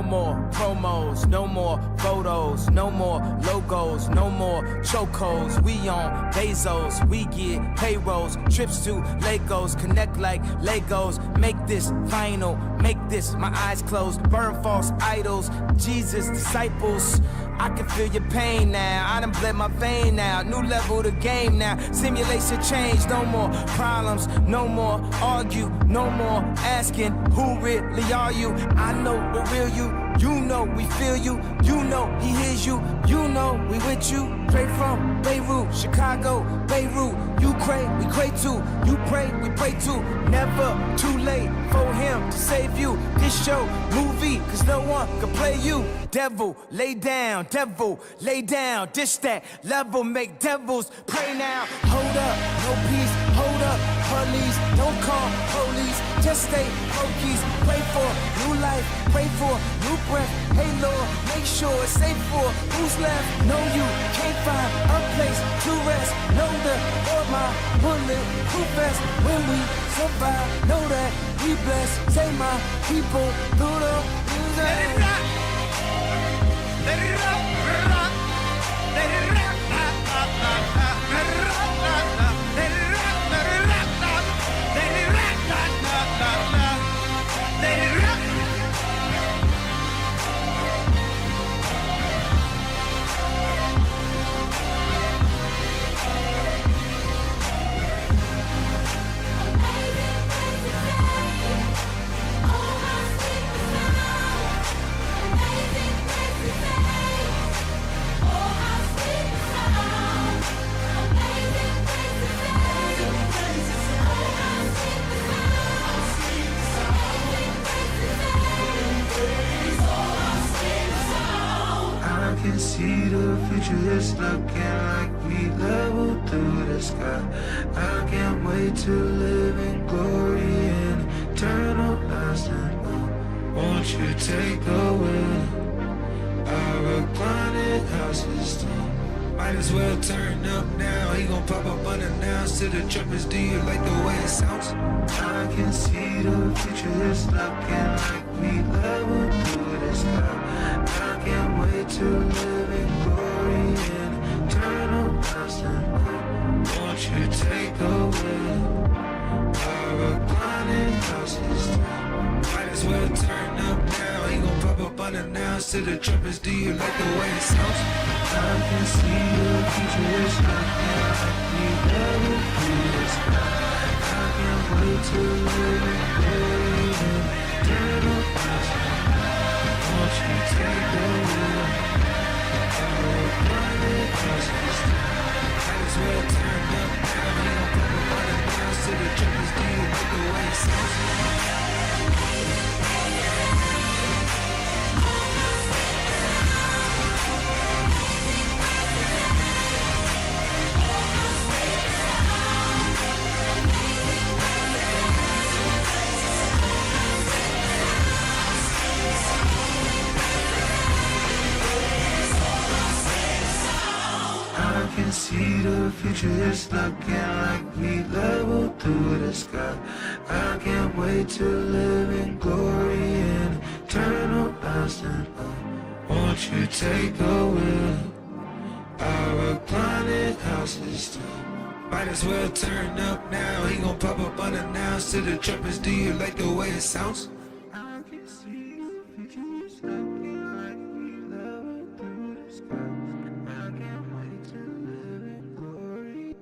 more promos, no more photos, no more logos, no more chokeholds. We on Bezos, we get payrolls, trips to Lagos, connect like Legos. Make this final, make this my eyes closed. Burn false idols, Jesus disciples. I can feel your pain now, I done bled my vein now. New level the game now, simulation change. No more problems, no more argue, no more asking who really are you. I know the real you know we feel you. You know he hears you, you know we with you. Straight from Beirut, Chicago, Beirut. You pray, we pray too. You pray, we pray too. Never too late for him to save you. This show, movie, cause no one can play you. Devil, lay down, dish that level, make devils pray now. Hold up, no peace, hold up, police, don't call police, just stay focused. Pray for new life, pray for new breath. Hey Lord, make sure it's safe for who's left. Know you can't find a place to rest. Know the Lord my bullet proof vest. When we survive, know that we blessed. Say my people through the music. Let it rock, let it rock, rock. Let it rock, rock, rock, rock, rock. Let it rock, rock, rock. Let it rock, let it rock, rock. Let it rock, rock, rock, rock, rock. Let it rock. I can see the future is looking like we level through the sky. I can't wait to live in glory and eternal lasting love. Won't you take the wheel? Our reclining house is done. Might as well turn up now. He gon' pop up unannounced to the trumpets. Do you like the way it sounds? I can see the future is looking like we level through the sky. I can't wait to live in glory and eternal lasting love. Won't you take the wheel? Our reclining house is done. Might as well turn up now. He gon' pop up unannounced to the trumpets. Do you like the way it sounds? I can see the future is looking like we level through the sky. I can't wait to live in glory and eternal lasting love. Won't you take the wheel? Our reclining house is done. Might as well turn up now. He gon' pop up unannounced to the trumpets. Do you like the way it sounds? I can see the future is looking like we level through the sky. I can't wait to live in glory and eternal lasting love. Won't you take the wheel? Our reclining house is done. Might as well turn up now. He gon' pop up unannounced to the trumpets. Do you like the way it sounds? I can see the future is looking like we level through the sky. I can't wait to live in glory.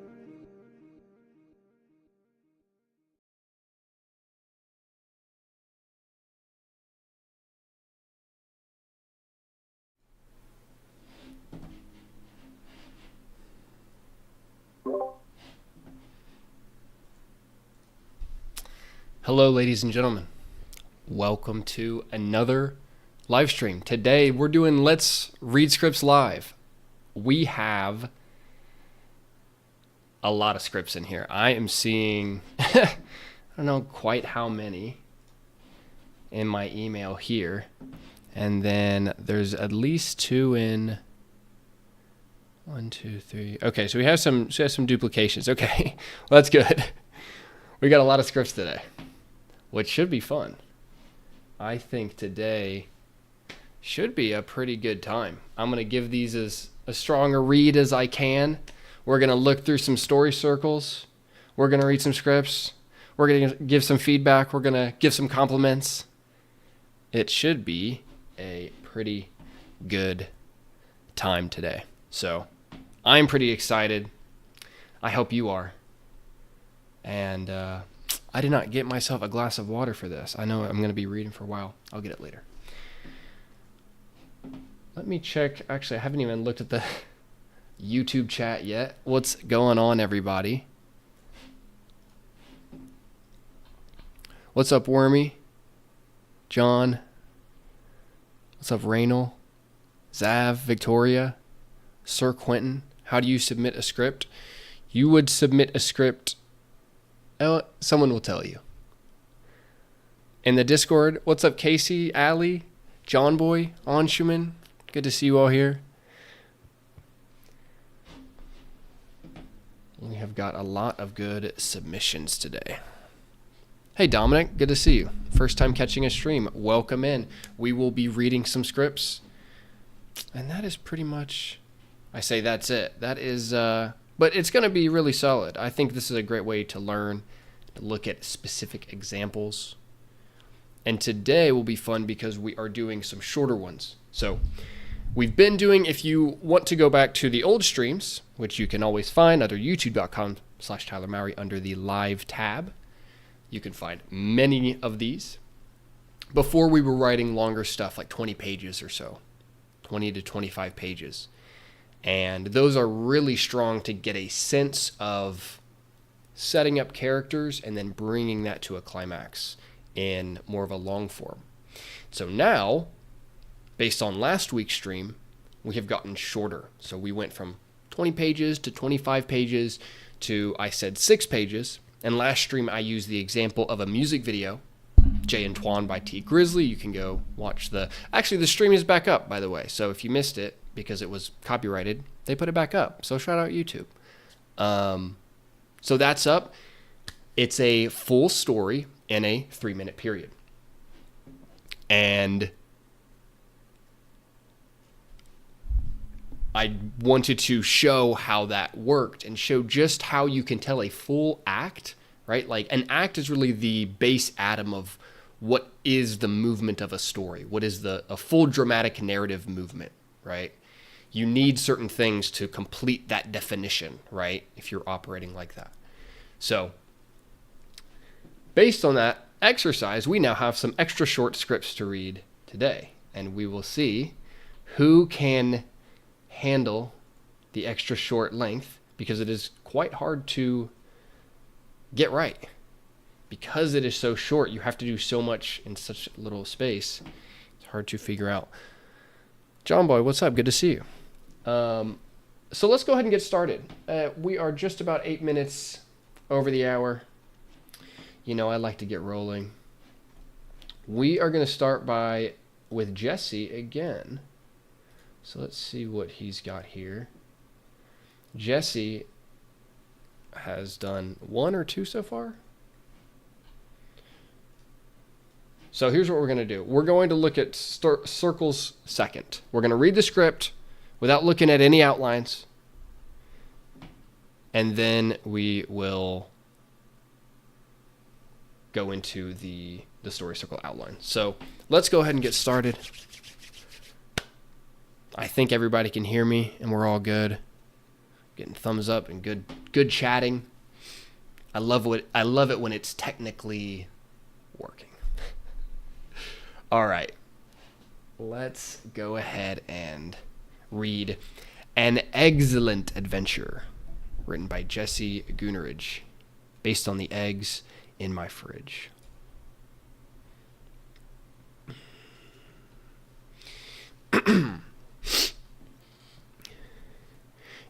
Hello, ladies and gentlemen. Welcome to another live stream. Today, we're doing Let's Read Scripts Live. We have a lot of scripts in here. I am seeing, I don't know quite how many in my email here. And then there's at least two in 1, 2, 3. Okay, so we have some duplications. Okay, well, that's good. We got a lot of scripts today, which should be fun. I think today should be a pretty good time. I'm going to give these as a strong a read as I can. We're going to look through some story circles. We're going to read some scripts. We're going to give some feedback. We're going to give some compliments. It should be a pretty good time today. So I'm pretty excited. I hope you are. And I did not get myself a glass of water for this. I know I'm going to be reading for a while. I'll get it later. Let me check. Actually, I haven't even looked at the YouTube chat yet. What's going on, everybody? What's up, Wormy? John? What's up, Raynal? Zav, Victoria, Sir Quentin? How do you submit a script? You would submit a script. Oh, someone will tell you. In the Discord, what's up, Casey, Ali, John Boy, Anshuman? Good to see you all here. We have got a lot of good submissions today. Hey, Dominic, good to see you. First time catching a stream. Welcome in. We will be reading some scripts. And that is pretty much, I say that's it. That is, but it's going to be really solid. I think this is a great way to learn, to look at specific examples. And today will be fun because we are doing some shorter ones. So we've been doing, if you want to go back to the old streams, which you can always find under youtube.com/Tyler Mowery under the live tab, you can find many of these. Before we were writing longer stuff, like 20 pages or so, 20 to 25 pages. And those are really strong to get a sense of setting up characters and then bringing that to a climax in more of a long form. So now, based on last week's stream, we have gotten shorter. So we went from 20 pages to 25 pages to, I said, 6 pages. And last stream, I used the example of a music video, Jay and Twan by T Grizzly. You can go watch actually the stream is back up, by the way. So if you missed it because it was copyrighted, they put it back up. So shout out YouTube. So that's up. It's a full story in a 3-minute period. And I wanted to show how that worked and show just how you can tell a full act, right? Like an act is really the base atom of what is the movement of a story. What is a full dramatic narrative movement, right? You need certain things to complete that definition, right? If you're operating like that. So based on that exercise, we now have some extra short scripts to read today, and we will see who can handle the extra short length, because it is quite hard to get right. Because it is so short, you have to do so much in such little space. It's hard to figure out. John Boy, what's up? Good to see you. So let's go ahead and get started. We are just about 8 minutes over the hour. You know, I like to get rolling. We are going to start with Jesse again. So let's see what he's got here. Jesse has done 1 or 2 so far. So here's what we're going to do. We're going to look at circles second. We're going to read the script without looking at any outlines. And then we will go into the story circle outline. So let's go ahead and get started. I think everybody can hear me and we're all good. Getting thumbs up and good chatting. I love it when it's technically working. All right. Let's go ahead and read An Eggcellent Adventure, written by Jesse Gunnerich, based on the eggs in my fridge.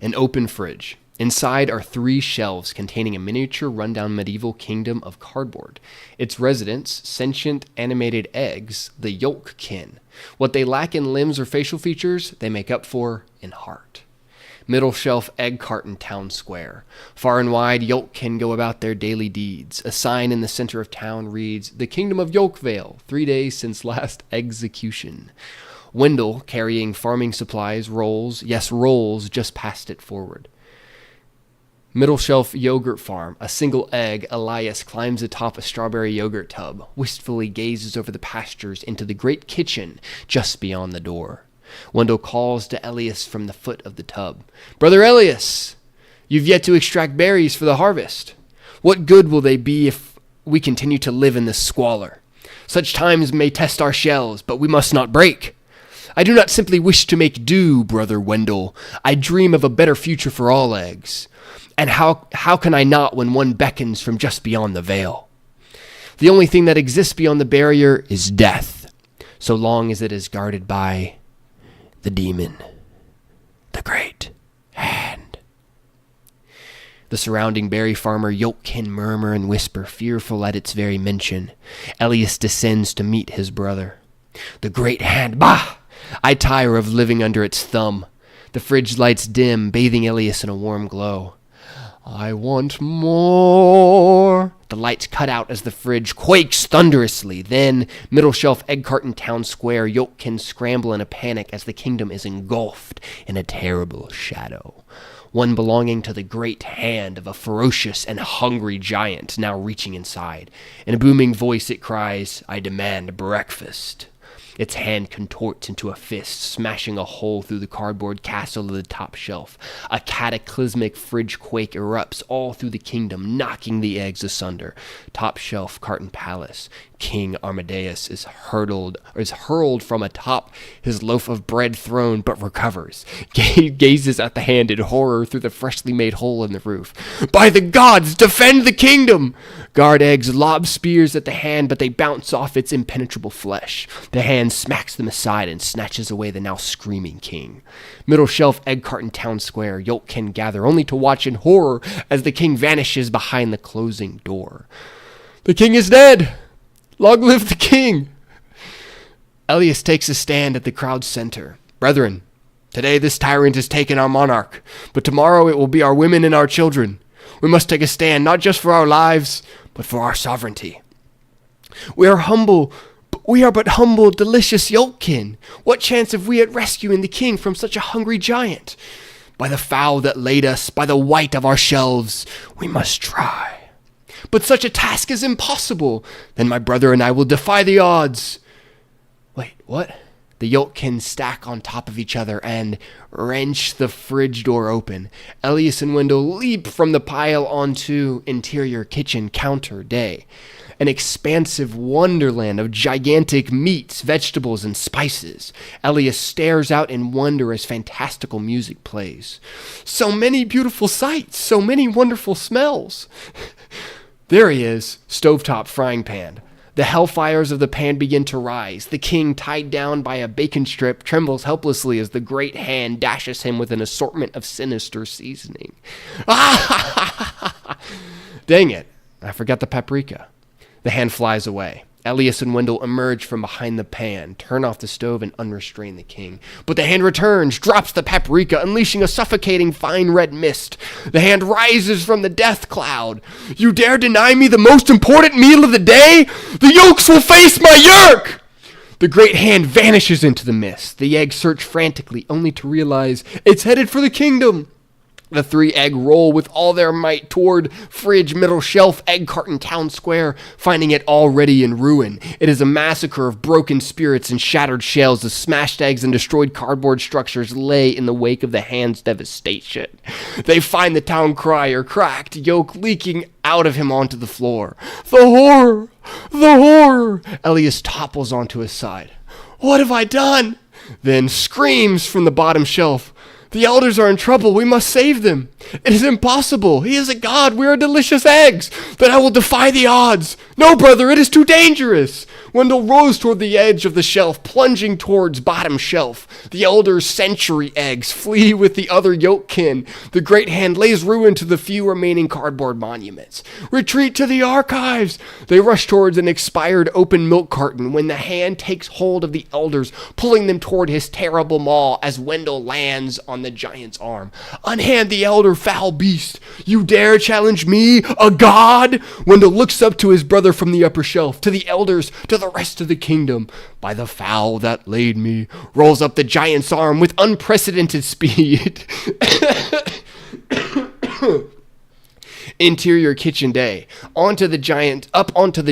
An open fridge. Inside are 3 shelves containing a miniature rundown medieval kingdom of cardboard. Its residents, sentient animated eggs, the Yolkkin. What they lack in limbs or facial features, they make up for in heart. Middle shelf egg carton town square. Far and wide, Yolkkin go about their daily deeds. A sign in the center of town reads, "The Kingdom of Yolkvale, 3 days since last execution." Wendell, carrying farming supplies, rolls, just passed it forward. Middle shelf yogurt farm, a single egg. Elias climbs atop a strawberry yogurt tub, wistfully gazes over the pastures into the great kitchen just beyond the door. Wendell calls to Elias from the foot of the tub. Brother Elias, you've yet to extract berries for the harvest. What good will they be if we continue to live in this squalor? Such times may test our shells, but we must not break. I do not simply wish to make do, Brother Wendell. I dream of a better future for all eggs. And how can I not when one beckons from just beyond the veil? The only thing that exists beyond the barrier is death, so long as it is guarded by the demon, the great hand. The surrounding berry farmer Yolkin murmur and whisper, fearful at its very mention. Elias descends to meet his brother. The great hand, bah! I tire of living under its thumb. The fridge lights dim, bathing Elias in a warm glow. I want more. The lights cut out as the fridge quakes thunderously. Then, middle shelf egg carton town square, Yolkin scramble in a panic as the kingdom is engulfed in a terrible shadow. One belonging to the great hand of a ferocious and hungry giant now reaching inside. In a booming voice it cries, I demand breakfast. Its hand contorts into a fist, smashing a hole through the cardboard castle of the top shelf. A cataclysmic fridge quake erupts all through the kingdom, knocking the eggs asunder. Top shelf carton palace. King Armadeus is hurled from atop his loaf of bread throne, but recovers. Gazes at the hand in horror through the freshly made hole in the roof. By the gods, defend the kingdom! Guard eggs lob spears at the hand, but they bounce off its impenetrable flesh. The hand smacks them aside and snatches away the now screaming king. Middle shelf egg carton town square. Yolkin gather only to watch in horror as the king vanishes behind the closing door. The king is dead! Long live the king! Elias takes a stand at the crowd's center. Brethren, today this tyrant has taken our monarch, but tomorrow it will be our women and our children. We must take a stand, not just for our lives, but for our sovereignty. We are but humble, delicious Yolkin. What chance have we at rescuing the king from such a hungry giant? By the fowl that laid us, by the white of our shelves, we must try. But such a task is impossible. Then my brother and I will defy the odds. Wait, what? The Yolkin stack on top of each other and wrench the fridge door open. Elias and Wendell leap from the pile onto interior kitchen counter day. An expansive wonderland of gigantic meats, vegetables, and spices. Elias stares out in wonder as fantastical music plays. So many beautiful sights, so many wonderful smells. There he is, stovetop frying pan. The hellfires of the pan begin to rise. The king, tied down by a bacon strip, trembles helplessly as the great hand dashes him with an assortment of sinister seasoning. Dang it, I forgot the paprika. The hand flies away. Elias and Wendell emerge from behind the pan, turn off the stove, and unrestrain the king. But the hand returns, drops the paprika, unleashing a suffocating fine red mist. The hand rises from the death cloud. You dare deny me the most important meal of the day? The yolks will face my yerk! The great hand vanishes into the mist. The eggs search frantically, only to realize it's headed for the kingdom. The three egg roll with all their might toward fridge, middle shelf, egg carton, town square, finding it already in ruin. It is a massacre of broken spirits and shattered shells as smashed eggs and destroyed cardboard structures lay in the wake of the hand's devastation. They find the town crier, cracked, yolk leaking out of him onto the floor. The horror! The horror! Elias topples onto his side. What have I done? Then screams from the bottom shelf. The elders are in trouble. We must save them. It is impossible. He is a god. We are delicious eggs. Then I will defy the odds. No, brother, it is too dangerous. Wendell rose toward the edge of the shelf, plunging towards bottom shelf. The elders' century eggs flee with the other Yolkin. The great hand lays ruin to the few remaining cardboard monuments. Retreat to the archives. They rush towards an expired open milk carton when the hand takes hold of the elders, pulling them toward his terrible maw as Wendell lands on the giant's arm. Unhand the elder, foul beast. You dare challenge me, a god? Wendell looks up to his brother from the upper shelf, to the elders, to the the rest of the kingdom. By the fowl that laid me, rolls up the giant's arm with unprecedented speed. Interior kitchen day. Up onto the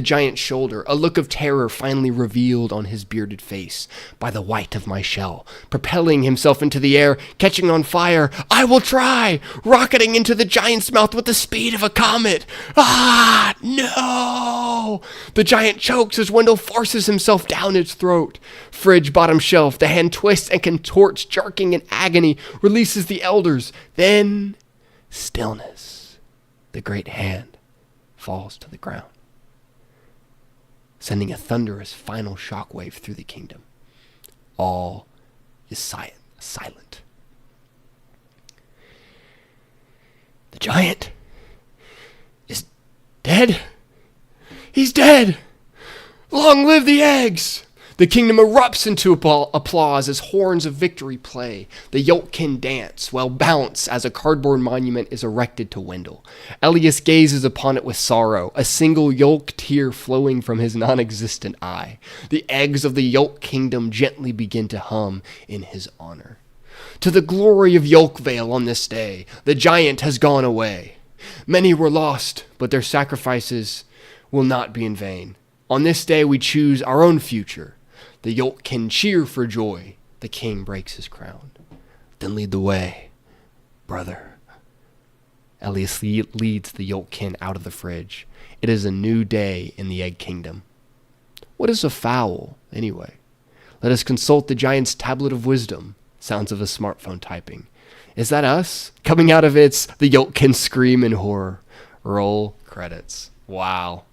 giant's shoulder, a look of terror finally revealed on his bearded face. By the white of my shell, propelling himself into the air, catching on fire, I will try, rocketing into the giant's mouth with the speed of a comet. Ah, no! The giant chokes as Wendell forces himself down its throat. Fridge bottom shelf, the hand twists and contorts, jerking in agony, releases the elders. Then, stillness. The great hand falls to the ground, sending a thunderous final shockwave through the kingdom. All is silent. The giant is dead. He's dead. Long live the eggs! The kingdom erupts into applause as horns of victory play. The Yolkkin dance, while bounce as a cardboard monument is erected to Wendell. Elias gazes upon it with sorrow, a single Yolk tear flowing from his non-existent eye. The eggs of the Yolk kingdom gently begin to hum in his honor. To the glory of Yolkvale on this day, the giant has gone away. Many were lost, but their sacrifices will not be in vain. On this day we choose our own future. The Yolkkin cheer for joy. The king breaks his crown. Then lead the way, brother. Elias leads the Yolkkin out of the fridge. It is a new day in the Egg Kingdom. What is a fowl, anyway? Let us consult the giant's tablet of wisdom. Sounds of a smartphone typing. Is that us? Coming out of its, the Yolkkin scream in horror. Roll credits. Wow.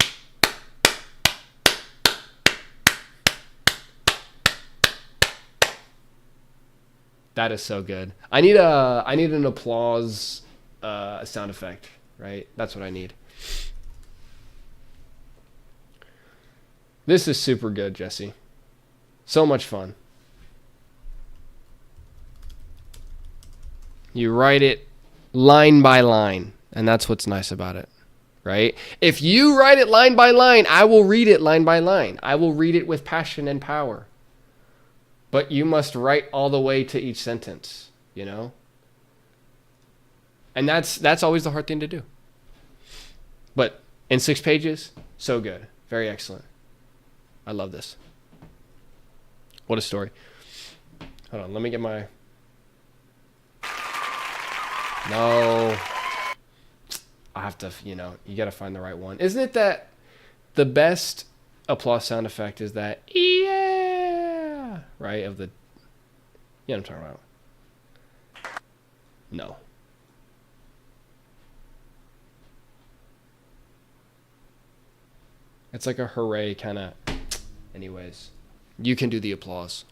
That is so good. I need an applause sound effect, right? That's what I need. This is super good, Jesse. So much fun. You write it line by line, and that's what's nice about it, right? If you write it line by line, I will read it line by line. I will read it with passion and power. But you must write all the way to each sentence, you know? And that's always the hard thing to do. But in 6 pages, so good. Very excellent. I love this. What a story. Hold on, let me get my... No. I have to, you got to find the right one. Isn't it that the best applause sound effect is that, yeah, right? Of the, I'm talking about. No. It's like a hooray kind of, anyways. You can do the applause.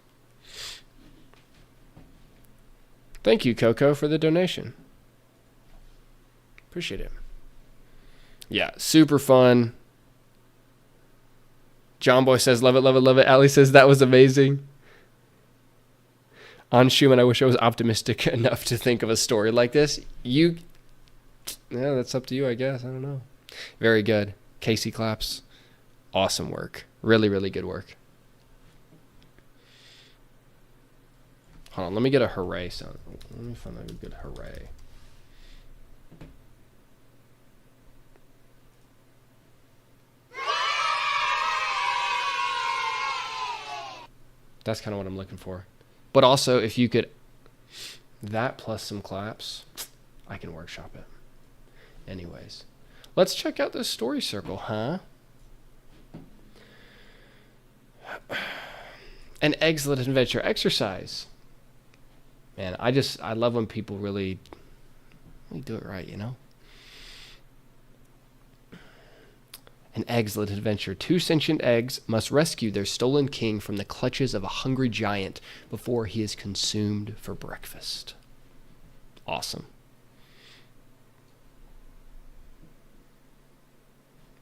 Thank you, Coco, for the donation. Appreciate it. Yeah, super fun. John Boy says, love it, love it, love it. Ali says, that was amazing. On Schumann, I wish I was optimistic enough to think of a story like this. Yeah, that's up to you, I guess. I don't know. Very good. Casey claps. Awesome work. Really, really good work. Hold on, let me get a hooray sound. Let me find a good hooray. That's kind of what I'm looking for. But also, if you could, that plus some claps, I can workshop it. Anyways, let's check out this story circle, huh? An Eggcellent adventure exercise. Man, I love when people really do it right, An Eggcellent adventure. 2 sentient eggs must rescue their stolen king from the clutches of a hungry giant before he is consumed for breakfast. Awesome.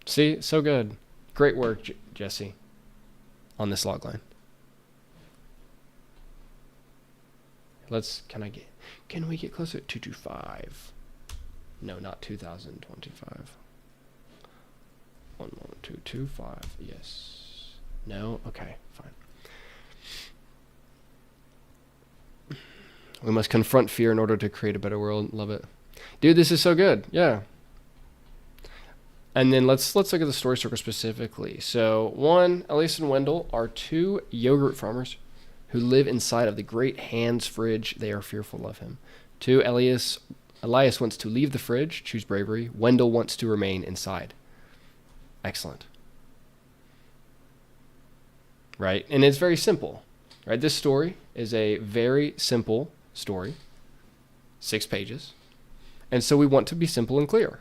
See, so good. Great work, Jesse, on this logline. Can we get closer? 225. No, not 2025. 11225. Yes. No? Okay, fine. We must confront fear in order to create a better world. Love it. Dude, this is so good. Yeah. And then let's look at the story circle specifically. So, one, Elias and Wendell are two yogurt farmers who live inside of the great Hans fridge. They are fearful of him. Two, Elias wants to leave the fridge, choose bravery. Wendell wants to remain inside. Excellent. Right? And it's very simple. Right? This story is a very simple story. 6 pages. And so we want to be simple and clear.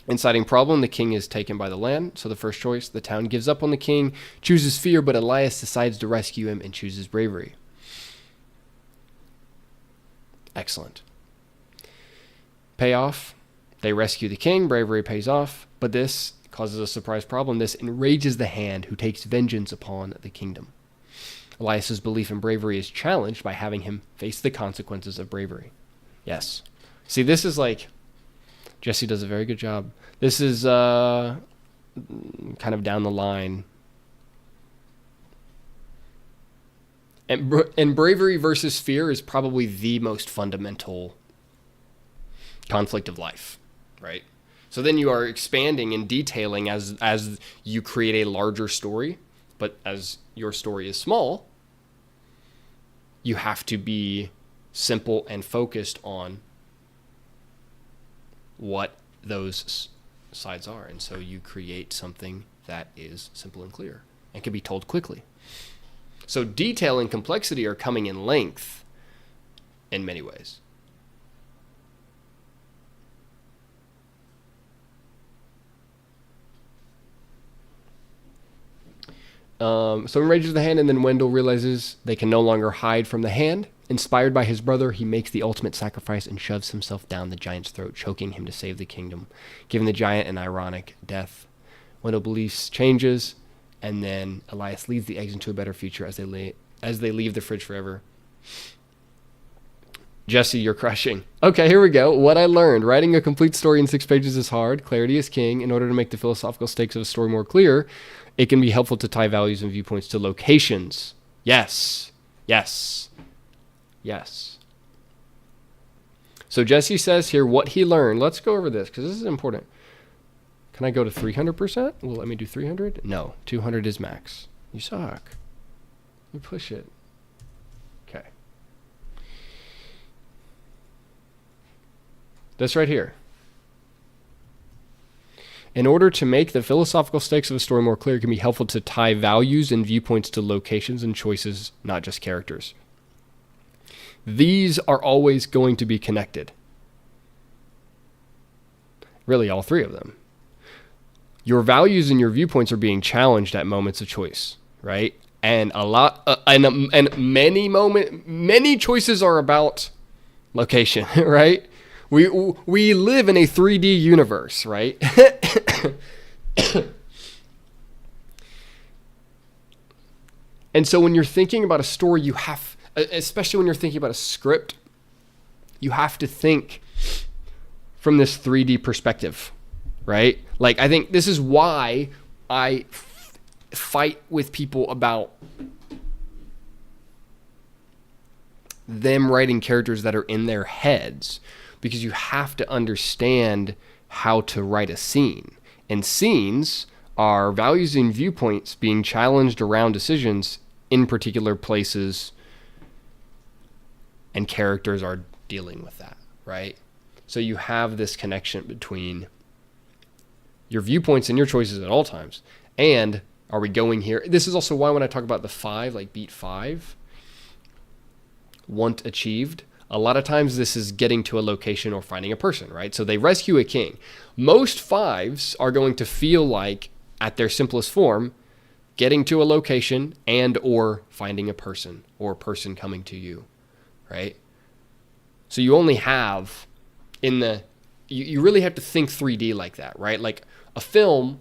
Inciting problem, the king is taken by the land. So the first choice, the town gives up on the king, chooses fear, but Elias decides to rescue him and chooses bravery. Excellent. Payoff, they rescue the king, bravery pays off, but this causes a surprise problem. This enrages the hand who takes vengeance upon the kingdom. Elias's belief in bravery is challenged by having him face the consequences of bravery. Yes. See, this is like, Jesse does a very good job. This is kind of down the line. And bravery versus fear is probably the most fundamental conflict of life, right? So then you are expanding and detailing as you create a larger story, but as your story is small, you have to be simple and focused on what those sides are. And so you create something that is simple and clear and can be told quickly. So detail and complexity are coming in length in many ways. So enrages the hand, and then Wendell realizes they can no longer hide from the hand. Inspired by his brother, he makes the ultimate sacrifice and shoves himself down the giant's throat, choking him to save the kingdom, giving the giant an ironic death. Wendell believes changes, and then Elias leads the eggs into a better future as they leave the fridge forever. Jesse, you're crushing. Okay, here we go. What I learned. Writing a complete story in 6 pages is hard. Clarity is king. In order to make the philosophical stakes of a story more clear, it can be helpful to tie values and viewpoints to locations. Yes. Yes. Yes. So Jesse says here what he learned. Let's go over this because this is important. Can I go to 300%? Well, let me do 300. No, 200 is max. You suck. You push it. Okay. This right here. In order to make the philosophical stakes of a story more clear, it can be helpful to tie values and viewpoints to locations and choices, not just characters. These are always going to be connected. Really, all 3 of them. Your values and your viewpoints are being challenged at moments of choice, right? And many choices are about location, right? We live in a 3D universe, right? And so when you're thinking about a story, you have, especially when you're thinking about a script, you have to think from this 3D perspective, right? Like, I think this is why I fight with people about them writing characters that are in their heads, because you have to understand how to write a scene. And scenes are values and viewpoints being challenged around decisions in particular places, and characters are dealing with that, right? So you have this connection between your viewpoints and your choices at all times. And are we going here? This is also why when I talk about the 5, like beat 5, want achieved, a lot of times this is getting to a location or finding a person, right? So they rescue a king. Most 5s are going to feel like, at their simplest form, getting to a location and or finding a person or a person coming to you, right? So you only have you really have to think 3D like that, right? Like a film,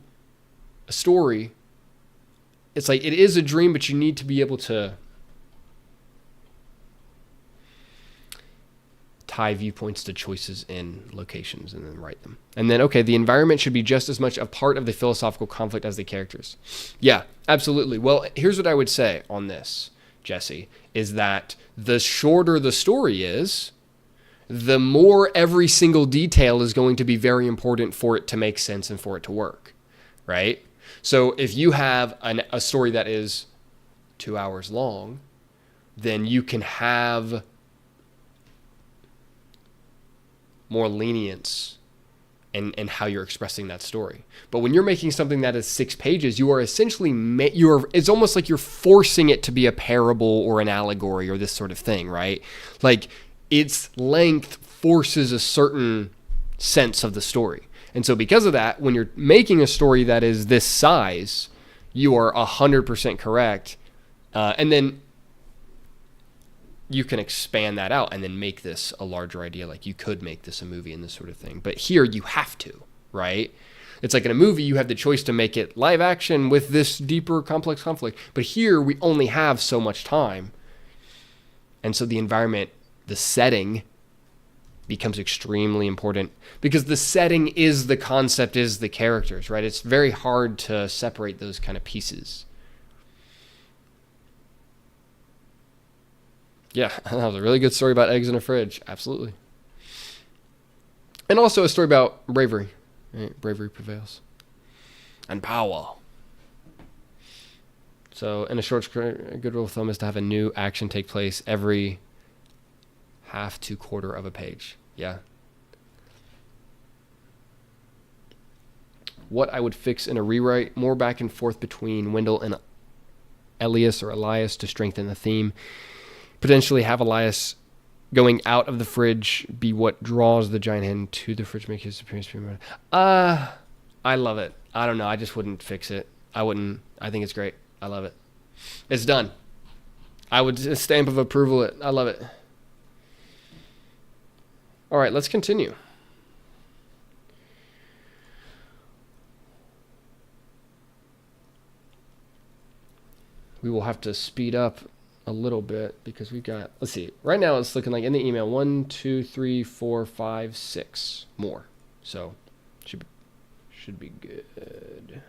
a story, it's like it is a dream, but you need to be able to tie viewpoints to choices in locations and then write them. And then, okay, the environment should be just as much a part of the philosophical conflict as the characters. Yeah, absolutely. Well, here's what I would say on this, Jesse, is that the shorter the story is, the more every single detail is going to be very important for it to make sense and for it to work, right? So if you have a story that is 2 hours long, then you can have more lenience in how you're expressing that story. But when you're making something that is 6 pages, you are essentially, it's almost like you're forcing it to be a parable or an allegory or this sort of thing, right? Like its length forces a certain sense of the story. And so because of that, when you're making a story that is this size, you are 100% correct. And then you can expand that out and then make this a larger idea. Like you could make this a movie and this sort of thing. But here you have to, right? It's like in a movie, you have the choice to make it live action with this deeper, complex conflict. But here we only have so much time. And so the environment, the setting becomes extremely important because the setting is the concept, is the characters, right? It's very hard to separate those kind of pieces. Yeah, that was a really good story about eggs in a fridge. Absolutely. And also a story about bravery. Right? Bravery prevails. And power. So in a short script, a good rule of thumb is to have a new action take place every half to quarter of a page. Yeah. What I would fix in a rewrite, more back and forth between Wendell and Elias or Elias to strengthen the theme. Potentially have Elias going out of the fridge be what draws the giant hen to the fridge, make his appearance. I love it. I don't know. I just wouldn't fix it. I wouldn't. I think it's great. I love it. It's done. I would stamp of approval it. I love it. All right, let's continue. We will have to speed up a little bit because we've got, let's see, right now it's looking like in the email 1, 2, 3, 4, 5, 6 more. So should be good.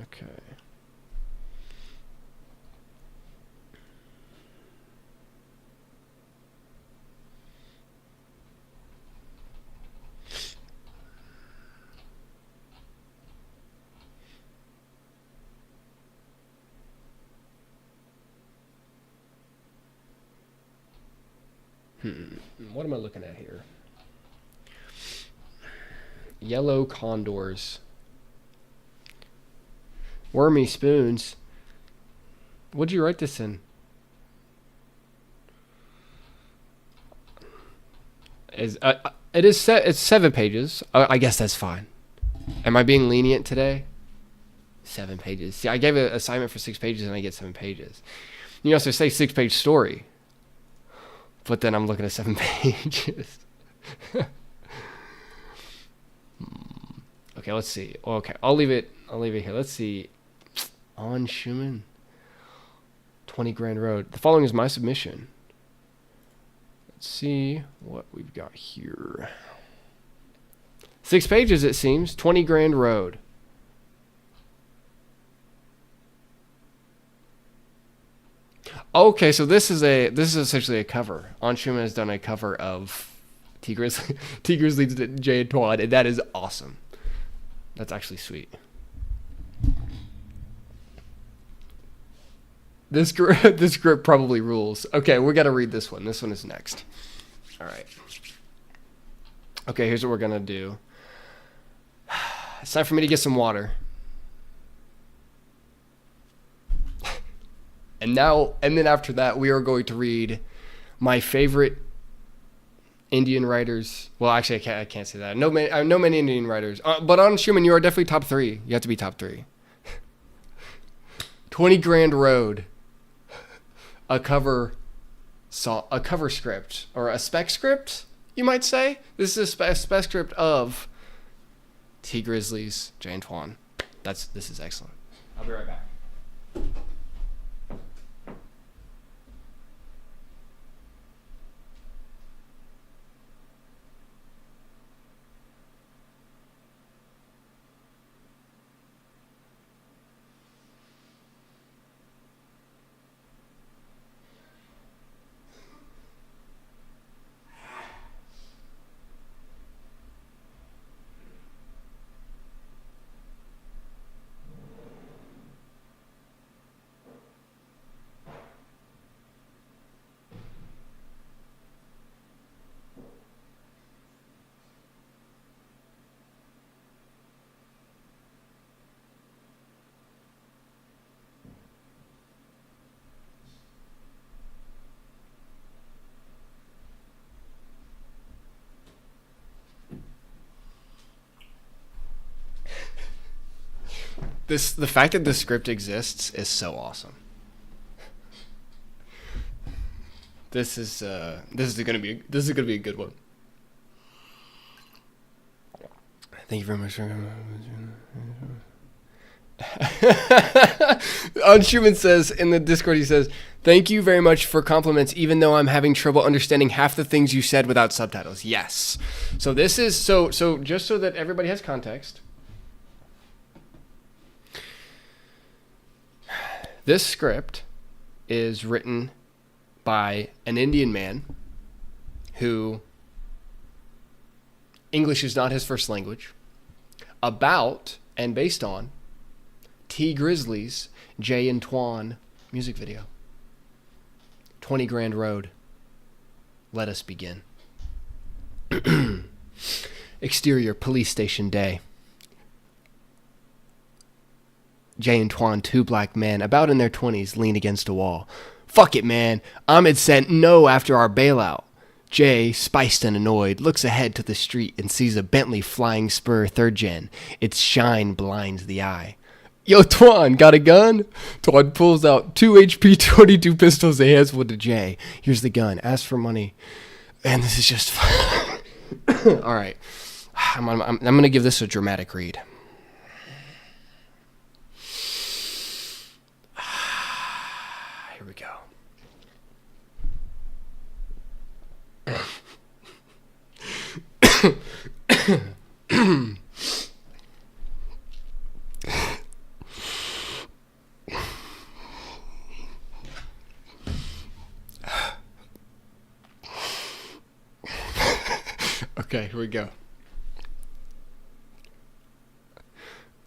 Okay. What am I looking at here? Yellow condors. Wormy spoons. What'd you write this in? It's 7 pages. I guess that's fine. Am I being lenient today? 7 pages. See, I gave an assignment for 6 pages and I get 7 pages. You also say 6-page story. But then I'm looking at 7 pages. Okay, let's see. Okay, I'll leave it here. Let's see. On Schumann. 20 Grand Road. The following is my submission. Let's see what we've got here. 6 pages, it seems. 20 Grand Road. Okay, so this is essentially a cover. On Schumann has done a cover of T Grizzly's Jay and Twan, and that is awesome. That's actually sweet. This script probably rules. Okay, we got to read this one. This one is next. All right. Okay, here's what we're gonna do. It's time for me to get some water. And then after that, we are going to read my favorite Indian writers. Well, actually, I can't say that. I know many Indian writers. But on Schumann, you are definitely top 3. You have to be top 3. 20 Grand Road. A cover script. Or a spec script, you might say. This is a spec script of T. Grizzly's Jay and Twan. This is excellent. I'll be right back. The fact that this script exists is so awesome. This is gonna be a good one. Thank you very much. Unshuman says in the Discord, he says, "Thank you very much for compliments, even though I'm having trouble understanding half the things you said without subtitles." Yes. So this is so just so that everybody has context. This script is written by an Indian man who English is not his first language, about and based on T Grizzly's Jay and Twan music video. 20 Grand Road. Let us begin. Exterior police station day. Jay and Twan, two black men, about in their 20s, lean against a wall. "Fuck it, man. Ahmed sent no after our bailout." Jay, spiced and annoyed, looks ahead to the street and sees a Bentley Flying Spur 3rd Gen. Its shine blinds the eye. "Yo, Twan, got a gun?" Twan pulls out 2 HP 22 pistols and hands one to Jay. "Here's the gun. Ask for money." And this is just fun. All right. I'm going to give this a dramatic read. Here we go. Okay, here we go.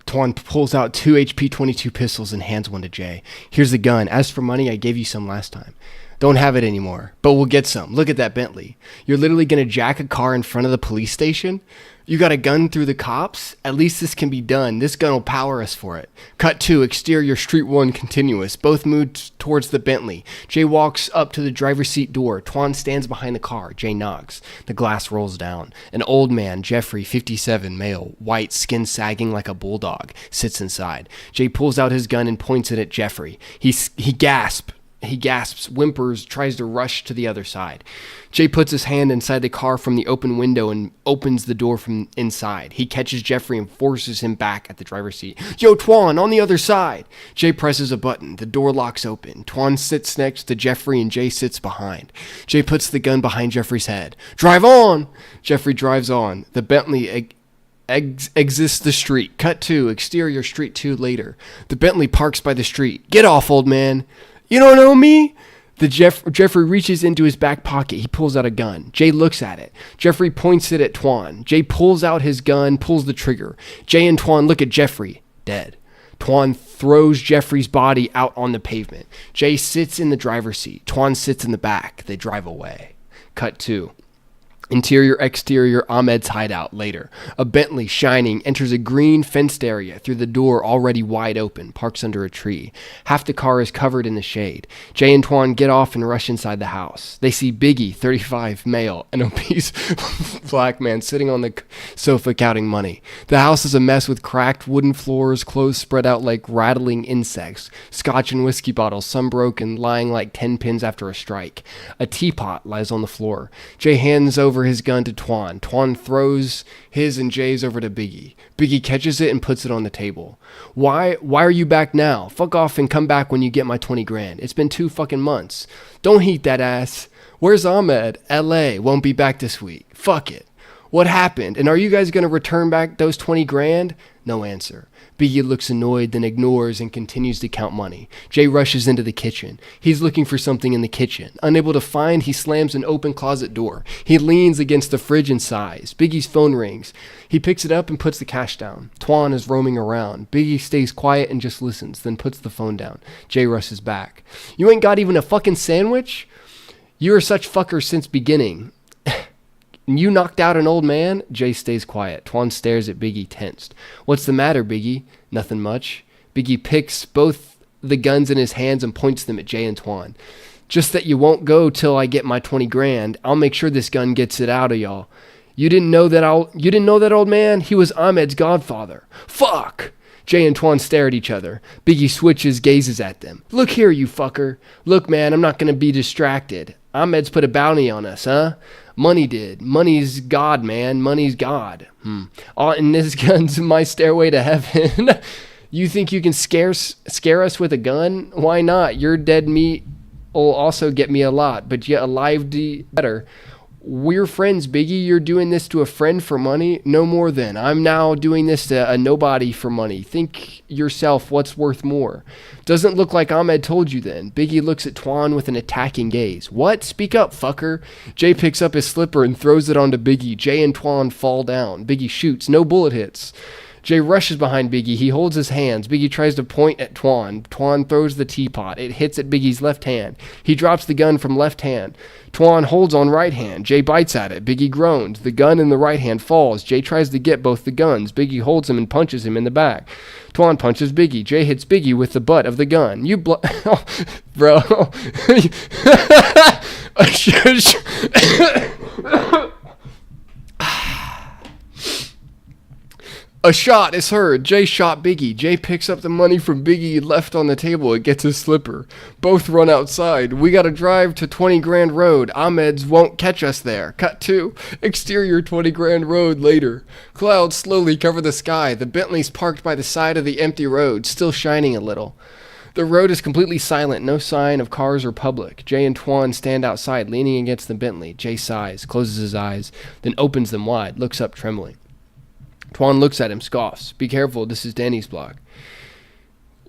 Twan pulls out 2 HP 22 pistols and hands one to Jay. "Here's the gun. As for money, I gave you some last time. Don't have it anymore, but we'll get some. Look at that Bentley. You're literally going to jack a car in front of the police station? You got a gun through the cops? At least this can be done. This gun will power us for it." Cut 2, exterior Street 1 continuous. Both move towards the Bentley. Jay walks up to the driver's seat door. Twan stands behind the car. Jay knocks. The glass rolls down. An old man, Jeffrey, 57, male, white, skin sagging like a bulldog, sits inside. Jay pulls out his gun and points it at Jeffrey. He gasps. He gasps, whimpers, tries to rush to the other side. Jay puts his hand inside the car from the open window and opens the door from inside. He catches Jeffrey and forces him back at the driver's seat. "Yo, Twan, on the other side!" Jay presses a button. The door locks open. Twan sits next to Jeffrey and Jay sits behind. Jay puts the gun behind Jeffrey's head. "Drive on!" Jeffrey drives on. The Bentley exits the street. Cut 2, exterior Street 2 later. The Bentley parks by the street. "Get off, old man." "You don't know me?" Jeffrey reaches into his back pocket. He pulls out a gun. Jay looks at it. Jeffrey points it at Twan. Jay pulls out his gun, pulls the trigger. Jay and Twan look at Jeffrey. Dead. Twan throws Jeffrey's body out on the pavement. Jay sits in the driver's seat. Twan sits in the back. They drive away. Cut 2. Interior, exterior, Ahmed's hideout later. A Bentley, shining, enters a green fenced area through the door already wide open, parks under a tree. Half the car is covered in the shade. Jay and Twan get off and rush inside the house. They see Biggie, 35, male, an obese black man sitting on the sofa counting money. The house is a mess with cracked wooden floors, clothes spread out like rattling insects, scotch and whiskey bottles, some broken, lying like 10 pins after a strike. A teapot lies on the floor. Jay hands over his gun to Twan. Twan throws his and Jay's over to Biggie. Biggie catches it and puts it on the table. Why are you back now? Fuck off and come back when you get my 20 grand. It's been 2 fucking months. Don't heat that ass. Where's Ahmed? LA. Won't be back this week. Fuck it. What happened? And are you guys going to return back those 20 grand? No answer. Biggie looks annoyed, then ignores and continues to count money. Jay rushes into the kitchen. He's looking for something in the kitchen. Unable to find, he slams an open closet door. He leans against the fridge and sighs. Biggie's phone rings. He picks it up and puts the cash down. Twan is roaming around. Biggie stays quiet and just listens, then puts the phone down. Jay rushes back. "You ain't got even a fucking sandwich? You are such fuckers since beginning. You knocked out an old man?" Jay stays quiet. Twan stares at Biggie, tensed. "What's the matter, Biggie?" "Nothing much." Biggie picks both the guns in his hands and points them at Jay and Twan. "Just that you won't go till I get my 20 grand. I'll make sure this gun gets it out of y'all. You didn't know that old man? He was Ahmed's godfather." "Fuck!" Jay and Twan stare at each other. Biggie switches gazes at them. Look here, you fucker. Look, man, I'm not going to be distracted. Ahmed's put a bounty on us, huh? Money did. Money's God, man. Money's God. And this gun's my stairway to heaven. You think you can scare us with a gun? Why not? Your dead meat will also get me a lot, but yet alive better. We're friends, Biggie. You're doing this to a friend for money? No more than. I'm now doing this to a nobody for money. Think yourself what's worth more. Doesn't look like Ahmed told you then. Biggie looks at Twan with an attacking gaze. What? Speak up, fucker. Jay picks up his slipper and throws it onto Biggie. Jay and Twan fall down. Biggie shoots. No bullet hits. Jay rushes behind Biggie. He holds his hands. Biggie tries to point at Twan. Twan throws the teapot. It hits at Biggie's left hand. He drops the gun from left hand. Twan holds on right hand. Jay bites at it. Biggie groans. The gun in the right hand falls. Jay tries to get both the guns. Biggie holds him and punches him in the back. Twan punches Biggie. Jay hits Biggie with the butt of the gun. You bro. A shot is heard. Jay shot Biggie. Jay picks up the money from Biggie left on the table and gets his slipper. Both run outside. We gotta drive to 20 Grand Road. Ahmed's won't catch us there. Cut 2. Exterior 20 Grand Road later. Clouds slowly cover the sky. The Bentley's parked by the side of the empty road, still shining a little. The road is completely silent, no sign of cars or public. Jay and Twan stand outside, leaning against the Bentley. Jay sighs, closes his eyes, then opens them wide, looks up trembling. Twan looks at him, scoffs. Be careful, this is Danny's block.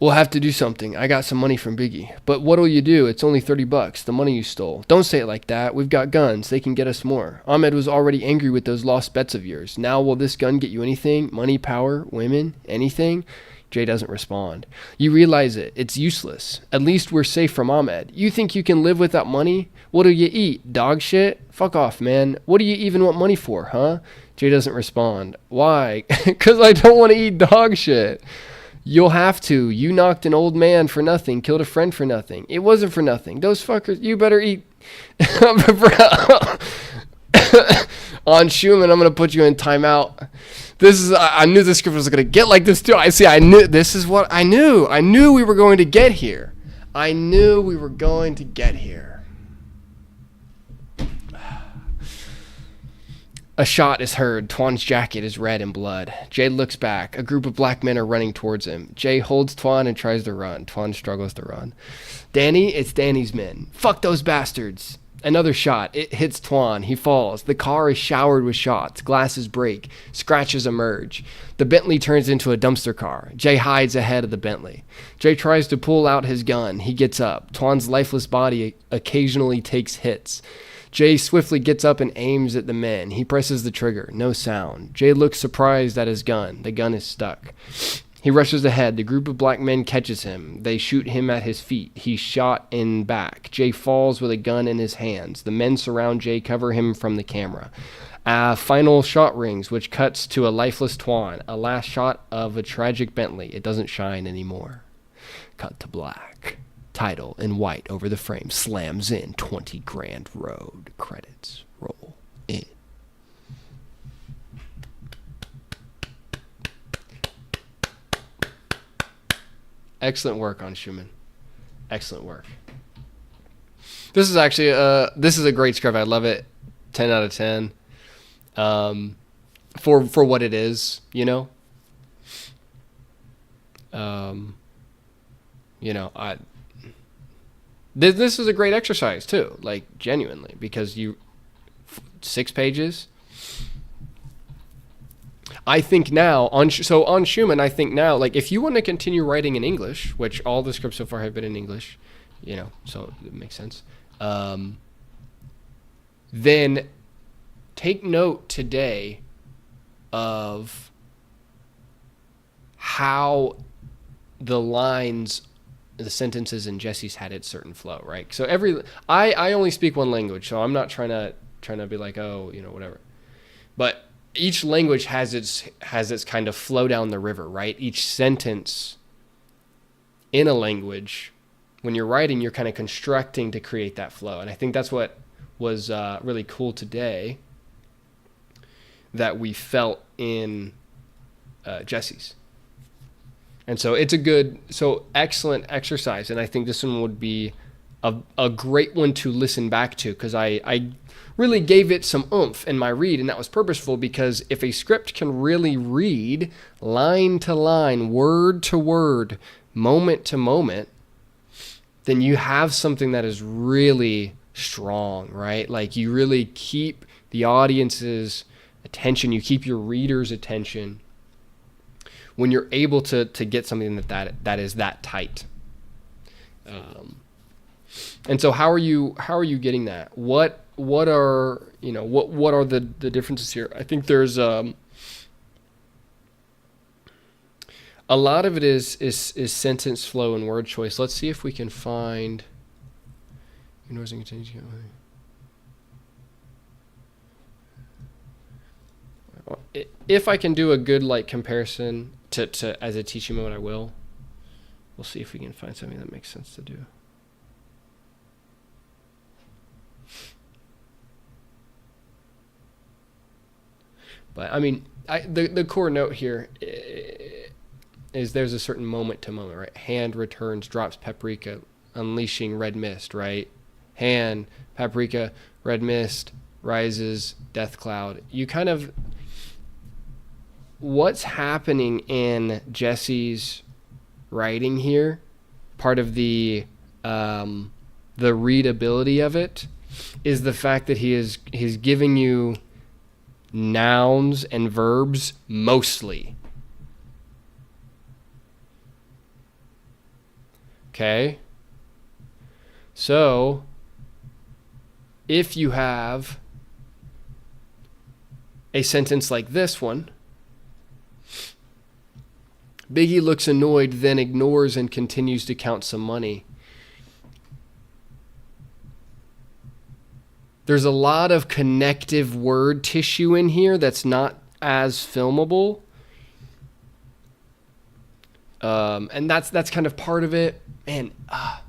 We'll have to do something. I got some money from Biggie. But what'll you do? It's only $30, the money you stole. Don't say it like that. We've got guns. They can get us more. Ahmed was already angry with those lost bets of yours. Now will this gun get you anything? Money, power, women, anything? Jay doesn't respond. You realize it. It's useless. At least we're safe from Ahmed. You think you can live without money? What'll you eat? Dog shit? Fuck off, man. What do you even want money for, huh? Jay doesn't respond. Why? 'Cause I don't want to eat dog shit. You'll have to. You knocked an old man for nothing, killed a friend for nothing. It wasn't for nothing. Those fuckers, you better eat. On Schumann, I'm going to put you in timeout. I knew the script was going to get like this too. I knew, this is what I knew. I knew we were going to get here. I knew we were going to get here. A shot is heard. Twan's jacket is red in blood. Jay looks back. A group of black men are running towards him. Jay holds Twan and tries to run. Twan struggles to run. Danny, it's Danny's men. Fuck those bastards. Another shot. It hits Twan. He falls. The car is showered with shots. Glasses break. Scratches emerge. The Bentley turns into a dumpster car. Jay hides ahead of the Bentley. Jay tries to pull out his gun. He gets up. Twan's lifeless body occasionally takes hits. Jay swiftly gets up and aims at the men. He presses the trigger. No sound. Jay looks surprised at his gun. The gun is stuck. He rushes ahead. The group of black men catches him. They shoot him at his feet. He's shot in back. Jay falls with a gun in his hands. The men surround Jay, cover him from the camera. Final shot rings, which cuts to a lifeless Twan. A last shot of a tragic Bentley. It doesn't shine anymore. Cut to black. Title in white over the frame. Slams in 20 Grand Road. Credits roll in. Excellent work on Schumann. Excellent work. This is actually this is a great script. I love it. 10 out of 10. For what it is, you know. This is a great exercise too, like genuinely, because 6 pages. I think now on Schumann, I think now, like, if you want to continue writing in English, which all the scripts so far have been in English, so it makes sense. Then take note today of how the lines, the sentences in Jesse's had its certain flow, right? So I only speak one language, so I'm not trying to be like, oh, whatever. But each language has its kind of flow down the river, right? Each sentence in a language, when you're writing, you're kind of constructing to create that flow. And I think that's what was really cool today that we felt in Jesse's. And so excellent exercise. And I think this one would be a great one to listen back to, because I really gave it some oomph in my read, and that was purposeful, because if a script can really read line to line, word to word, moment to moment, then you have something that is really strong, right? Like, you really keep the audience's attention, you keep your reader's attention when you're able to get something that is that tight. And so how are you getting that? What are the differences here? I think there's a lot of it is sentence flow and word choice. Let's see if we can find ignores and continues. If I can do a good comparison to as a teaching mode, I will. We'll see if we can find something that makes sense to do. But I mean, the core note here is there's a certain moment to moment, right? Hand returns, drops paprika, unleashing red mist, right? Hand, paprika, red mist, rises, death cloud. You kind of, what's happening in Jesse's writing here, part of the readability of it, is the fact that he's giving you nouns and verbs mostly. Okay? So, if you have a sentence like this one, Biggie looks annoyed, then ignores and continues to count some money. There's a lot of connective word tissue in here that's not as filmable. And that's kind of part of it. Man, I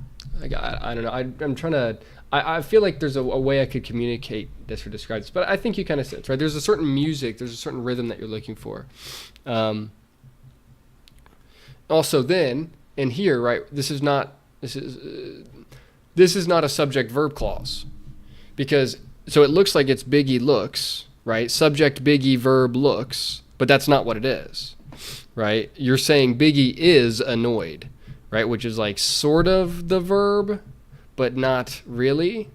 don't know. I'm trying to... I feel like there's a way I could communicate this or describe this, but I think you kind of sense, right? There's a certain music, there's a certain rhythm that you're looking for. Also then, in here, right, this is not a subject-verb clause. Because, so it looks like it's Biggie looks, right? Subject Biggie, verb looks, but that's not what it is, right? You're saying Biggie is annoyed, right? Which is like sort of the verb, but not really.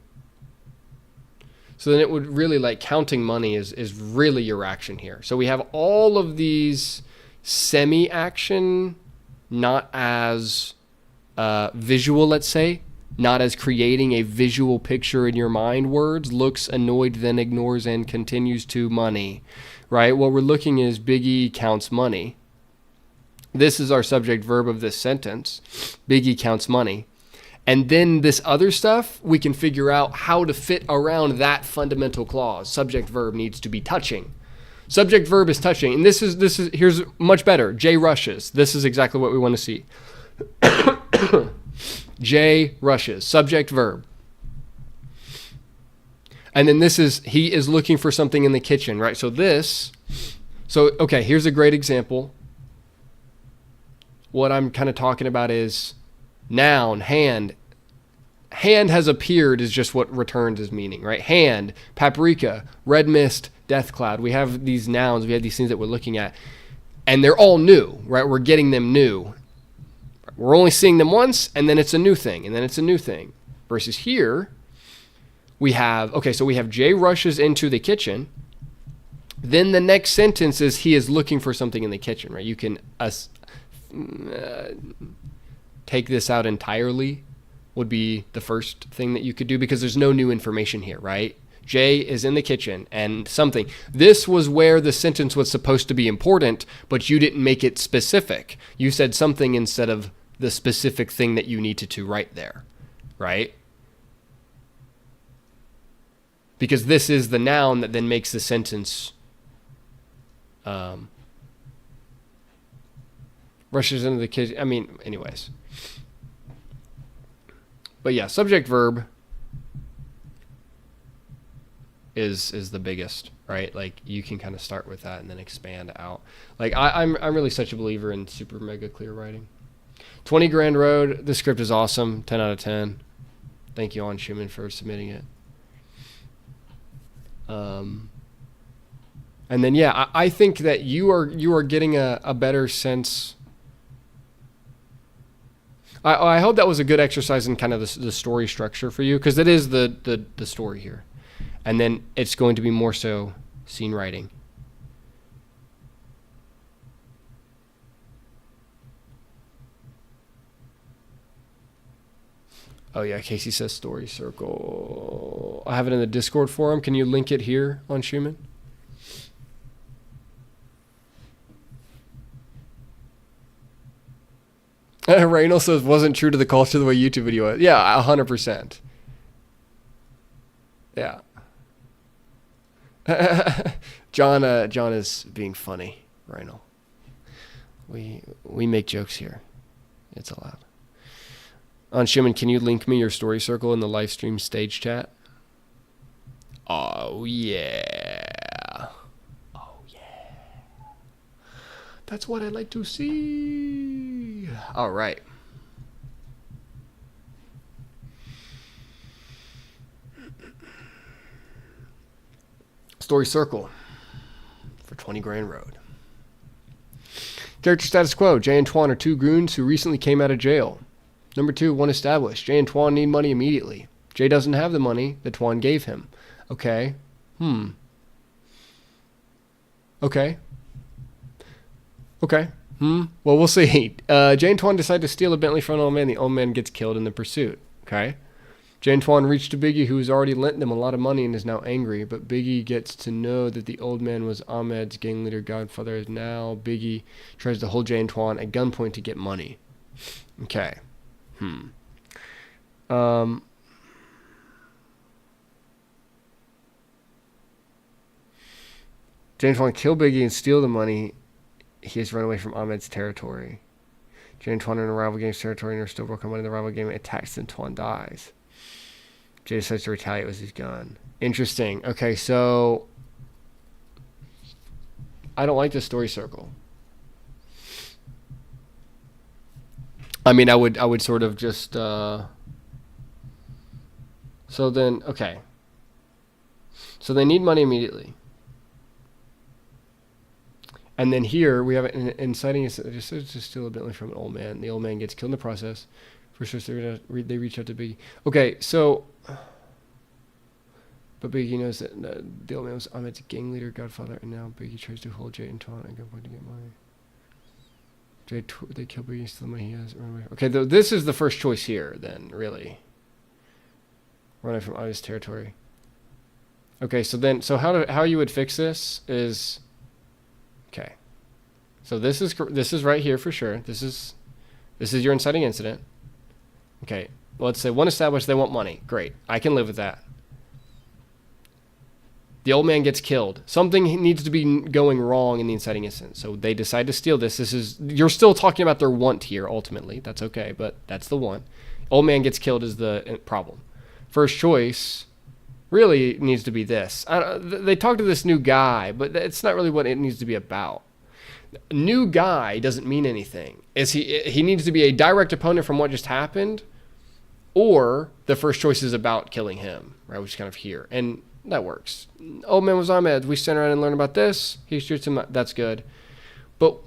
So then it would really, like, counting money is really your action here. So we have all of these semi-action, not as visual, let's say, not as creating a visual picture in your mind words, looks annoyed, then ignores and continues to money, right? What we're looking is Biggie counts money. This is our subject verb of this sentence. Biggie counts money. And then this other stuff, we can figure out how to fit around that fundamental clause. Subject verb needs to be touching. Subject verb is touching. And this is here's much better. Jay rushes. This is exactly what we want to see. Jay rushes, subject verb. And then this is, he is looking for something in the kitchen, right? Okay, here's a great example. What I'm kind of talking about is noun, hand. Hand has appeared is just what returned as meaning, right? Hand, paprika, red mist, death cloud. We have these nouns, we have these things that we're looking at, and they're all new, right? We're getting them new. We're only seeing them once, and then it's a new thing, and then it's a new thing. Versus here, we have Jay rushes into the kitchen. Then the next sentence is he is looking for something in the kitchen, right? You can take this out entirely would be the first thing that you could do, because there's no new information here, right? Jay is in the kitchen and something. This was where the sentence was supposed to be important, but you didn't make it specific. You said something instead of the specific thing that you needed to write there, right? Because this is the noun that then makes the sentence rushes into the kitchen. I mean, anyways. But yeah, subject verb. is the biggest, right? Like you can kind of start with that and then expand out. Like I'm really such a believer in super mega clear writing. 20 Grand Road, the script is awesome, 10 out of 10. Thank you, On Schumann, for submitting it. And then yeah, I think that you are getting a better sense. I hope that was a good exercise in kind of the story structure for you, because it is the story here. And then it's going to be more so scene writing. Oh yeah, Casey says story circle. I have it in the Discord forum. Can you link it here on Schumann? Reynolds says wasn't true to the culture the way YouTube video is. Yeah, 100%. Yeah. John is being funny, Reynolds. We make jokes here. It's allowed. On Schumann, can you link me your story circle in the live stream stage chat? Oh yeah. Oh yeah. That's what I'd like to see. All right. Story circle for 20 Grand Road. Character status quo. Jay and Twan are two goons who recently came out of jail. Number 2, one established. Jay and Twan need money immediately. Jay doesn't have the money that Twan gave him. Okay. Okay. Okay. Well, we'll see. Jay and Twan decide to steal a Bentley from an old man. The old man gets killed in the pursuit. Okay. Jay and Twan reach to Biggie, who has already lent them a lot of money and is now angry. But Biggie gets to know that the old man was Ahmed's gang leader godfather. Now Biggie tries to hold Jay and Twan at gunpoint to get money. Okay. Jay and Twan kill Biggie and steal the money. He has run away from Ahmed's territory. Jay and Twan are in a rival gang's territory and are still broken money. The rival gang attacks and Twan dies. Jay decides to retaliate with his gun. Interesting. Okay, so I don't like this story circle. I mean, I would sort of just so then okay. So they need money immediately. And then here we have an inciting just to steal a Bentley from an old man. The old man gets killed in the process. First, they reach out to Biggie. Okay, so but Biggie knows that the old man was Ahmed's gang leader, godfather, and now Biggie tries to hold Jay and Twan at gunpoint to get money. They kill Biggie, steal the money he has. Run away. Okay, this is the first choice here. Then really, running from Ahmed's territory. Okay, so how you would fix this is. Okay, so this is right here for sure. This is your inciting incident. Okay, let's say one established they want money. Great, I can live with that. The old man gets killed. Something needs to be going wrong in the inciting incident. So they decide to steal this. You're still talking about their want here ultimately. That's okay, but that's the want. Old man gets killed is the problem. First choice really needs to be this. They talk to this new guy, but it's not really what it needs to be about. New guy doesn't mean anything. He needs to be a direct opponent from what just happened, or the first choice is about killing him, right? Which is kind of here, and that works. Old man was Ahmed. We stand around and learn about this. He shoots him. That's good. But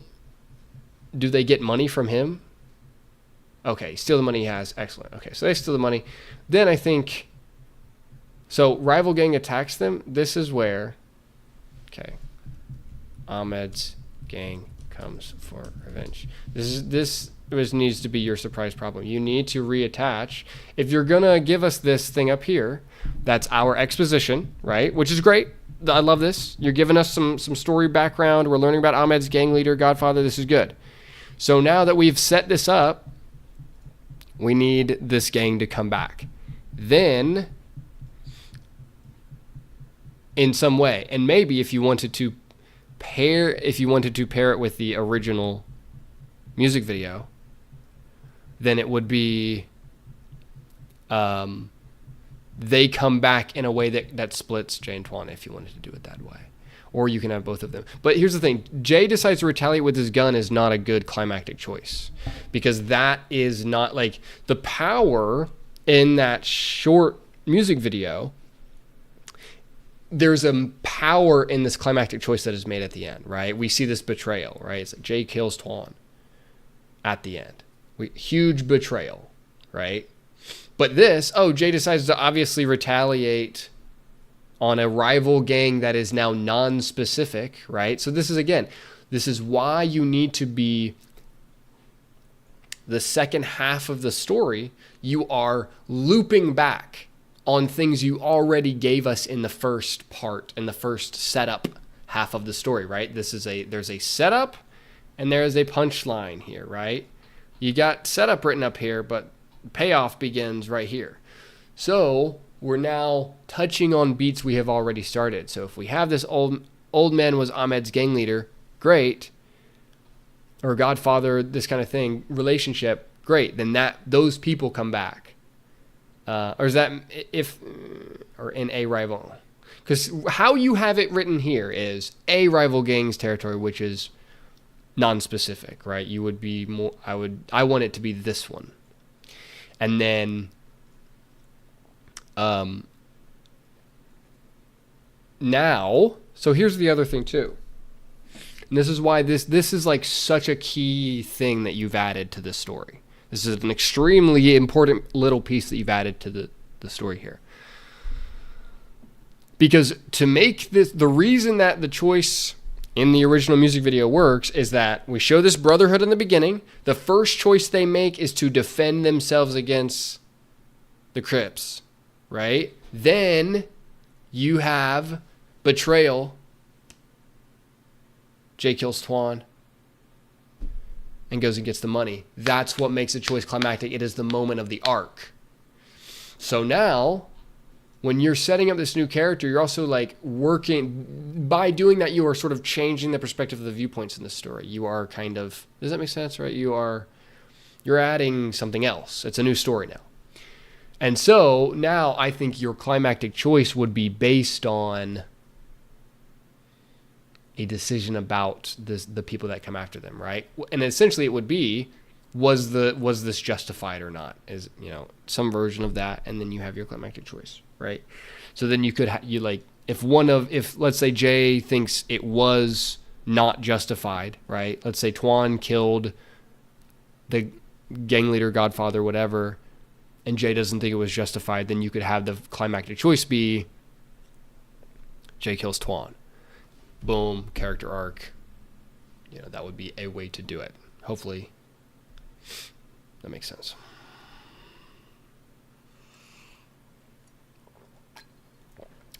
do they get money from him? Okay, steal the money he has. Excellent. Okay, so they steal the money. Then I think. So rival gang attacks them. This is where, okay, Ahmed's gang comes for revenge. This needs to be your surprise problem. You need to reattach. If you're gonna give us this thing up here, that's our exposition, right? Which is great. I love this. You're giving us some story background. We're learning about Ahmed's gang leader, godfather. This is good. So now that we've set this up, we need this gang to come back. Then, in some way, and maybe if you wanted to pair it with the original music video, then it would be they come back in a way that splits Jay and Twan if you wanted to do it that way. Or you can have both of them. But here's the thing. Jay decides to retaliate with his gun is not a good climactic choice. Because that is not like the power in that short music video. There's a power in this climactic choice that is made at the end, right? We see this betrayal, right? It's like Jay kills Twan at the end. Huge betrayal, right? But this, Jay decides to obviously retaliate on a rival gang that is now non-specific, right? So this is why you need to be the second half of the story. You are looping back on things you already gave us in the first part, in the first setup half of the story, right? There's a setup and there is a punchline here, right? You got setup written up here, but payoff begins right here. So we're now touching on beats we have already started. So if we have this old man was Ahmed's gang leader, great. Or Godfather, this kind of thing, relationship, great. Then those people come back. Or is that or in a rival? Because how you have it written here is a rival gang's territory, which is non-specific, right? You would be more, I want it to be this one. And then now, so here's the other thing too. And this is why this is like such a key thing that you've added to this story. This is an extremely important little piece that you've added to the story here. Because to make this, the reason that the choice in the original music video works is that we show this brotherhood in the beginning. The first choice they make is to defend themselves against the Crips, right? Then you have betrayal. Jay kills Twan and goes and gets the money. That's what makes the choice climactic. It is the moment of the arc. So now, when you're setting up this new character, you're also like working, by doing that, you are sort of changing the perspective of the viewpoints in the story. You are kind of, does that make sense, right? You're adding something else. It's a new story now. And so now I think your climactic choice would be based on a decision about the people that come after them, right? And essentially it would be, was this justified or not? Is, some version of that, and then you have your climactic choice, right? So then you could if let's say Jay thinks it was not justified, right? Let's say Twan killed the gang leader, Godfather, whatever, and Jay doesn't think it was justified, then you could have the climactic choice be Jay kills Twan. Boom, character arc. That would be a way to do it. Hopefully that makes sense.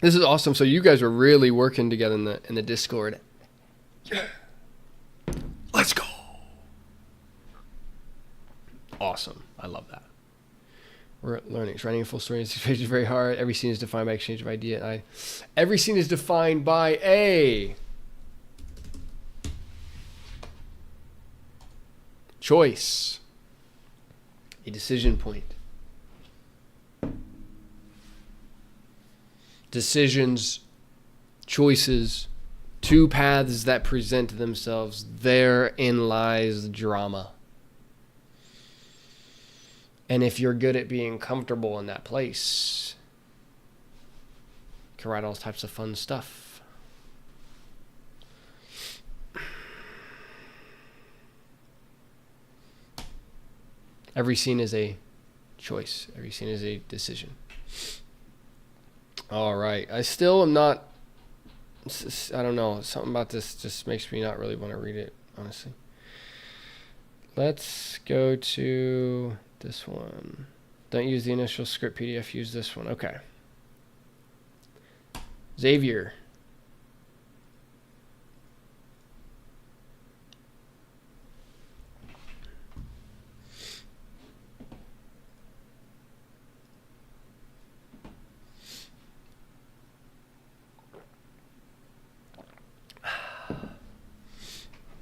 This is awesome. So you guys are really working together in the Discord. Yeah. Let's go. Awesome. I love that. We're learning. Writing a full story in 6 pages is very hard. Every scene is defined by exchange of idea. Every scene is defined by a choice, a decision point. Decisions, choices, two paths that present themselves. Therein lies the drama. And if you're good at being comfortable in that place, you can write all types of fun stuff. Every scene is a choice. Every scene is a decision. All right. I still am not, I don't know, something about this just makes me not really want to read it, honestly. Let's go to this one. Don't use the initial script PDF, use this one. Okay. Xavier.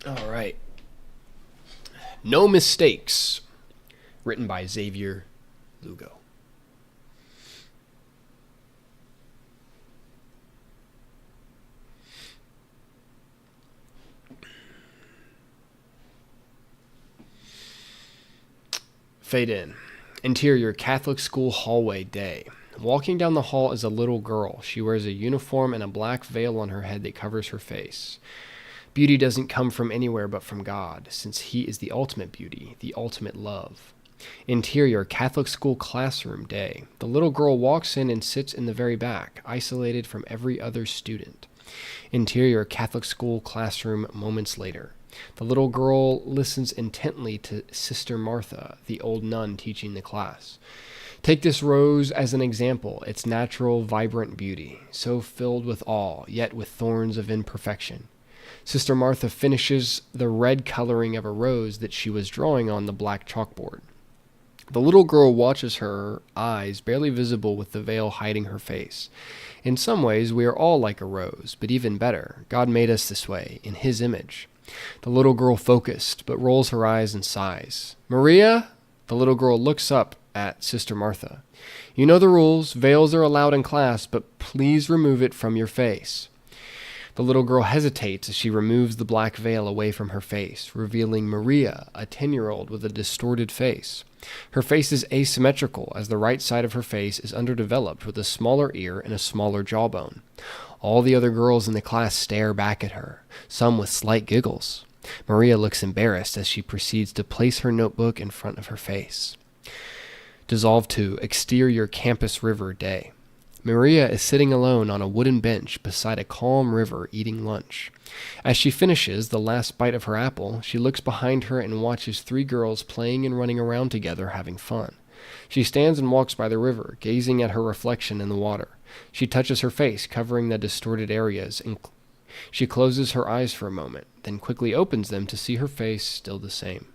All right. No Mistakes, written by Xavier Lugo. Fade in. Interior Catholic school hallway day. Walking down the hall is a little girl. She wears a uniform and a black veil on her head that covers her face. Beauty doesn't come from anywhere but from God, since He is the ultimate beauty, the ultimate love. Interior Catholic school classroom day. The little girl walks in and sits in the very back, isolated from every other student. Interior Catholic school classroom moments later. The little girl listens intently to Sister Martha, the old nun teaching the class. Take this rose as an example, its natural, vibrant beauty, so filled with awe, yet with thorns of imperfection. Sister Martha finishes the red coloring of a rose that she was drawing on the black chalkboard. The little girl watches her eyes barely visible with the veil hiding her face. In some ways, we are all like a rose, but even better, God made us this way, in His image. The little girl focused, but rolls her eyes and sighs. Maria? The little girl looks up at Sister Martha. You know the rules. Veils are allowed in class, but please remove it from your face. The little girl hesitates as she removes the black veil away from her face, revealing Maria, a 10-year-old with a distorted face. Her face is asymmetrical, as the right side of her face is underdeveloped with a smaller ear and a smaller jawbone. All the other girls in the class stare back at her, some with slight giggles. Maria looks embarrassed as she proceeds to place her notebook in front of her face. Dissolve to Exterior Campus River Day. Maria is sitting alone on a wooden bench beside a calm river eating lunch. As she finishes the last bite of her apple, she looks behind her and watches 3 girls playing and running around together having fun. She stands and walks by the river, gazing at her reflection in the water. She touches her face, covering the distorted areas, and she closes her eyes for a moment, then quickly opens them to see her face still the same.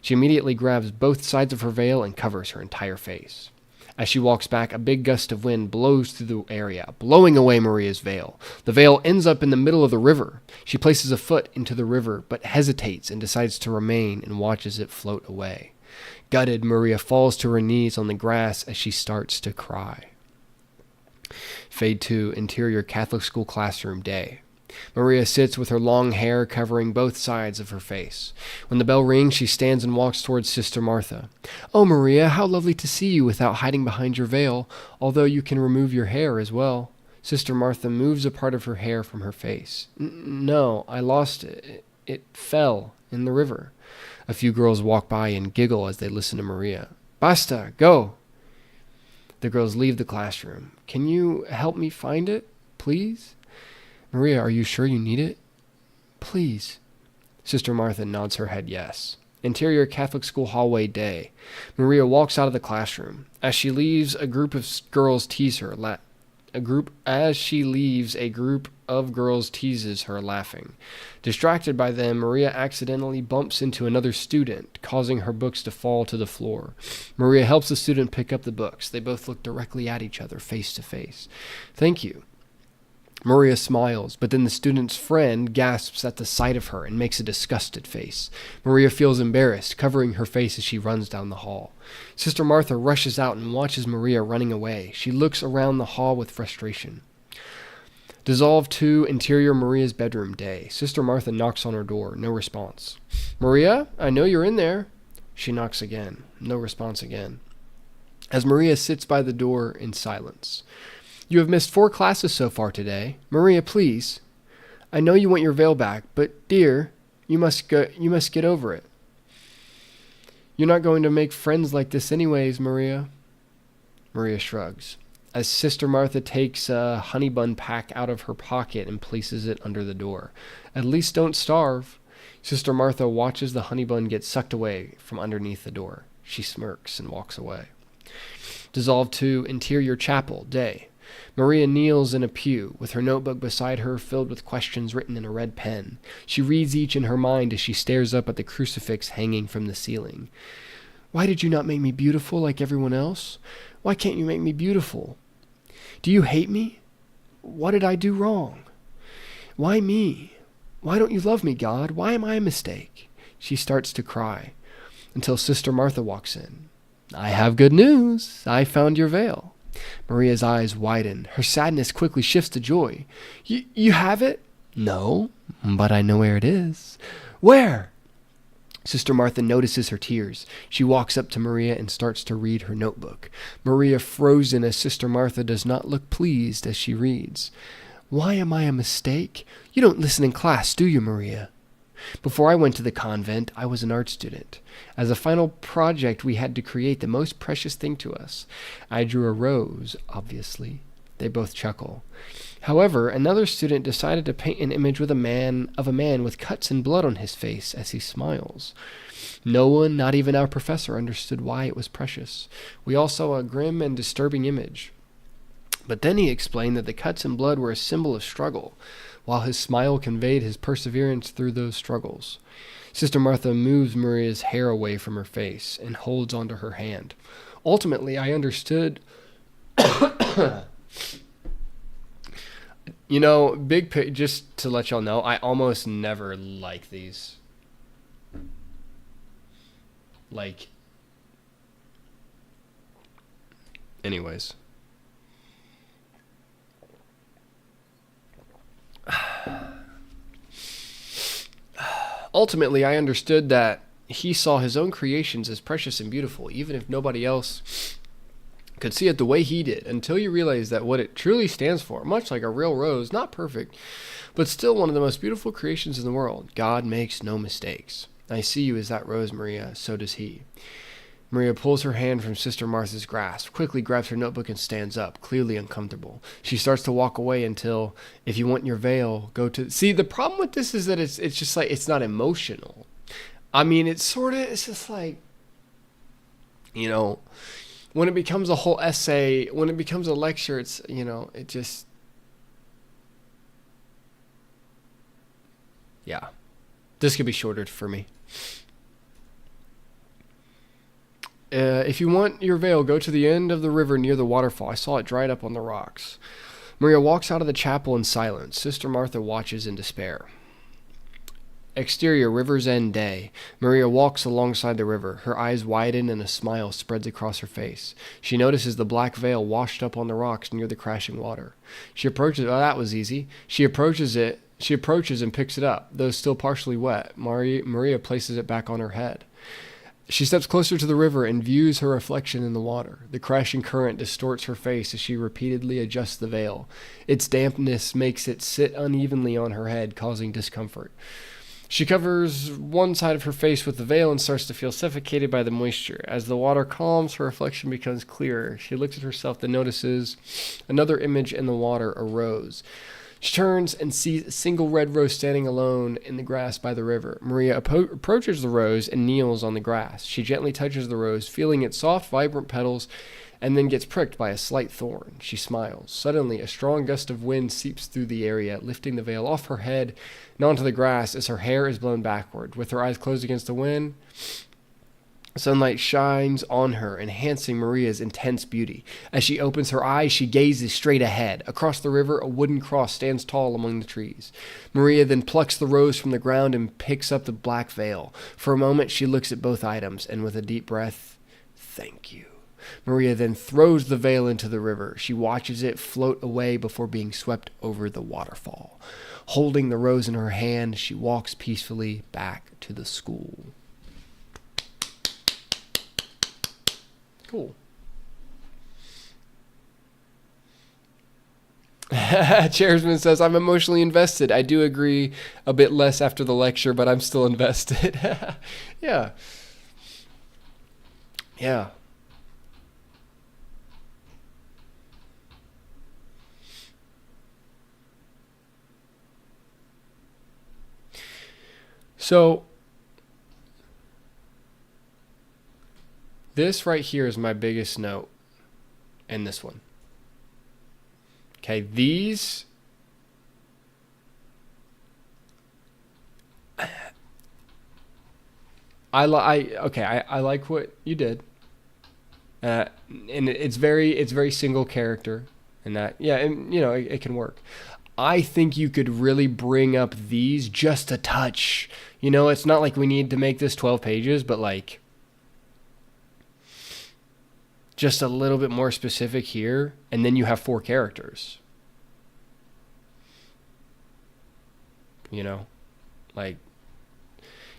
She immediately grabs both sides of her veil and covers her entire face. As she walks back, a big gust of wind blows through the area, blowing away Maria's veil. The veil ends up in the middle of the river. She places a foot into the river, but hesitates and decides to remain and watches it float away. Gutted, Maria falls to her knees on the grass as she starts to cry. Fade to Interior Catholic school classroom day. Maria sits with her long hair covering both sides of her face. When the bell rings, she stands and walks towards Sister Martha. Oh, Maria, how lovely to see you without hiding behind your veil, although you can remove your hair as well. Sister Martha moves a part of her hair from her face. No, I lost it. It fell in the river. A few girls walk by and giggle as they listen to Maria. Basta, go! The girls leave the classroom. Can you help me find it, please? Maria, are you sure you need it? Please. Sister Martha nods her head yes. Interior Catholic school hallway day. Maria walks out of the classroom. As she leaves, a group of girls tease her. As she leaves, a group of girls teases her, laughing. Distracted by them, Maria accidentally bumps into another student, causing her books to fall to the floor. Maria helps the student pick up the books. They both look directly at each other, face to face. Thank you. Maria smiles, but then the student's friend gasps at the sight of her and makes a disgusted face. Maria feels embarrassed, covering her face as she runs down the hall. Sister Martha rushes out and watches Maria running away. She looks around the hall with frustration. Dissolve to Interior Maria's bedroom day. Sister Martha knocks on her door. No response. Maria, I know you're in there. She knocks again. No response again. As Maria sits by the door in silence. You have missed 4 classes so far today. Maria, please. I know you want your veil back, but dear, you must get over it. You're not going to make friends like this anyways, Maria. Maria shrugs. As Sister Martha takes a honey bun pack out of her pocket and places it under the door. At least don't starve. Sister Martha watches the honey bun get sucked away from underneath the door. She smirks and walks away. Dissolve to Interior Chapel day. Maria kneels in a pew, with her notebook beside her filled with questions written in a red pen. She reads each in her mind as she stares up at the crucifix hanging from the ceiling. Why did you not make me beautiful like everyone else? Why can't you make me beautiful? Do you hate me? What did I do wrong? Why me? Why don't you love me, God? Why am I a mistake? She starts to cry, until Sister Martha walks in. I have good news. I found your veil. Maria's eyes widen. Her sadness quickly shifts to joy. You have it? No, but I know where it is. Where? Sister Martha notices her tears. She walks up to Maria and starts to read her notebook. Maria, frozen as Sister Martha, does not look pleased as she reads. Why am I a mistake? You don't listen in class, do you, Maria? Before I went to the convent, I was an art student. As a final project, we had to create the most precious thing to us. I drew a rose, obviously. They both chuckle. However, another student decided to paint an image of a man with cuts and blood on his face as he smiles. No one, not even our professor, understood why it was precious. We all saw a grim and disturbing image. But then he explained that the cuts and blood were a symbol of struggle, while his smile conveyed his perseverance through those struggles. Sister Martha moves Maria's hair away from her face and holds onto her hand. Ultimately, I understood... You know, just to let y'all know, I almost never like these. Like... Anyways... Ultimately, I understood that he saw his own creations as precious and beautiful, even if nobody else could see it the way he did, until you realize that what it truly stands for, much like a real rose, not perfect, but still one of the most beautiful creations in the world. God makes no mistakes. I see you as that rose, Maria. So does he. Maria pulls her hand from Sister Martha's grasp, quickly grabs her notebook and stands up, clearly uncomfortable. She starts to walk away until, if you want your veil, go to... See, the problem with this is that it's just like, it's not emotional. I mean, it's just like, you know, when it becomes a whole essay, when it becomes a lecture, it's, you know, it just... Yeah. This could be shorter for me. If you want your veil, go to the end of the river near the waterfall. I saw it dried up on the rocks. Maria walks out of the chapel in silence. Sister Martha watches in despair. Exterior, river's end day. Maria walks alongside the river. Her eyes widen and a smile spreads across her face. She notices the black veil washed up on the rocks near the crashing water. She approaches... Oh, that was easy. She approaches and picks it up, though still partially wet. Maria places it back on her head. She steps closer to the river and views her reflection in the water. The crashing current distorts her face as she repeatedly adjusts the veil. Its dampness makes it sit unevenly on her head, causing discomfort. She covers one side of her face with the veil and starts to feel suffocated by the moisture. As the water calms, her reflection becomes clearer. She looks at herself and notices another image in the water, a rose. She turns and sees a single red rose standing alone in the grass by the river. Maria approaches the rose and kneels on the grass. She gently touches the rose, feeling its soft, vibrant petals, and then gets pricked by a slight thorn. She smiles. Suddenly, a strong gust of wind seeps through the area, lifting the veil off her head and onto the grass as her hair is blown backward. With her eyes closed against the wind, sunlight shines on her, enhancing Maria's intense beauty. As she opens her eyes, she gazes straight ahead. Across the river, a wooden cross stands tall among the trees. Maria then plucks the rose from the ground and picks up the black veil. For a moment, she looks at both items, and with a deep breath, "Thank you." Maria then throws the veil into the river. She watches it float away before being swept over the waterfall. Holding the rose in her hand, she walks peacefully back to the school. Cool. Chairman says, I'm emotionally invested. I do agree a bit less after the lecture, but I'm still invested. Yeah. Yeah. So, this right here is my biggest note in this one. Okay, these... I like what you did. And it's very single character, and that, yeah, and, you know, it can work. I think you could really bring up these just a touch. You know, it's not like we need to make this 12 pages, but like just a little bit more specific here, and then you have 4 characters. You know, like,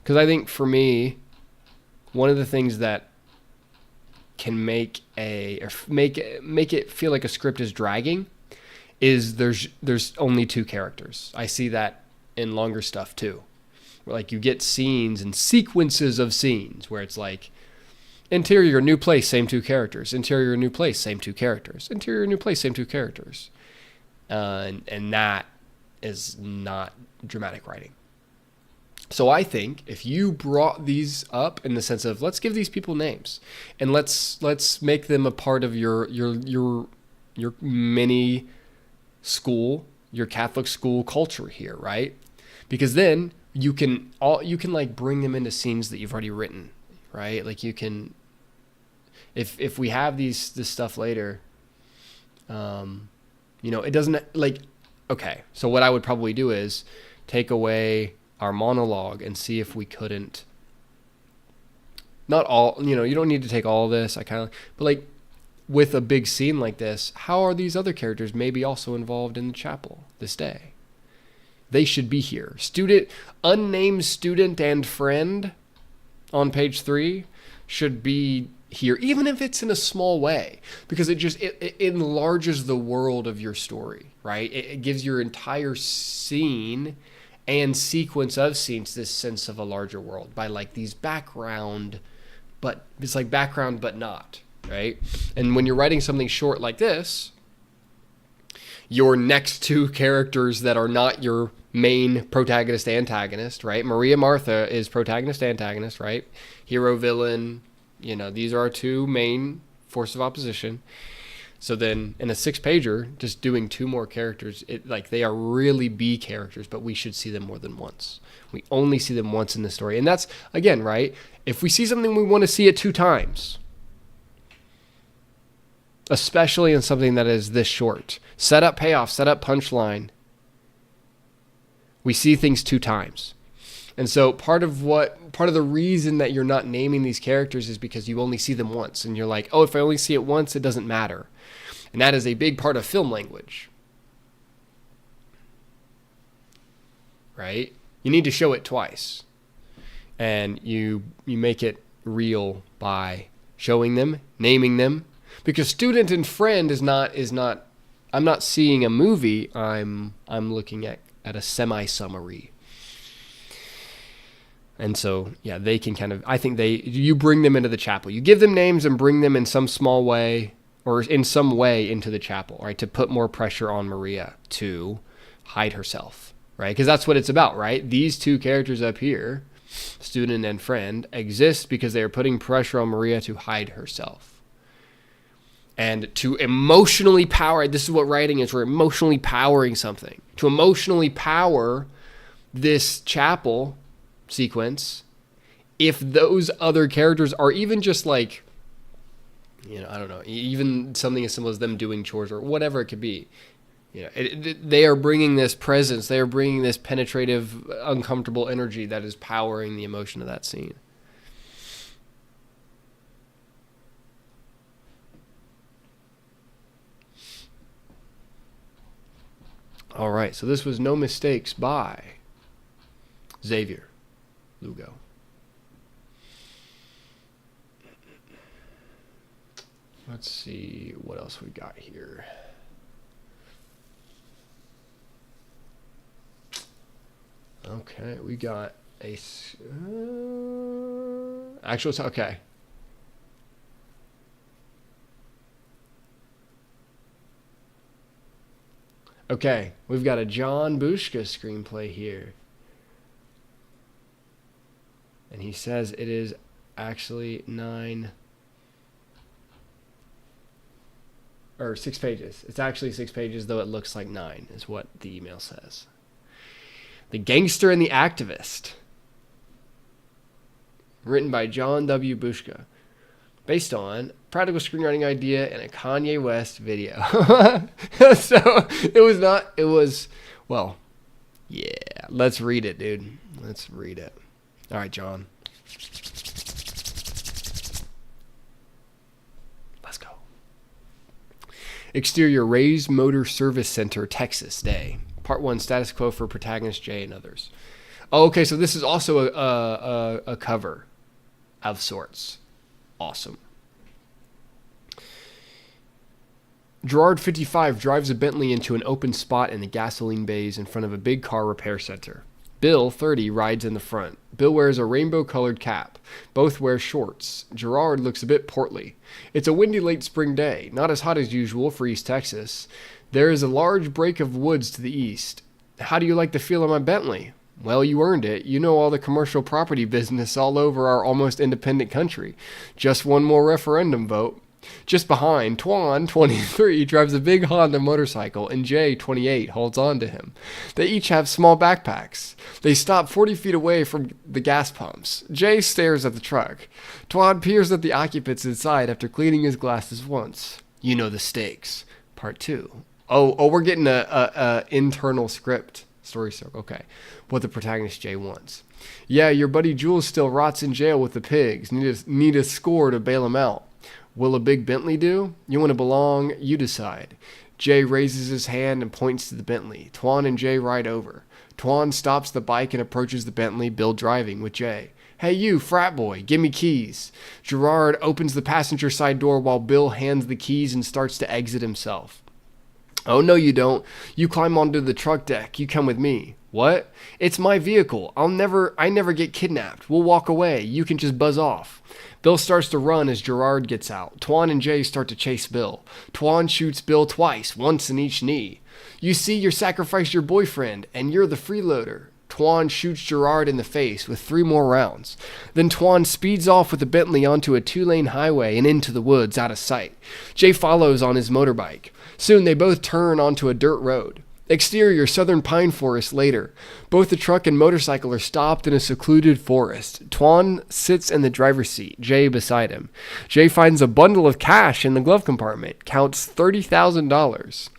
Because I think for me, one of the things that can make it feel like a script is dragging is there's only two characters. I see that in longer stuff too, where like you get scenes and sequences of scenes where it's like interior, new place, same two characters, interior, new place, same two characters, interior, new place, same two characters, and that is not dramatic writing. So I think if you brought these up in the sense of let's give these people names and let's make them a part of your mini school, your Catholic school culture here, right? Because then you can like bring them into scenes that you've already written, right? Like you can, if we have this stuff later, it doesn't like, okay. So what I would probably do is take away our monologue and see if we couldn't, not all, you don't need to take all this. But like with a big scene like this, how are these other characters maybe also involved in the chapel this day? They should be here. Unnamed student and friend on page 3 should be here, even if it's in a small way, because it enlarges the world of your story, right? It gives your entire scene and sequence of scenes this sense of a larger world by like these background, but it's like background but not, right? And when you're writing something short like this, your next two characters that are not your main protagonist antagonist, right? Maria Martha is protagonist antagonist, right? Hero villain, these are our two main force of opposition. So then in a 6-pager, just doing 2 more characters, they are really B characters, but we should see them more than once. We only see them once in the story. And that's, again, right? If we see something, we want to see it 2 times. Especially in something that is this short. Set up, payoff, set up, punchline. We see things 2 times. And so part of the reason that you're not naming these characters is because you only see them once. And you're like, oh, if I only see it once, it doesn't matter. And that is a big part of film language. Right? You need to show it twice. And you make it real by showing them, naming them. Because student and friend is not I'm not seeing a movie, I'm looking at a semi-summary. And so, yeah, they can you bring them into the chapel. You give them names and bring them in some small way or in some way into the chapel, right? To put more pressure on Maria to hide herself, right? Because that's what it's about, right? These 2 characters up here, student and friend, exist because they are putting pressure on Maria to hide herself. And to emotionally power, this is what writing is, we're emotionally powering something. To emotionally power this chapel sequence, if those other characters are even just like, I don't know, even something as simple as them doing chores or whatever it could be, they are bringing this presence, they are bringing this penetrative, uncomfortable energy that is powering the emotion of that scene. All right, so this was No Mistakes by Xavier Lugo. Let's see what else we got here. Okay, we got a okay. Okay, we've got a John Bushka screenplay here. And he says it is actually 6 pages. It's actually 6 pages, though it looks like 9, is what the email says. The Gangster and the Activist. Written by John W. Bushka. Based on practical screenwriting idea and a Kanye West video. So yeah. Let's read it, dude. Let's read it. All right, John. Let's go. Exterior, Ray's Motor Service Center, Texas, day. Part 1, status quo for protagonist Jay and others. Oh, okay, so this is also a cover of sorts. Awesome. Gerard 55 drives a Bentley into an open spot in the gasoline bays in front of a big car repair center. Bill 30 rides in the front. Bill wears a rainbow-colored cap. Both wear shorts. Gerard looks a bit portly. It's a windy late spring day, not as hot as usual for East Texas. There is a large break of woods to the east. How do you like the feel of my Bentley? Well, you earned it. You know all the commercial property business all over our almost independent country. Just one more referendum vote. Just behind, Twan, 23, drives a big Honda motorcycle, and Jay, 28, holds on to him. They each have small backpacks. They stop 40 feet away from the gas pumps. Jay stares at the truck. Twan peers at the occupants inside after cleaning his glasses once. You know the stakes. Part 2. Oh, we're getting a internal script. Story circle. Okay. What the protagonist Jay wants. Yeah, your buddy Jules still rots in jail with the pigs. Need a score to bail him out. Will a big Bentley do? You want to belong? You decide. Jay raises his hand and points to the Bentley. Twan and Jay ride over. Twan stops the bike and approaches the Bentley, Bill driving with Jay. Hey you, frat boy, give me keys. Gerard opens the passenger side door while Bill hands the keys and starts to exit himself. Oh, no, you don't. You climb onto the truck deck. You come with me. What? It's my vehicle. I never get kidnapped. We'll walk away. You can just buzz off. Bill starts to run as Gerard gets out. Twan and Jay start to chase Bill. Twan shoots Bill twice, once in each knee. You see, you sacrificed your boyfriend, and you're the freeloader. Twan shoots Gerard in the face with 3 more rounds. Then Twan speeds off with the Bentley onto a 2-lane highway and into the woods out of sight. Jay follows on his motorbike. Soon they both turn onto a dirt road. Exterior southern pine forest later. Both the truck and motorcycle are stopped in a secluded forest. Twan sits in the driver's seat, Jay beside him. Jay finds a bundle of cash in the glove compartment, counts $30,000.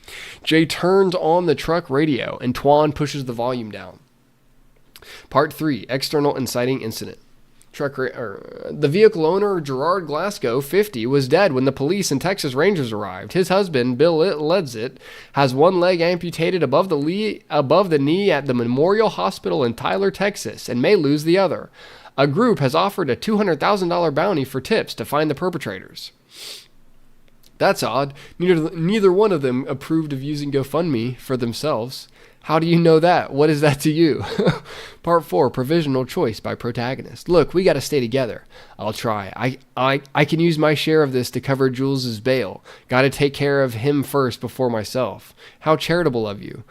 Jay turns on the truck radio and Twan pushes the volume down. Part 3, External Inciting Incident. The vehicle owner, Gerard Glasgow, 50, was dead when the police and Texas Rangers arrived. His husband, Bill Ledzitt, has one leg amputated above the knee at the Memorial Hospital in Tyler, Texas, and may lose the other. A group has offered a $200,000 bounty for tips to find the perpetrators. That's odd. Neither one of them approved of using GoFundMe for themselves. How do you know that? What is that to you? Part 4, Provisional Choice by Protagonist. Look, we got to stay together. I'll try. I can use my share of this to cover Jules's bail. Got to take care of him first before myself. How charitable of you.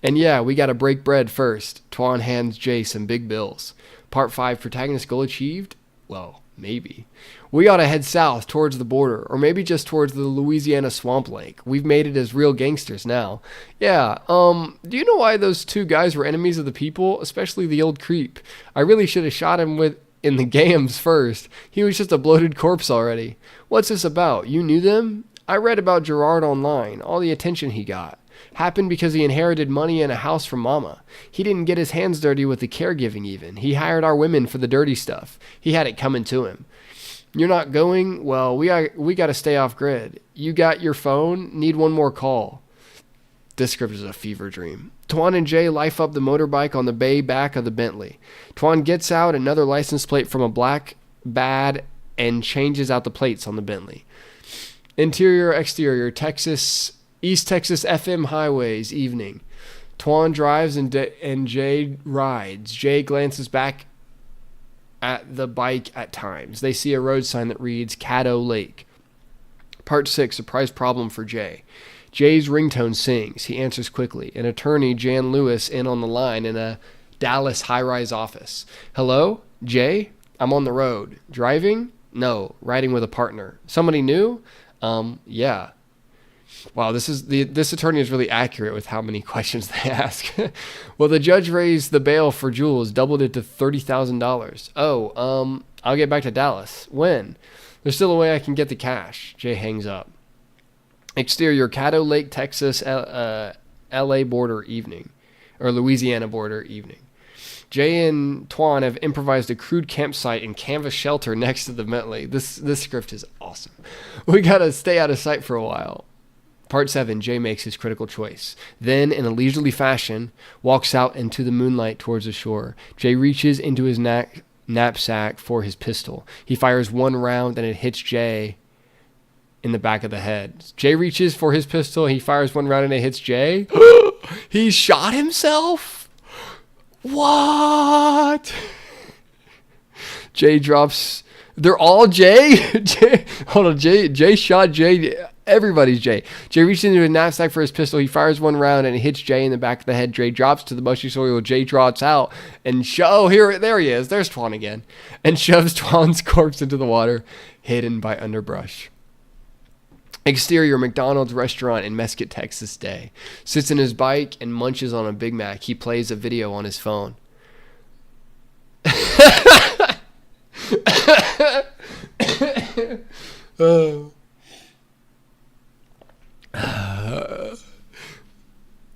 And yeah, we got to break bread first. Twan hands Jay some big bills. Part 5, Protagonist Goal Achieved? Well, maybe. We ought to head south towards the border, or maybe just towards the Louisiana swamp lake. We've made it as real gangsters now. Yeah, do you know why those 2 guys were enemies of the people, especially the old creep? I really should have shot him in the gams first. He was just a bloated corpse already. What's this about? You knew them? I read about Gerard online, all the attention he got. Happened because he inherited money and a house from Mama. He didn't get his hands dirty with the caregiving even. He hired our women for the dirty stuff. He had it coming to him. You're not going? Well, we got to stay off grid. You got your phone? Need one more call. This script is a fever dream. Twan and Jay life up the motorbike on the bay back of the Bentley. Twan gets out another license plate from a black bad and changes out the plates on the Bentley. Interior, exterior, East Texas FM highways, evening. Twan drives and Jay rides. Jay glances back at the bike at times. They see a road sign that reads Caddo Lake. Part 6, Surprise Problem for Jay. Jay's ringtone sings. He answers quickly. An attorney, Jan Lewis, in on the line in a Dallas high-rise office. Hello? Jay? I'm on the road. Driving? No. Riding with a partner. Somebody new? Yeah. Wow, this attorney is really accurate with how many questions they ask. Well, the judge raised the bail for Jules, doubled it to $30,000. Oh, I'll get back to Dallas. When? There's still a way I can get the cash. Jay hangs up. Exterior, Caddo Lake, Texas, LA border evening. Or Louisiana border evening. Jay and Twan have improvised a crude campsite and canvas shelter next to the Bentley. This script is awesome. We gotta stay out of sight for a while. Part 7, Jay makes his critical choice. Then, in a leisurely fashion, walks out into the moonlight towards the shore. Jay reaches into his knapsack for his pistol. He fires one round and it hits Jay in the back of the head. Jay reaches for his pistol. He fires one round and it hits Jay. He shot himself? What? Jay drops... They're all Jay? Hold on, Jay shot Jay... Everybody's Jay. Jay reaches into his knapsack for his pistol. He fires one round and it hits Jay in the back of the head. Jay drops to the mushy soil. Jay drops out and there he is. There's Twan again. And shoves Twan's corpse into the water, hidden by underbrush. Exterior McDonald's restaurant in Mesquite, Texas day. Sits in his bike and munches on a Big Mac. He plays a video on his phone.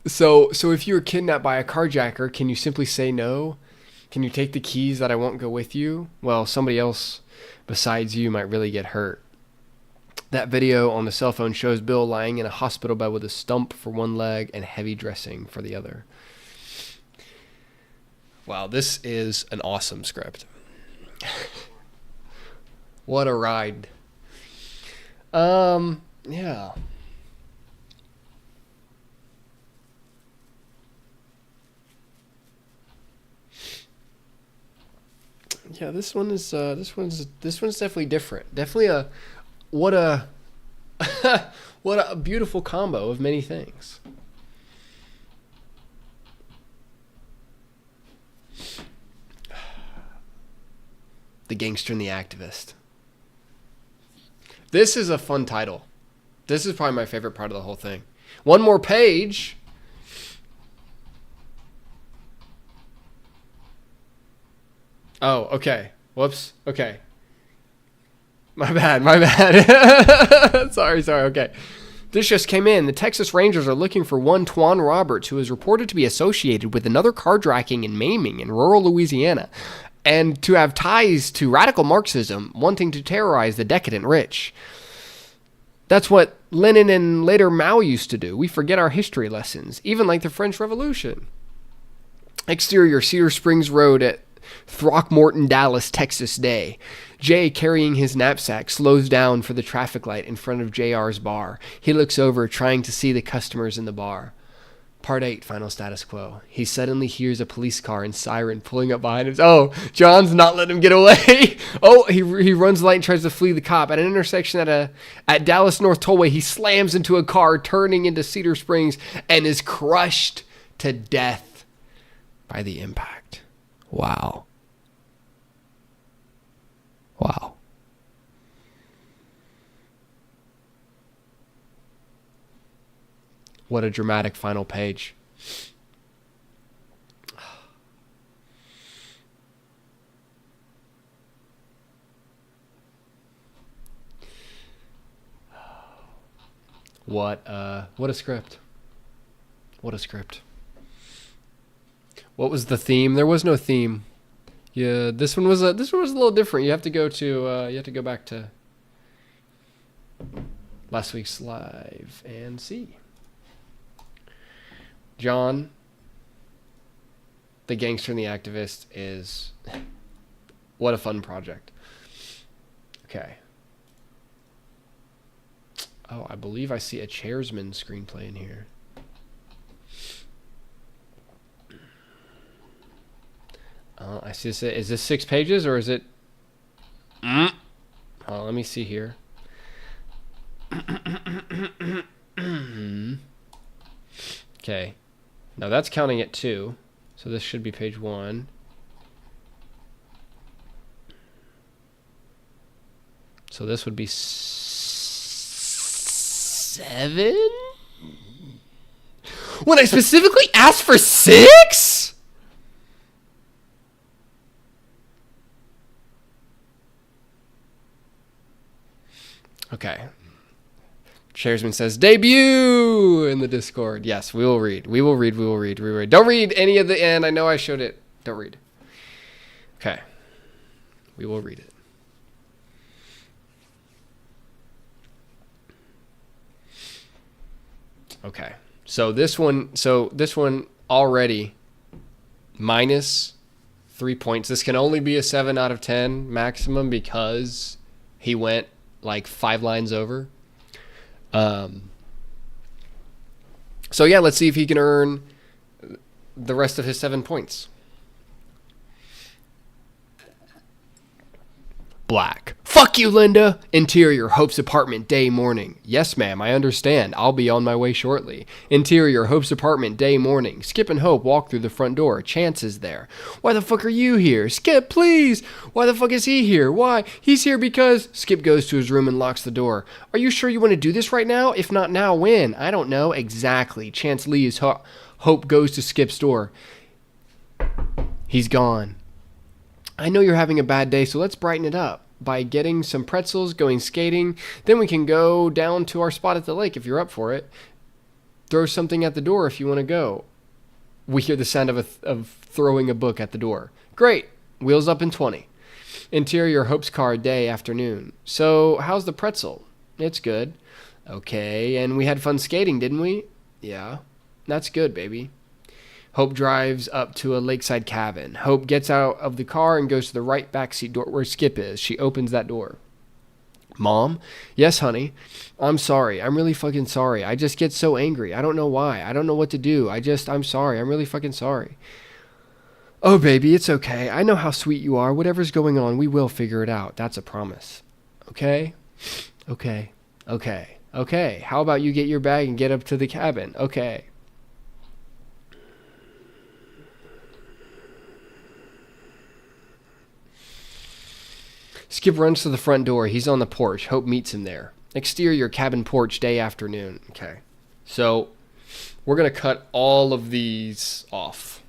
So if you were kidnapped by a carjacker, can you simply say no? Can you take the keys that I won't go with you? Well, somebody else besides you might really get hurt. That video on the cell phone shows Bill lying in a hospital bed with a stump for one leg and heavy dressing for the other. Wow, this is an awesome script. What a ride. Yeah. Yeah, this one's definitely different. Definitely what a beautiful combo of many things. The Gangster and the Activist. This is a fun title. This is probably my favorite part of the whole thing. One more page. Oh, okay. Whoops. Okay. My bad. Sorry. Okay. This just came in. The Texas Rangers are looking for one Twan Roberts, who is reported to be associated with another carjacking and maiming in rural Louisiana, and to have ties to radical Marxism, wanting to terrorize the decadent rich. That's what Lenin and later Mao used to do. We forget our history lessons, even like the French Revolution. Exterior, Cedar Springs Road at Throckmorton, Dallas, Texas day. Jay, carrying his knapsack, slows down for the traffic light in front of JR's bar. He looks over, trying to see the customers in the bar. Part 8, final status quo. He suddenly hears a police car and siren pulling up behind him. Oh, John's not letting him get away. Oh, he runs light and tries to flee the cop. At an intersection at Dallas North Tollway, he slams into a car turning into Cedar Springs and is crushed to death by the impact. Wow. What a dramatic final page. What a script. What a script. What was the theme? There was no theme. Yeah, this one was a little different. You have to go back to last week's live and see. John, the Gangster and the Activist is what a fun project. Okay. Oh, I believe I see a Chairsman screenplay in here. I see this. Is this 6 pages or is it? Oh, let me see here. Okay. Now that's counting at 2. So this should be page 1. So this would be 7? When I specifically asked for 6? Okay. Chairsman says, debut in the Discord. Yes, we will read. We will read. Don't read any of the end. I know I showed it. Don't read. Okay. We will read it. Okay. So this one already minus 3 points. This can only be a 7 out of 10 maximum because he went like 5 lines over. So yeah, let's see if he can earn the rest of his 7 points. Black. Fuck you, Linda. Interior, Hope's apartment, day, morning. Yes, ma'am, I understand. I'll be on my way shortly. Interior, Hope's apartment, day, morning. Skip and Hope walk through the front door. Chance is there. Why the fuck are you here? Skip, please. Why the fuck is he here? Why? He's here because... Skip goes to his room and locks the door. Are you sure you want to do this right now? If not now, when? I don't know. Exactly. Chance leaves. Hope goes to Skip's door. He's gone. I know you're having a bad day, so let's brighten it up by getting some pretzels, going skating. Then we can go down to our spot at the lake if you're up for it. Throw something at the door if you want to go. We hear the sound of throwing a book at the door. Great. Wheels up in 20. Interior, Hope's car, day, afternoon. So, how's the pretzel? It's good. Okay, and we had fun skating, didn't we? Yeah. That's good, baby. Hope drives up to a lakeside cabin. Hope gets out of the car and goes to the right backseat door where Skip is. She opens that door. Mom? Yes, honey. I'm sorry. I'm really fucking sorry. I just get so angry. I don't know why. I don't know what to do. I'm sorry. I'm really fucking sorry. Oh, baby, it's okay. I know how sweet you are. Whatever's going on, we will figure it out. That's a promise. Okay? Okay. Okay. Okay. How about you get your bag and get up to the cabin? Okay. Skip runs to the front door. He's on the porch. Hope meets him there. Exterior, cabin porch, day, afternoon. Okay. So, we're going to cut all of these off.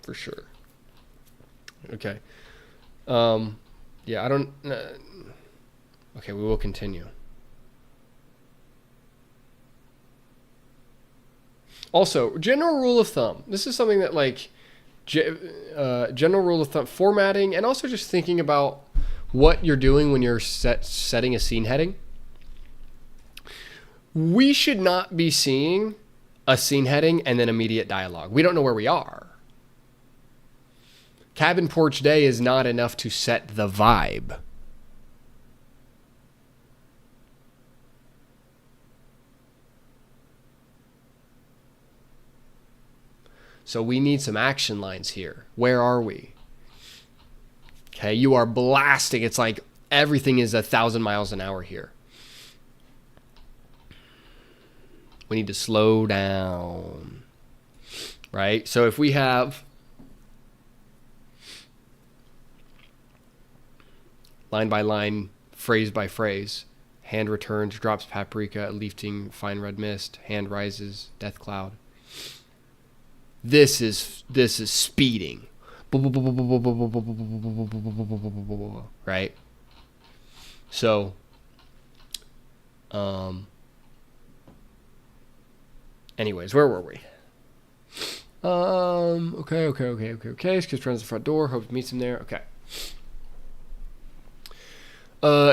For sure. Okay. Yeah, I don't... okay, we will continue. Also, general rule of thumb. This is something that, like... general rule of thumb, formatting, and also just thinking about what you're doing when you're setting a scene heading. We should not be seeing a scene heading and then immediate dialogue. We don't know where we are. Cabin porch day is not enough to set the vibe. So we need some action lines here. Where are we? Okay, you are blasting. It's like everything is 1,000 miles an hour here. We need to slow down. Right? So if we have line by line, phrase by phrase, hand returns, drops paprika, lifting fine red mist, hand rises, death cloud. This is speeding. Right? So, anyways, where were we? Okay. Skip runs to the front door. Hope meets him there. Okay.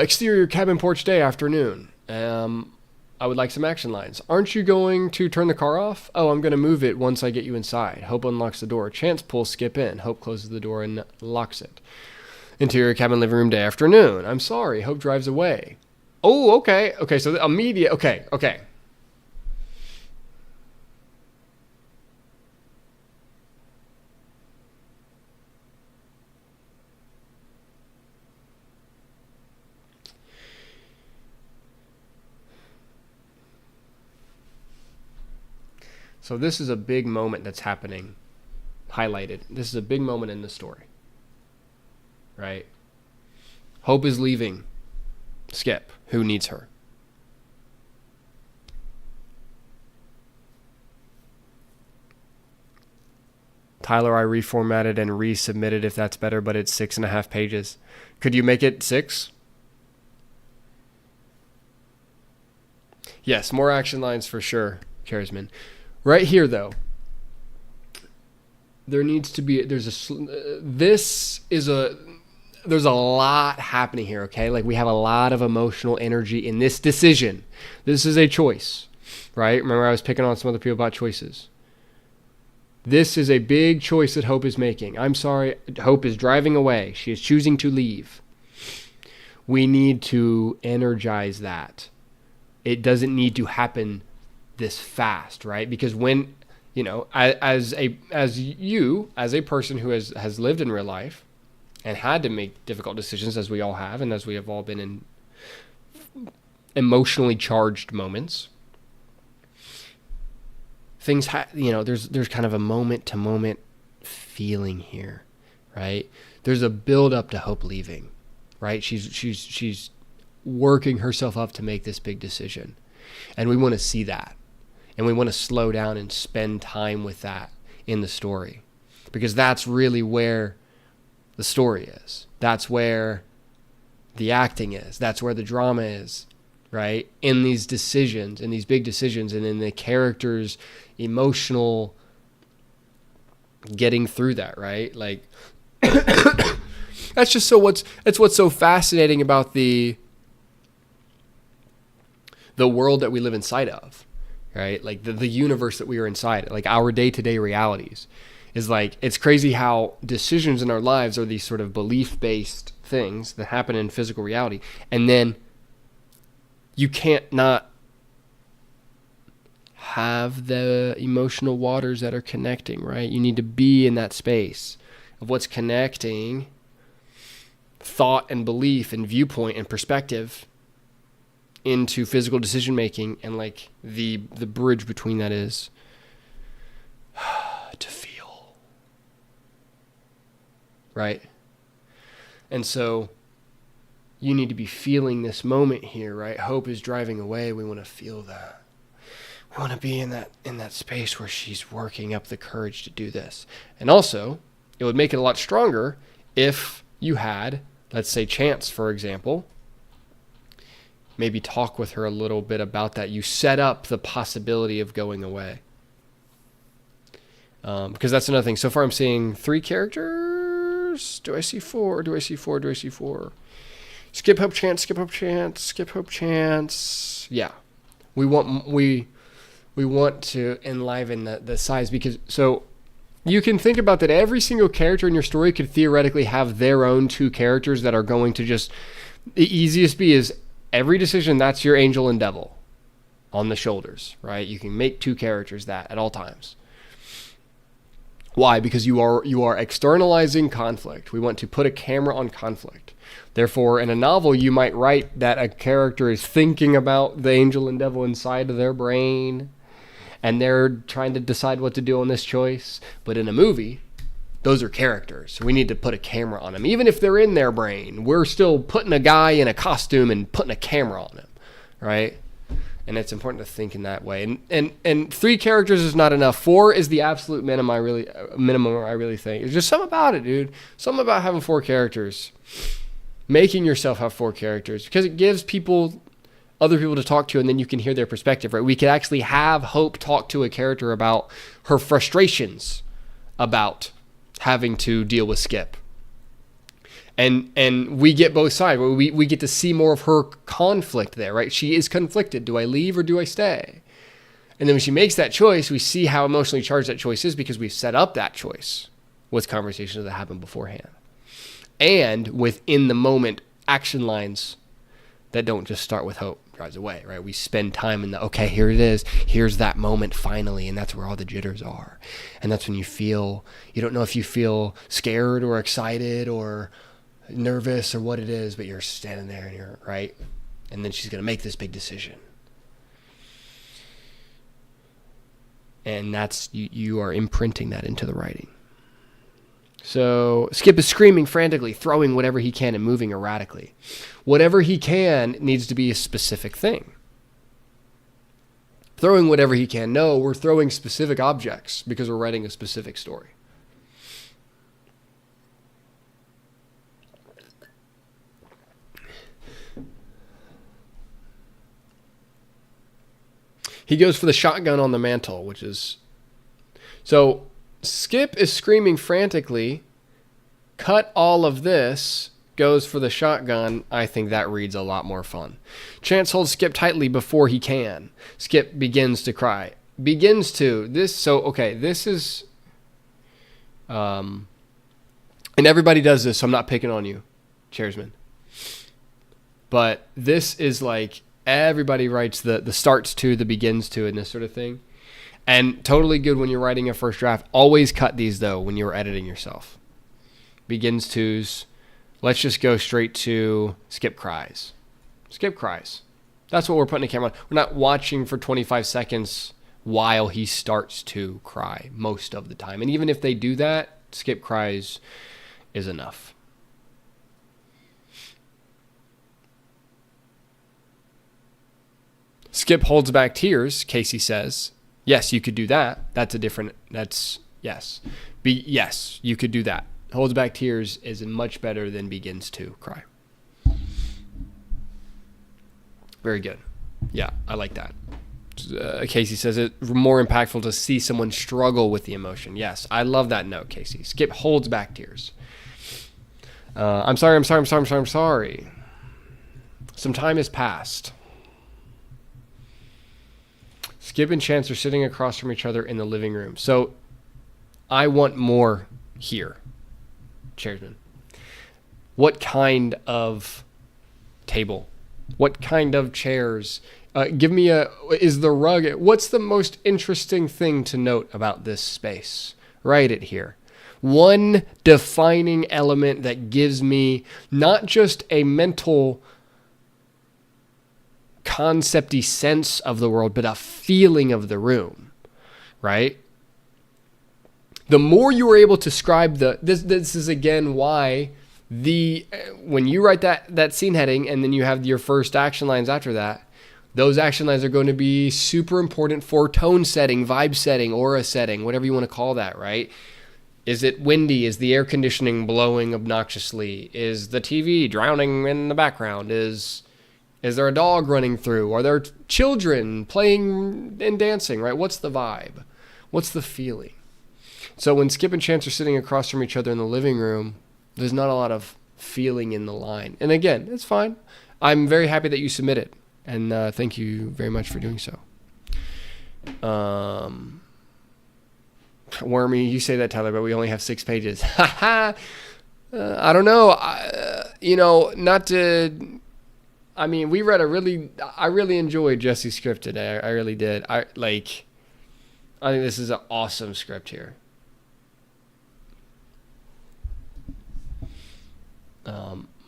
Exterior, cabin porch, day, afternoon. I would like some action lines. Aren't you going to turn the car off? Oh, I'm going to move it once I get you inside. Hope unlocks the door. Chance pulls Skip in. Hope closes the door and locks it. Interior, cabin, living room, day, afternoon. I'm sorry. Hope drives away. Oh, okay. Okay, so immediate. Okay. So this is a big moment that's happening, highlighted. This is a big moment in the story, right? Hope is leaving Skip, who needs her. Tyler, I reformatted and resubmitted if that's better, but it's 6.5 pages. Could you make it 6? Yes, more action lines for sure, Charisman. Right here, though, there needs to be, there's a lot happening here, okay? Like, we have a lot of emotional energy in this decision. This is a choice. right? Remember I was picking on some other people about choices. This is a big choice that Hope is making. I'm sorry, Hope is driving away. She is choosing to leave. We need to energize that. It doesn't need to happen this fast, right? Because when, you know, as a person who has lived in real life and had to make difficult decisions, as we all have, and as we have all been in emotionally charged moments, things, there's kind of a moment to moment feeling here, right? There's a build up to Hope leaving, right? She's working herself up to make this big decision, and we want to see that, and we want to slow down and spend time with that in the story, because that's really where the story is. That's where the acting is. That's where the drama is, right? In these decisions, in these big decisions, and in the characters' emotional getting through that, right? Like, that's what's so fascinating about the world that we live inside of, right? Like the universe that we are inside, like our day-to-day realities, is like, it's crazy how decisions in our lives are these sort of belief-based things that happen in physical reality, and then you can't not have the emotional waters that are connecting, right? You need to be in that space of what's connecting thought and belief and viewpoint and perspective into physical decision making, and like the bridge between that is to feel, right? And so you need to be feeling this moment here, right? Hope is driving away. We want to feel that. We want to be in that space where she's working up the courage to do this. And also, it would make it a lot stronger if you had, let's say, Chance, for example, maybe talk with her a little bit about that. You set up the possibility of going away. Because that's another thing. So far I'm seeing 3 characters. Do I see 4? Do I see 4? Do I see 4? Skip Hope Chance, skip Hope Chance, skip Hope Chance. Yeah. We want to enliven the size, because so you can think about that every single character in your story could theoretically have their own 2 characters that are going to just, the easiest be is every decision, that's your angel and devil on the shoulders, right? You can make 2 characters that at all times. Why? Because you are externalizing conflict. We want to put a camera on conflict. Therefore, in a novel, you might write that a character is thinking about the angel and devil inside of their brain, and they're trying to decide what to do on this choice. But in a movie, those are characters. We need to put a camera on them. Even if they're in their brain, we're still putting a guy in a costume and putting a camera on him, right? And it's important to think in that way. And 3 characters is not enough. 4 is the absolute minimum. I really think. There's just something about it, dude. Something about having 4 characters, making yourself have 4 characters, because it gives other people to talk to, and then you can hear their perspective, right? We could actually have Hope talk to a character about her frustrations about having to deal with Skip. And we get both sides. We get to see more of her conflict there, right? She is conflicted. Do I leave or do I stay? And then when she makes that choice, we see how emotionally charged that choice is, because we've set up that choice with conversations that happened beforehand. And within the moment, action lines that don't just start with Hope drives away, right? We spend time in okay, here it is. Here's that moment finally, and that's where all the jitters are. And that's when you don't know if you feel scared or excited or nervous or what it is, but you're standing there and you're right. And then she's going to make this big decision. And that's, you are imprinting that into the writing. So Skip is screaming frantically, throwing whatever he can and moving erratically. Whatever he can needs to be a specific thing. Throwing whatever he can. No, we're throwing specific objects because we're writing a specific story. He goes for the shotgun on the mantle, which is... So Skip is screaming frantically, cut all of this, goes for the shotgun, I think that reads a lot more fun. Chance holds Skip tightly before he can. Skip begins to cry. Begins to. This is... and everybody does this, so I'm not picking on you, Chairsman. But this is like, everybody writes the starts to, the begins to, and this sort of thing. And totally good when you're writing a first draft. Always cut these, though, when you're editing yourself. Begins to's. Let's just go straight to Skip cries. Skip cries. That's what we're putting the camera on. We're not watching for 25 seconds while he starts to cry most of the time. And even if they do that, Skip cries is enough. Skip holds back tears, Casey says. Yes, you could do that. Yes. Yes, you could do that. Holds back tears is much better than begins to cry. Very good. Yeah, I like that. Casey says it's more impactful to see someone struggle with the emotion. Yes, I love that note, Casey. Skip holds back tears. I'm sorry. Some time has passed. Skip and Chance are sitting across from each other in the living room. So I want more here, Chairsman. What kind of table? What kind of chairs? Is the rug, what's the most interesting thing to note about this space? Write it here. One defining element that gives me not just a mental concept-y sense of the world, but a feeling of the room, right? The more you are able to describe this is again why when you write that scene heading and then you have your first action lines after that, those action lines are going to be super important for tone setting, vibe setting, aura setting, whatever you want to call that, right? Is it windy? Is the air conditioning blowing obnoxiously? Is the TV drowning in the background? Is there a dog running through? Are there children playing and dancing, right? What's the vibe? What's the feeling? So when Skip and Chance are sitting across from each other in the living room, there's not a lot of feeling in the line. And again, it's fine. I'm very happy that you submitted. And thank you very much for doing so. Wormy, you say that, Tyler, but we only have 6 pages. I don't know. We read I really enjoyed Jesse's script today. I really did. I think this is an awesome script here.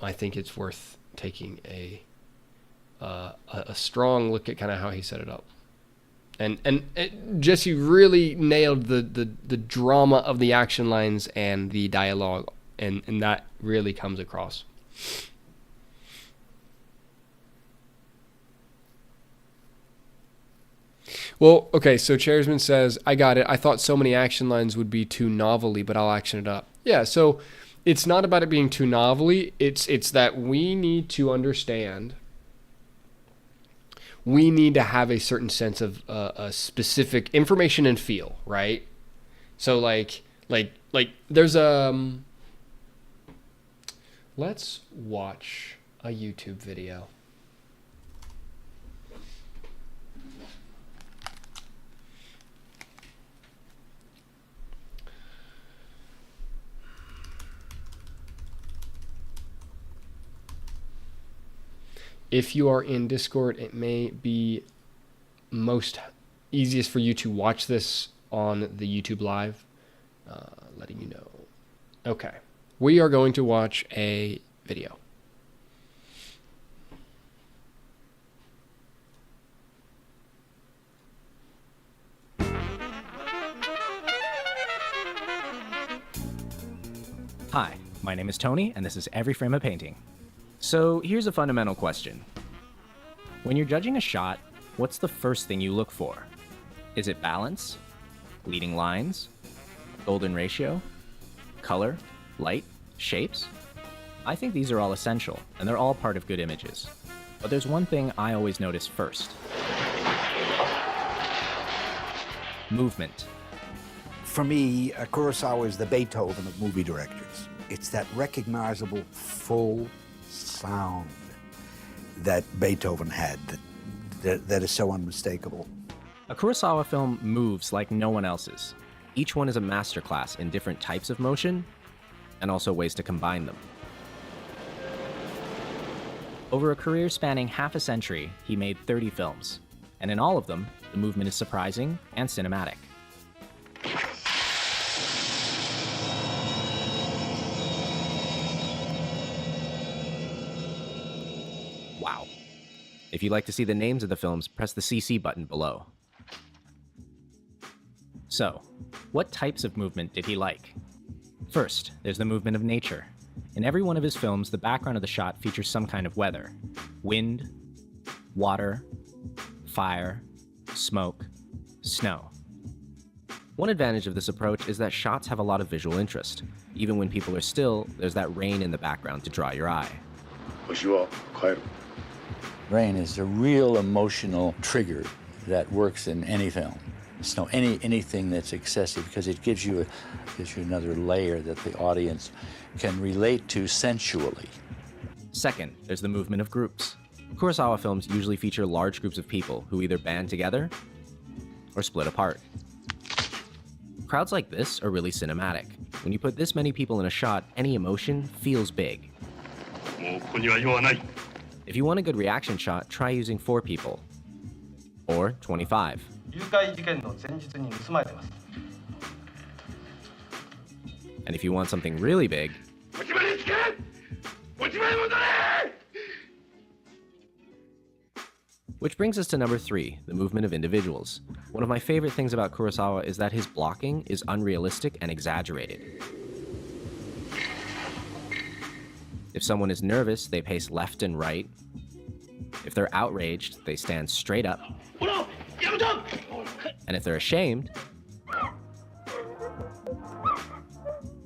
I think it's worth taking a strong look at kind of how he set it up. And Jesse really nailed the drama of the action lines and the dialogue, and that really comes across. Well, okay, so Chairsman says, I got it. I thought so many action lines would be too novelly, but I'll action it up. Yeah, so it's not about it being too novelly. It's that we need to understand. We need to have a certain sense of a specific information and feel, right? So like there's let's watch a YouTube video. If you are in Discord, it may be easiest for you to watch this on the YouTube Live, letting you know. Okay, we are going to watch a video. Hi, my name is Tony, and this is Every Frame of Painting. So here's a fundamental question. When you're judging a shot, what's the first thing you look for? Is it balance? Leading lines? Golden ratio? Color? Light? Shapes? I think these are all essential, and they're all part of good images. But there's one thing I always notice first. Movement. For me, Kurosawa is the Beethoven of movie directors. It's that recognizable full sound that Beethoven had that is so unmistakable. A Kurosawa film moves like no one else's. Each one is a masterclass in different types of motion and also ways to combine them. Over a career spanning half a century, he made 30 films, and in all of them, the movement is surprising and cinematic. Wow. If you'd like to see the names of the films, press the CC button below. So, what types of movement did he like? First, there's the movement of nature. In every one of his films, the background of the shot features some kind of weather. Wind, water, fire, smoke, snow. One advantage of this approach is that shots have a lot of visual interest. Even when people are still, there's that rain in the background to draw your eye. Rain is a real emotional trigger that works in any film. It's anything that's excessive, because it gives you another layer that the audience can relate to sensually. Second, there's the movement of groups. Kurosawa films usually feature large groups of people who either band together or split apart. Crowds like this are really cinematic. When you put this many people in a shot, any emotion feels big. If you want a good reaction shot, try using 4 people, or 25. And if you want something really big, which brings us to number 3, the movement of individuals. One of my favorite things about Kurosawa is that his blocking is unrealistic and exaggerated. If someone is nervous, they pace left and right. If they're outraged, they stand straight up. And if they're ashamed,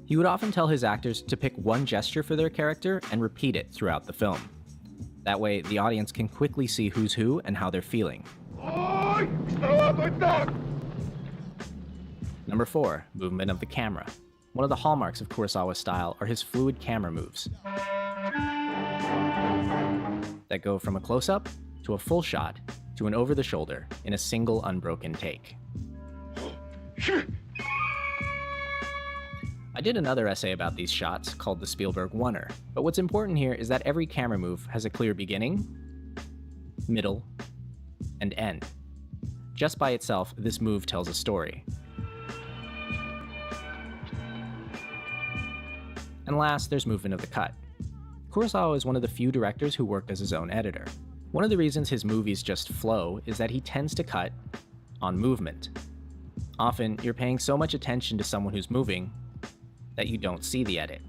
he would often tell his actors to pick one gesture for their character and repeat it throughout the film. That way, the audience can quickly see who's who and how they're feeling. Number 4, movement of the camera. One of the hallmarks of Kurosawa's style are his fluid camera moves that go from a close-up to a full shot to an over-the-shoulder in a single unbroken take. I did another essay about these shots called the Spielberg Oneer, but what's important here is that every camera move has a clear beginning, middle, and end. Just by itself, this move tells a story. And last, there's movement of the cut. Kurosawa is one of the few directors who worked as his own editor. One of the reasons his movies just flow is that he tends to cut on movement. Often, you're paying so much attention to someone who's moving that you don't see the edit.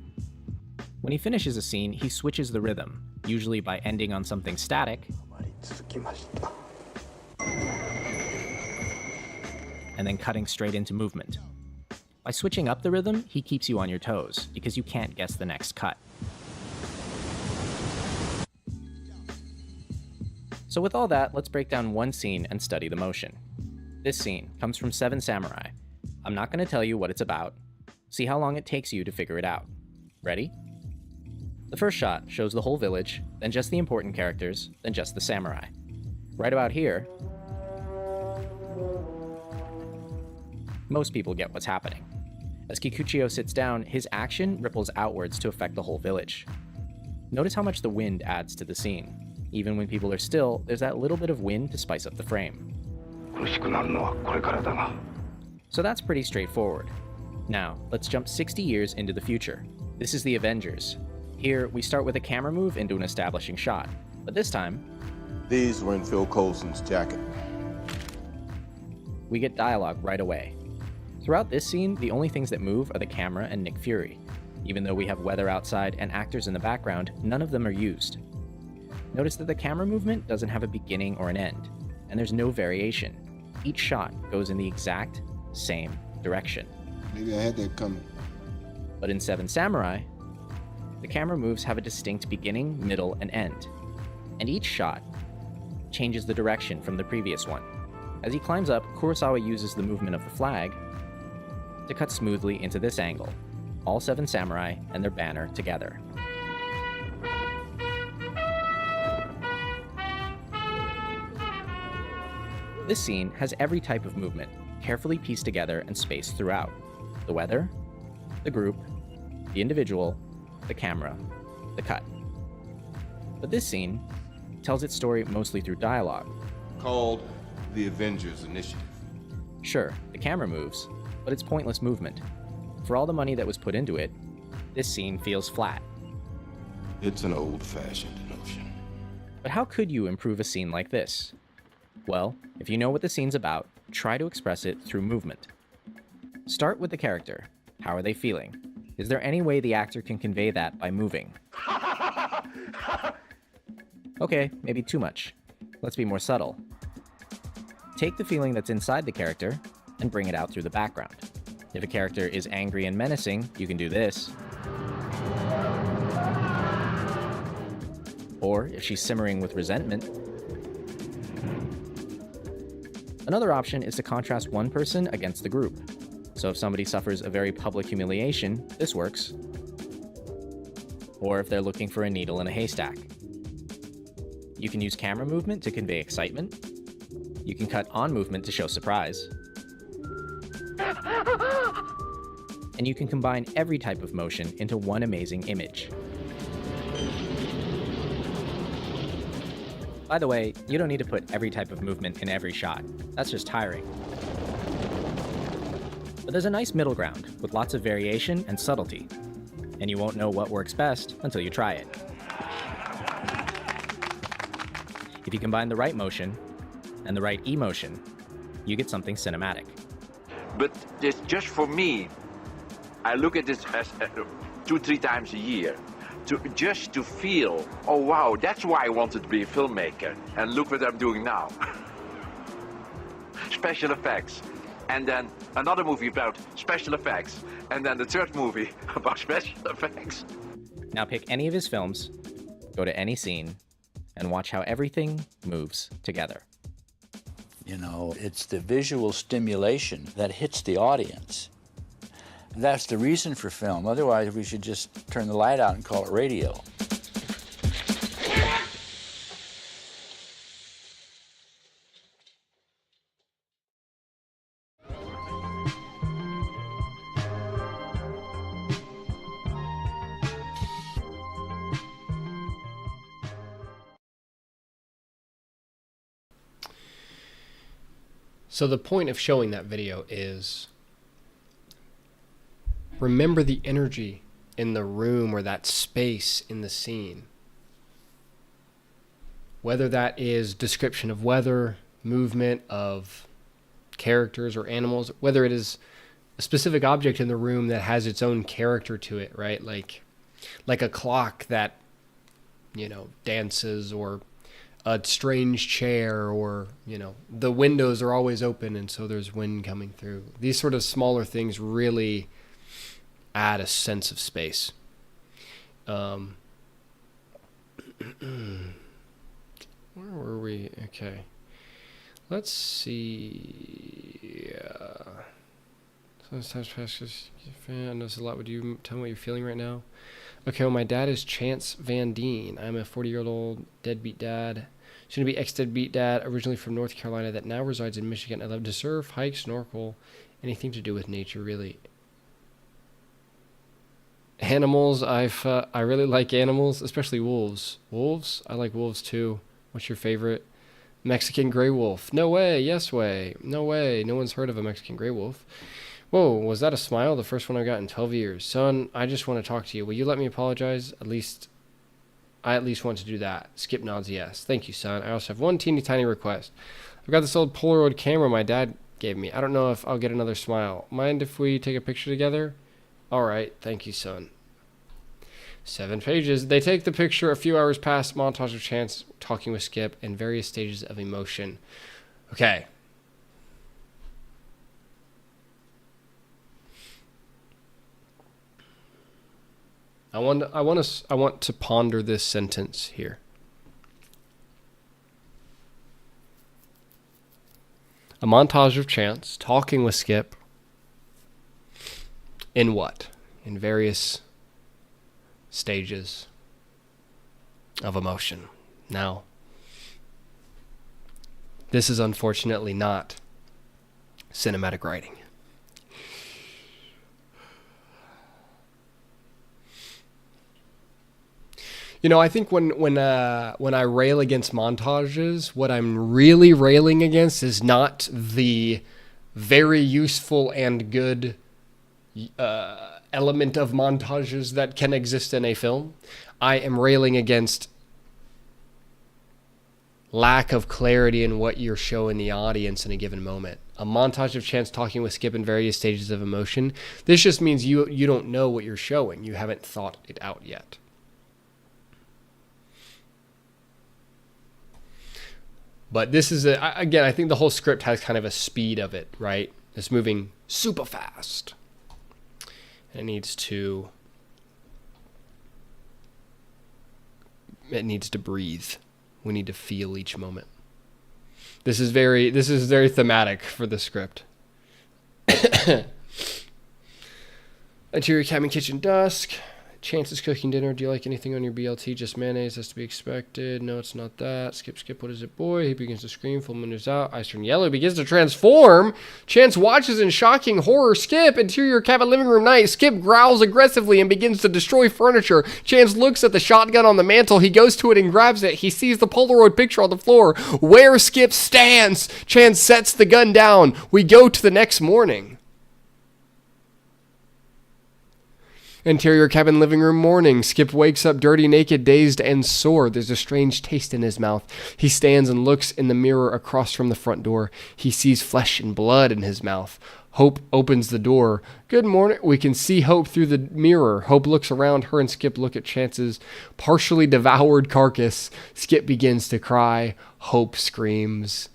When he finishes a scene, he switches the rhythm, usually by ending on something static and then cutting straight into movement. By switching up the rhythm, he keeps you on your toes, because you can't guess the next cut. So with all that, let's break down one scene and study the motion. This scene comes from Seven Samurai. I'm not going to tell you what it's about. See how long it takes you to figure it out. Ready? The first shot shows the whole village, then just the important characters, then just the samurai. Right about here, most people get what's happening. As Kikuchiyo sits down, his action ripples outwards to affect the whole village. Notice how much the wind adds to the scene. Even when people are still, there's that little bit of wind to spice up the frame. So that's pretty straightforward. Now, let's jump 60 years into the future. This is the Avengers. Here, we start with a camera move into an establishing shot. But this time, these were in Phil Coulson's jacket. We get dialogue right away. Throughout this scene, the only things that move are the camera and Nick Fury. Even though we have weather outside and actors in the background, none of them are used. Notice that the camera movement doesn't have a beginning or an end, and there's no variation. Each shot goes in the exact same direction. Maybe I had that coming. But in Seven Samurai, the camera moves have a distinct beginning, middle, and end. And each shot changes the direction from the previous one. As he climbs up, Kurosawa uses the movement of the flag to cut smoothly into this angle. all 7 samurai and their banner together. This scene has every type of movement, carefully pieced together and spaced throughout. The weather, the group, the individual, the camera, the cut. But this scene tells its story mostly through dialogue. Called the Avengers Initiative. Sure, the camera moves, but it's pointless movement. For all the money that was put into it, this scene feels flat. It's an old-fashioned notion. But how could you improve a scene like this? Well, if you know what the scene's about, try to express it through movement. Start with the character. How are they feeling? Is there any way the actor can convey that by moving? Okay, maybe too much. Let's be more subtle. Take the feeling that's inside the character and bring it out through the background. If a character is angry and menacing, you can do this. Or if she's simmering with resentment. Another option is to contrast one person against the group. So if somebody suffers a very public humiliation, this works. Or if they're looking for a needle in a haystack. You can use camera movement to convey excitement. You can cut on movement to show surprise. And you can combine every type of motion into one amazing image. By the way, you don't need to put every type of movement in every shot. That's just tiring. But there's a nice middle ground with lots of variation and subtlety. And you won't know what works best until you try it. If you combine the right motion and the right emotion, you get something cinematic. But this, just for me, I look at this as 2-3 times a year. Just to feel, oh wow, that's why I wanted to be a filmmaker. And look what I'm doing now. Special effects. And then another movie about special effects. And then the third movie about special effects. Now pick any of his films, go to any scene, and watch how everything moves together. You know, it's the visual stimulation that hits the audience. That's the reason for film. Otherwise, we should just turn the light out and call it radio. So the point of showing that video is remember the energy in the room or that space in the scene. Whether that is description of weather, movement of characters or animals, whether it is a specific object in the room that has its own character to it, right? Like a clock that, you know, dances, or a strange chair, or, you know, the windows are always open and so there's wind coming through. These sort of smaller things really add a sense of space. Where were we? Okay. Let's see. Sometimes pastors fan knows a lot. Would you tell me what you're feeling right now? Okay, well, my dad is Chance Van Deen. I'm a 40-year-old deadbeat dad. Soon to be ex-deadbeat dad, originally from North Carolina, that now resides in Michigan. I love to surf, hike, snorkel, anything to do with nature, really. Animals, I really like animals, especially wolves. Wolves? I like wolves too. What's your favorite? Mexican gray wolf. No way, yes way. No way, no one's heard of a Mexican gray wolf. Whoa, was that a smile? The first one I got in 12 years. Son, I just want to talk to you. Will you let me apologize? I at least want to do that. Skip nods yes. Thank you, son. I also have one teeny tiny request. I've got this old Polaroid camera my dad gave me. I don't know if I'll get another smile. Mind if we take a picture together? All right. Thank you, son. 7 pages. They take the picture. A few hours pass. Montage of Chance talking with Skip and various stages of emotion. Okay. I want to ponder this sentence here. A montage of Chance talking with Skip in what? in various stages of emotion. Now, this is unfortunately not cinematic writing. You know, I think when I rail against montages, what I'm really railing against is not the very useful and good element of montages that can exist in a film. I am railing against lack of clarity in what you're showing the audience in a given moment. A montage of Chance talking with Skip in various stages of emotion. This just means you don't know what you're showing. You haven't thought it out yet. But this is, again, I think the whole script has kind of a speed of it, right? It's moving super fast. And it needs to breathe. We need to feel each moment. This is very thematic for the script. Interior cabin, kitchen, dusk. Chance is cooking dinner. Do you like anything on your BLT? Just mayonnaise. That's to be expected. No, it's not that. Skip. What is it, boy? He begins to scream. Full moon is out. Eyes turn yellow. He begins to transform. Chance watches in shocking horror. Skip. Interior cabin, living room, night. Skip growls aggressively and begins to destroy furniture. Chance looks at the shotgun on the mantle. He goes to it and grabs it. He sees the Polaroid picture on the floor where Skip stands. Chance sets the gun down. We go to the next morning. Interior cabin, living room, morning. Skip wakes up dirty, naked, dazed, and sore. There's a strange taste in his mouth. He stands and looks in the mirror across from the front door. He sees flesh and blood in his mouth. Hope opens the door. Good morning. We can see Hope through the mirror. Hope looks around. Her and Skip look at Chance's partially devoured carcass. Skip begins to cry. Hope screams.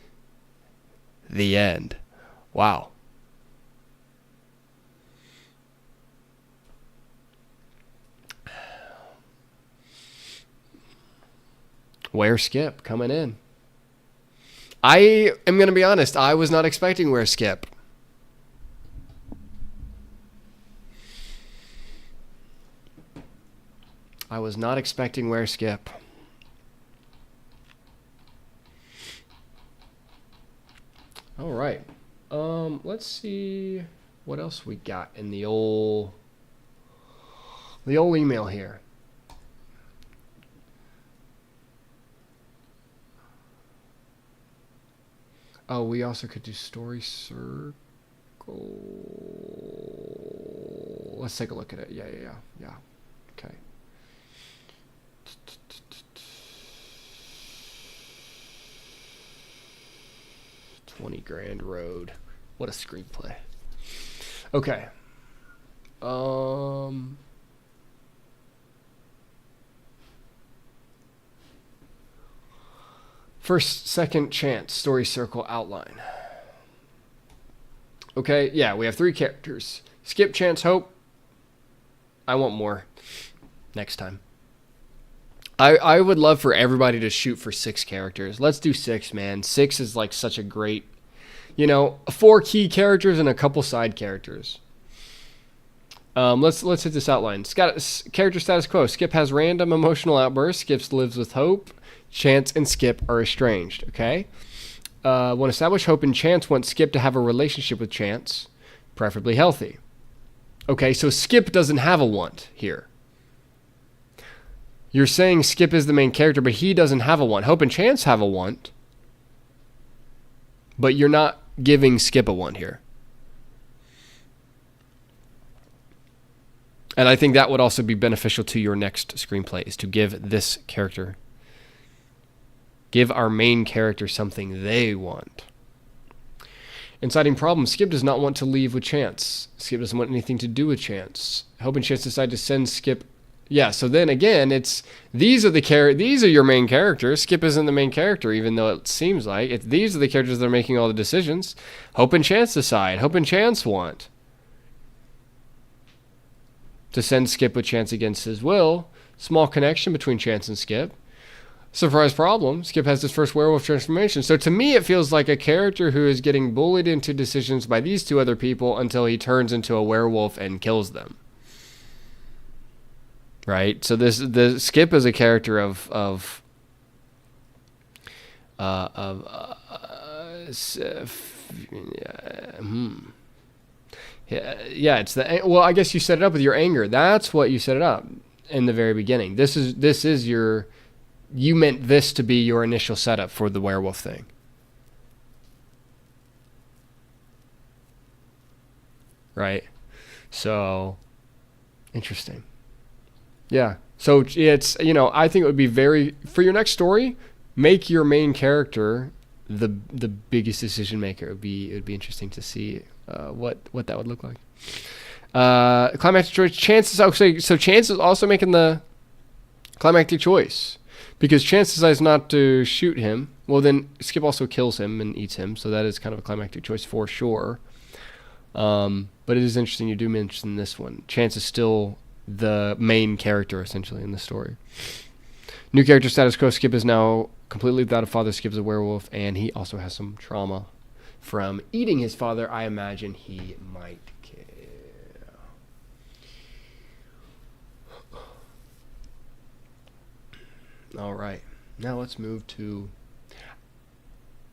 The end. Wow. Where Skip coming in? I am going to be honest. I was not expecting Where Skip. I was not expecting Where Skip. All right. Let's see what else we got in the old email here. Oh, we also could do story circle. Let's take a look at it. Yeah. Okay. $20,000 Road. What a screenplay. Okay. First, second chance, story circle outline. Okay, yeah, we have 3 characters. Skip, Chance, Hope. I want more next time. I would love for everybody to shoot for 6 characters. Let's do 6, man. 6 is like such a great, 4 key characters and a couple side characters. Let's hit this outline. Character status quo. Skip has random emotional outbursts. Skip lives with Hope. Chance and Skip are estranged, okay? When established, Hope and Chance want Skip to have a relationship with Chance, preferably healthy. Okay, so Skip doesn't have a want here. You're saying Skip is the main character, but he doesn't have a want. Hope and Chance have a want, but you're not giving Skip a want here. And I think that would also be beneficial to your next screenplay, is to give this character, give our main character something they want. Inciting problems. Skip does not want to leave with Chance. Skip doesn't want anything to do with Chance. Hope and Chance decide to send Skip. Yeah, so then again, these are your main characters. Skip isn't the main character, even though it seems like these are the characters that are making all the decisions. Hope and Chance decide. Hope and Chance want to send Skip with Chance against his will. Small connection between Chance and Skip. Surprise problem. Skip has his first werewolf transformation. So to me, it feels like a character who is getting bullied into decisions by these 2 other people until he turns into a werewolf and kills them. right? So the Skip is a character yeah, it's the, well, I guess you set it up with your anger. That's what you set it up in the very beginning. This is your, you meant this to be your initial setup for the werewolf thing. Right? So, interesting. Yeah. So it's, you know, I think it would be very, for your next story, make your main character the biggest decision maker. It would be interesting to see what that would look like. Climactic choice. Chance is okay. So Chance is also making the climactic choice because Chance decides not to shoot him. Well, then Skip also kills him and eats him. So that is kind of a climactic choice for sure. But it is interesting. You do mention this one. Chance is still the main character essentially in the story. New character status quo. Skip is now completely without a father. Skip is a werewolf, and he also has some trauma from eating his father. I imagine he might kill. All right. Now let's move to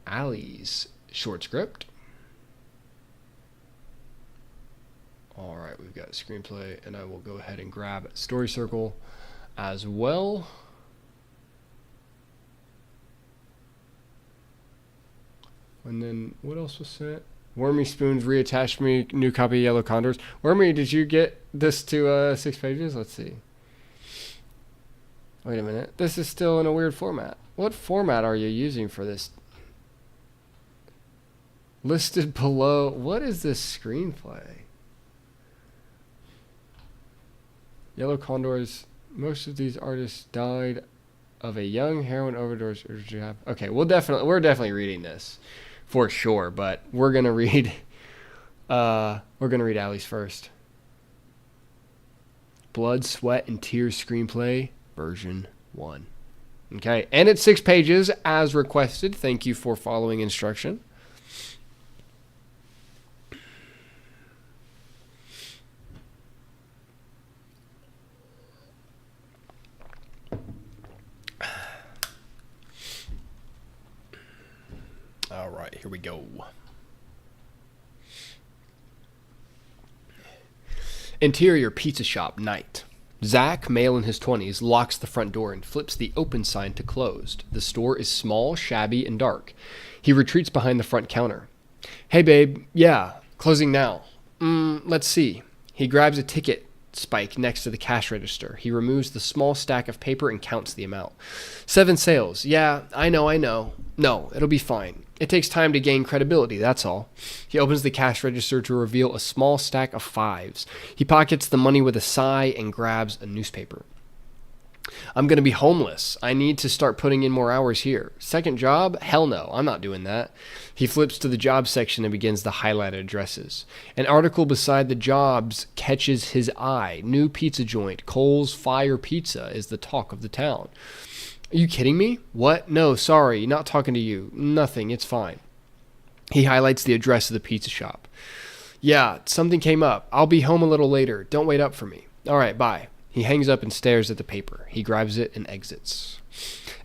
Allie's short script. All right, we've got screenplay, and I will go ahead and grab Story Circle as well. And then what else was sent? Wormy Spoons reattached me new copy of Yellow Condors. Wormy, did you get this to 6 pages? Let's see. Wait a minute. This is still in a weird format. What format are you using for this? Listed below. What is this screenplay? Yellow Condors. Most of these artists died of a young heroin overdose. Okay, we're definitely reading this for sure, but we're gonna read Allie's first. Blood, Sweat, and Tears screenplay version 1. Okay, and it's 6 pages as requested. Thank you for following instruction. All right, here we go. Interior pizza shop, night. Zach, male in his 20s, locks the front door and flips the open sign to closed. The store is small, shabby, and dark. He retreats behind the front counter. Hey, babe. Yeah, closing now. Let's see. He grabs a ticket spike next to the cash register. He removes the small stack of paper and counts the amount. 7 sales. Yeah, I know. No, it'll be fine. It takes time to gain credibility, that's all. He opens the cash register to reveal a small stack of 5s. He pockets the money with a sigh and grabs a newspaper. I'm going to be homeless. I need to start putting in more hours here. Second job? Hell no, I'm not doing that. He flips to the job section and begins the highlighted addresses. An article beside the jobs catches his eye. New pizza joint, Cole's Fire Pizza, is the talk of the town. Are you kidding me? What? No, sorry, not talking to you. Nothing, it's fine. He highlights the address of the pizza shop. Yeah, something came up. I'll be home a little later. Don't wait up for me. All right, bye. He hangs up and stares at the paper. He grabs it and exits.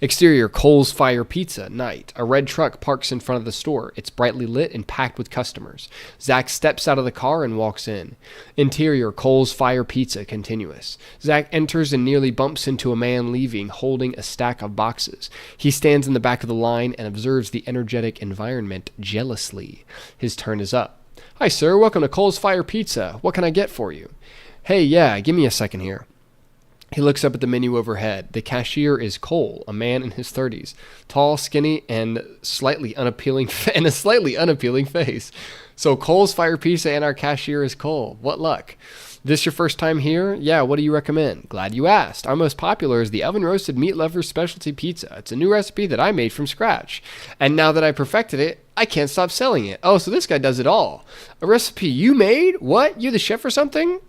Exterior, Cole's Fire Pizza, night. A red truck parks in front of the store. It's brightly lit and packed with customers. Zach steps out of the car and walks in. Interior, Cole's Fire Pizza, continuous. Zach enters and nearly bumps into a man leaving, holding a stack of boxes. He stands in the back of the line and observes the energetic environment jealously. His turn is up. Hi, sir. Welcome to Cole's Fire Pizza. What can I get for you? Hey, yeah, give me a second here. He looks up at the menu overhead. The cashier is Cole, a man in his 30s, tall, skinny, and a slightly unappealing face. So Cole's Fire Pizza and our cashier is Cole. What luck. This your first time here? Yeah, what do you recommend? Glad you asked. Our most popular is the Oven Roasted Meat Lover's Specialty Pizza. It's a new recipe that I made from scratch. And now that I perfected it, I can't stop selling it. Oh, so this guy does it all. A recipe you made? What? You the chef or something?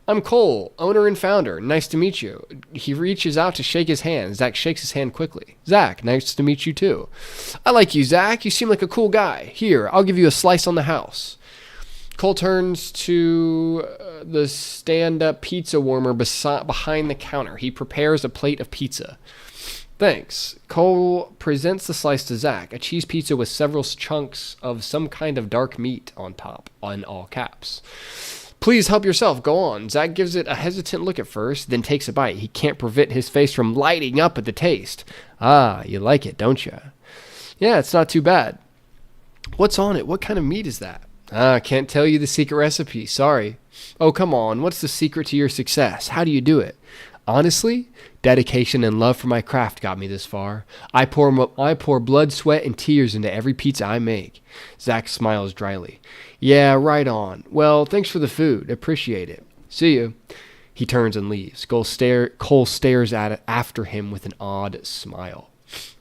I'm Cole, owner and founder. Nice to meet you. He reaches out to shake his hand. Zach shakes his hand quickly. Zach, nice to meet you too. I like you, Zach. You seem like a cool guy. Here, I'll give you a slice on the house. Cole turns to the stand-up pizza warmer behind the counter. He prepares a plate of pizza. Thanks. Cole presents the slice to Zach, a cheese pizza with several chunks of some kind of dark meat on top, in all caps. Please help yourself. Go on. Zach gives it a hesitant look at first, then takes a bite. He can't prevent his face from lighting up at the taste. Ah, you like it, don't you? Yeah, it's not too bad. What's on it? What kind of meat is that? Ah, can't tell you the secret recipe. Sorry. Oh, come on. What's the secret to your success? How do you do it? Honestly, dedication and love for my craft got me this far. I pour blood, sweat, and tears into every pizza I make. Zach smiles dryly. Yeah, right on. Well, thanks for the food. Appreciate it. See you. He turns and leaves. Cole stares at it after him with an odd smile.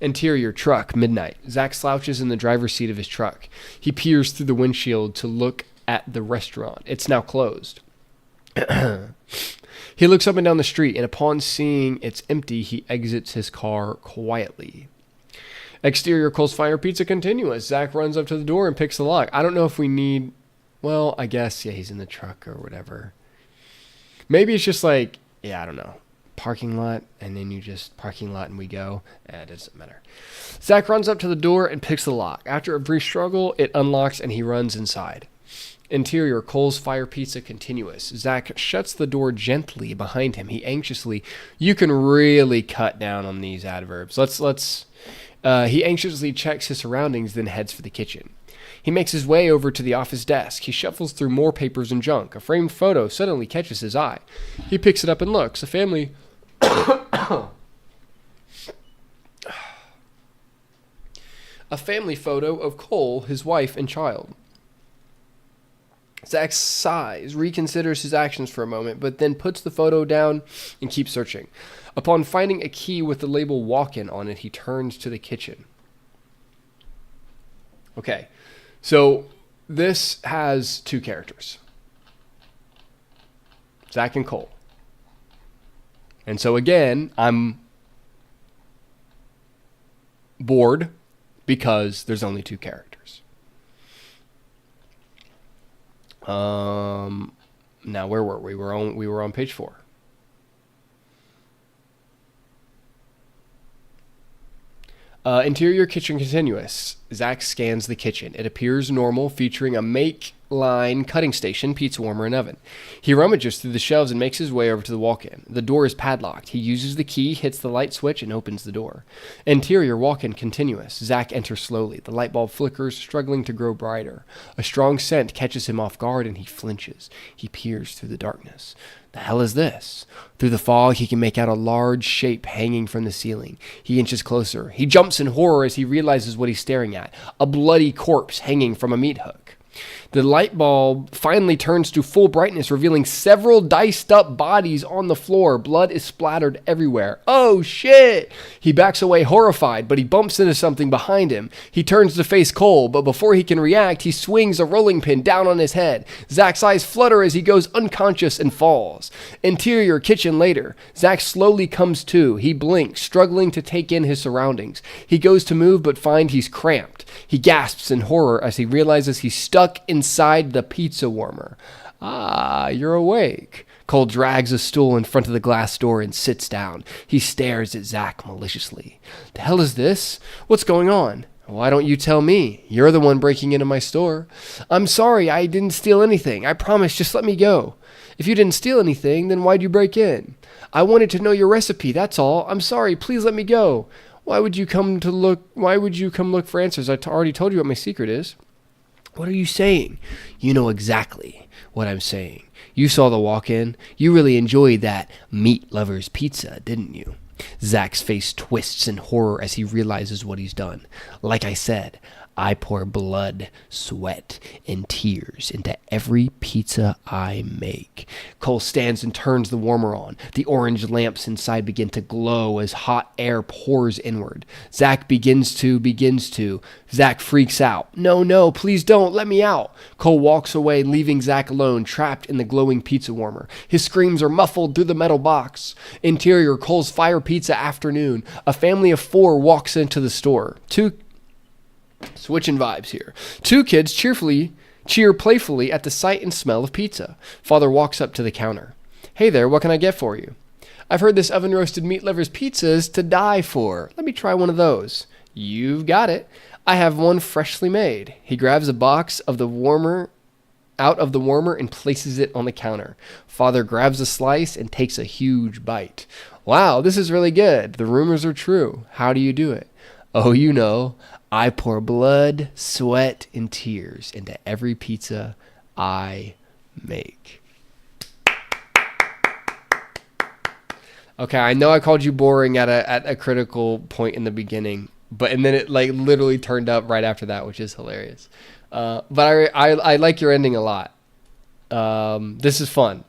Interior truck, midnight. Zach slouches in the driver's seat of his truck. He peers through the windshield to look at the restaurant. It's now closed. He looks up and down the street, and upon seeing it's empty, he exits his car quietly. Exterior Cole's Fire Pizza continuous. Zach runs up to the door and picks the lock. I don't know if we need... Well, I guess, yeah, he's in the truck or whatever. Maybe it's just like, yeah, I don't know. Parking lot, and then you just parking lot and we go. It doesn't matter. Zach runs up to the door and picks the lock. After a brief struggle, it unlocks and he runs inside. Interior, Cole's Fire Pizza continuous. Zach shuts the door gently behind him. He anxiously, you can really cut down on these adverbs. He anxiously checks his surroundings, then heads for the kitchen. He makes his way over to the office desk. He shuffles through more papers and junk. A framed photo suddenly catches his eye. He picks it up and looks. A family photo of Cole, his wife, and child. Zach sighs, reconsiders his actions for a moment, but then puts the photo down and keeps searching. Upon finding a key with the label walk-in on it, he turns to the kitchen. Okay, so this has two characters. Zach and Cole. And so again, I'm bored because there's only two characters. Now where were we? We were on page 4. Interior kitchen continuous. Zach scans the kitchen. It appears normal, featuring a make line cutting station, pizza warmer, and oven. He rummages through the shelves and makes his way over to the walk-in. The door is padlocked. He uses the key, hits the light switch, and opens the door. Interior walk-in continuous. Zach enters slowly. The light bulb flickers, struggling to grow brighter. A strong scent catches him off guard, and he flinches. He peers through the darkness. The hell is this? Through the fog, he can make out a large shape hanging from the ceiling. He inches closer. He jumps in horror as he realizes what he's staring at. A bloody corpse hanging from a meat hook. The light bulb finally turns to full brightness, revealing several diced up bodies on the floor. Blood is splattered everywhere. Oh shit! He backs away horrified, but he bumps into something behind him. He turns to face Cole, but before he can react, he swings a rolling pin down on his head. Zach's eyes flutter as he goes unconscious and falls. Interior kitchen later. Zach slowly comes to. He blinks, struggling to take in his surroundings. He goes to move, but finds he's cramped. He gasps in horror as he realizes he's stuck inside the pizza warmer. Ah, you're awake. Cole drags a stool in front of the glass door and sits down. He stares at Zach maliciously. The hell is this? What's going on? Why don't you tell me? You're the one breaking into my store. I'm sorry, I didn't steal anything. I promise, just let me go. If you didn't steal anything, then why'd you break in? I wanted to know your recipe, that's all. I'm sorry, please let me go. Why would you come look for answers? I already told you what my secret is. What are you saying? You know exactly what I'm saying. You saw the walk-in. You really enjoyed that meat lover's pizza, didn't you? Zach's face twists in horror as he realizes what he's done. Like I said, I pour blood, sweat, and tears into every pizza I make. Cole stands and turns the warmer on. The orange lamps inside begin to glow as hot air pours inward. Zach begins to. Zach freaks out. No, please don't. Let me out. Cole walks away, leaving Zach alone, trapped in the glowing pizza warmer. His screams are muffled through the metal box. Interior, Cole's Fire Pizza afternoon. A family of 4 walks into the store. Switching vibes here. 2 kids cheerfully cheer playfully at the sight and smell of pizza. Father walks up to the counter. Hey there, what can I get for you? I've heard this oven-roasted meat lover's pizza is to die for. Let me try one of those. You've got it. I have one freshly made. He grabs a box of the warmer out of the warmer and places it on the counter. Father grabs a slice and takes a huge bite. Wow, this is really good. The rumors are true. How do you do it? Oh, you know, I pour blood, sweat, and tears into every pizza I make. Okay, I know I called you boring at a critical point in the beginning, and then it like literally turned up right after that, which is hilarious. But I like your ending a lot. This is fun.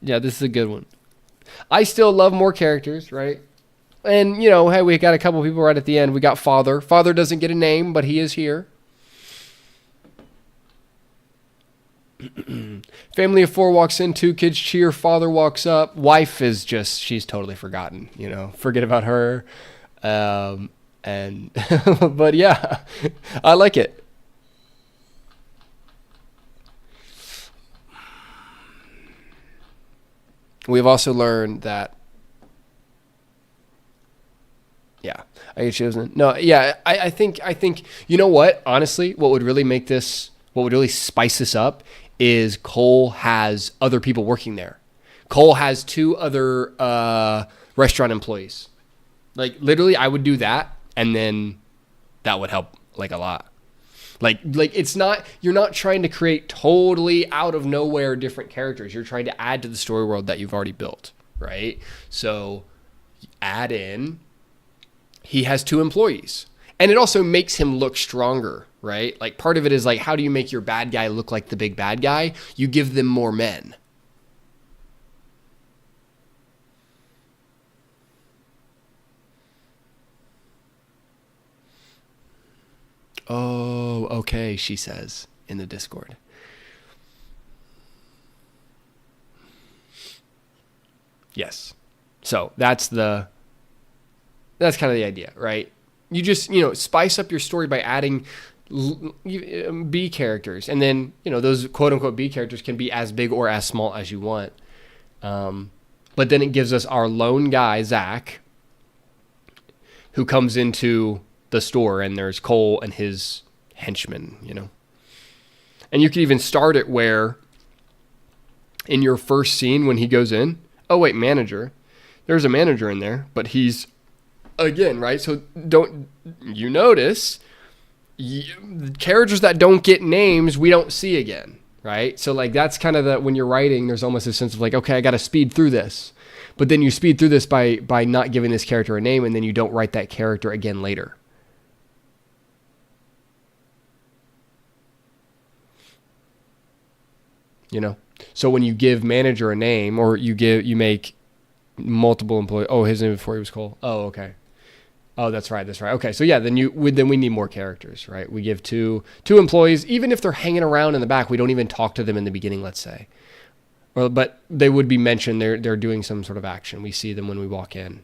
Yeah, this is a good one. I still love more characters, right? And, you know, hey, we got a couple people right at the end. We got Father. Father doesn't get a name, but he is here. Family of 4 walks in, 2 kids cheer, Father walks up. Wife is just, she's totally forgotten, you know, forget about her. But yeah, I like it. We've also learned that, yeah, I get chosen. No, yeah, I think, you know what, honestly, what would really spice this up is Cole has other people working there. Cole has 2 other restaurant employees. Like, literally, I would do that, and then that would help, like, a lot. Like it's not, you're not trying to create totally out of nowhere different characters. You're trying to add to the story world that you've already built, right? So add in, he has 2 employees. And it also makes him look stronger, right? Like part of it is like, how do you make your bad guy look like the big bad guy? You give them more men. Oh, okay, she says in the Discord. Yes. So that's kind of the idea, right? You just, you know, spice up your story by adding B characters. And then, you know, those quote unquote B characters can be as big or as small as you want. But then it gives us our lone guy, Zach, who comes into the store, and there's Cole and his henchmen, you know. And you can even start it where in your first scene when he goes in, oh wait, manager. There's a manager in there, but he's again, right? So don't you notice characters that don't get names we don't see again, right? So like that's kind of when you're writing, there's almost a sense of like, okay, I got to speed through this. But then you speed through this by not giving this character a name, and then you don't write that character again later. You know, so when you give manager a name, or you make multiple employees. Oh, his name before he was Cole. Oh, okay. Oh, that's right. Okay, so yeah, then we need more characters, right? We give two employees, even if they're hanging around in the back. We don't even talk to them in the beginning, let's say, but they would be mentioned. They're doing some sort of action. We see them when we walk in.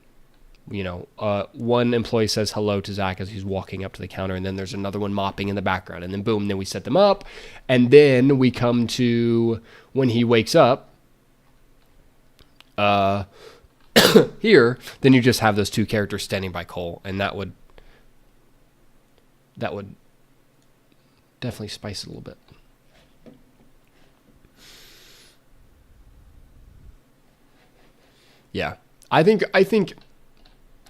You know, one employee says hello to Zach as he's walking up to the counter, and then there's another one mopping in the background, and then boom, then we set them up, and then we come to when he wakes up. Here, then you just have those 2 characters standing by Cole, and that would definitely spice it a little bit. Yeah, I think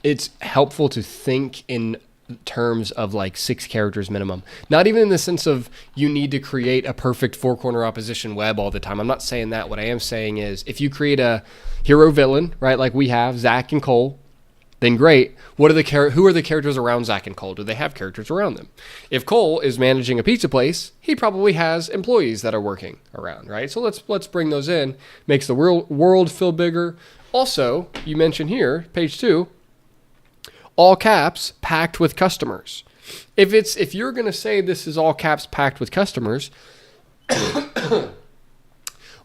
it's helpful to think in terms of like 6 characters minimum. Not even in the sense of you need to create a perfect 4-corner opposition web all the time. I'm not saying that. What I am saying is if you create a hero villain, right, like we have Zach and Cole, then great. Who are the characters around Zach and Cole? Do they have characters around them? If Cole is managing a pizza place, he probably has employees that are working around, right? So let's bring those in. Makes the world feel bigger. Also, you mentioned here, page 2, all caps, packed with customers. If you're going to say this is all caps packed with customers,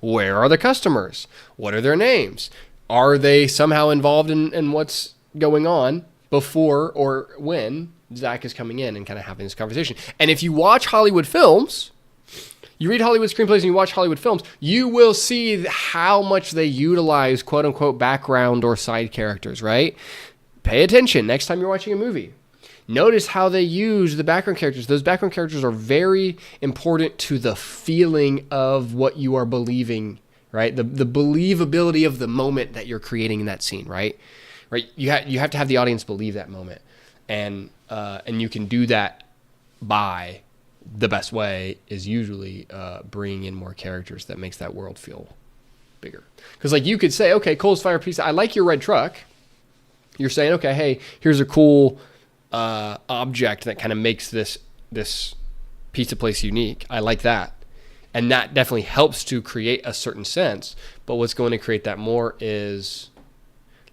where are the customers? What are their names? Are they somehow involved in what's going on before or when Zach is coming in and kind of having this conversation? And if you watch Hollywood films, You read Hollywood screenplays and you watch Hollywood films, you will see how much they utilize quote unquote background or side characters, right? Pay attention next time you're watching a movie. Notice how they use the background characters. Those background characters are very important to the feeling of what you are believing, right? The believability of the moment that you're creating in that scene, right? Right? You have to have the audience believe that moment. And you can do that by the best way is usually bringing in more characters that makes that world feel bigger. Because like you could say, okay, Cole's Fire Pizza, I like your red truck. You're saying, okay, hey, here's a cool object that kind of makes this pizza place unique. I like that. And that definitely helps to create a certain sense. But what's going to create that more is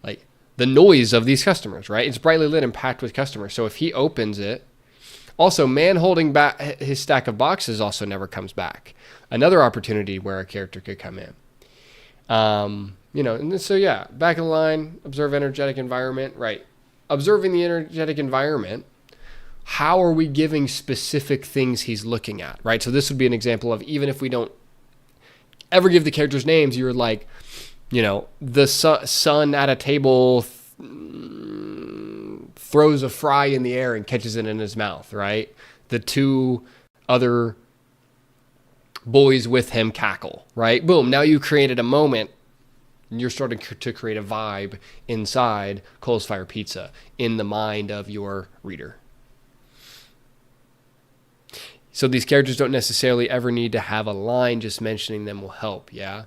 like the noise of these customers, right? It's brightly lit and packed with customers. So if he opens it, also, man holding back his stack of boxes also never comes back. Another opportunity where a character could come in. And so yeah, back of the line, observe energetic environment, right? Observing the energetic environment, how are we giving specific things he's looking at, right? So this would be an example of, even if we don't ever give the characters names, you're like, the son at a table throws a fry in the air and catches it in his mouth, right? The two other boys with him cackle, right? Boom, now you created a moment. You're starting to create a vibe inside Cole's Fire Pizza in the mind of your reader. So these characters don't necessarily ever need to have a line, just mentioning them will help, yeah?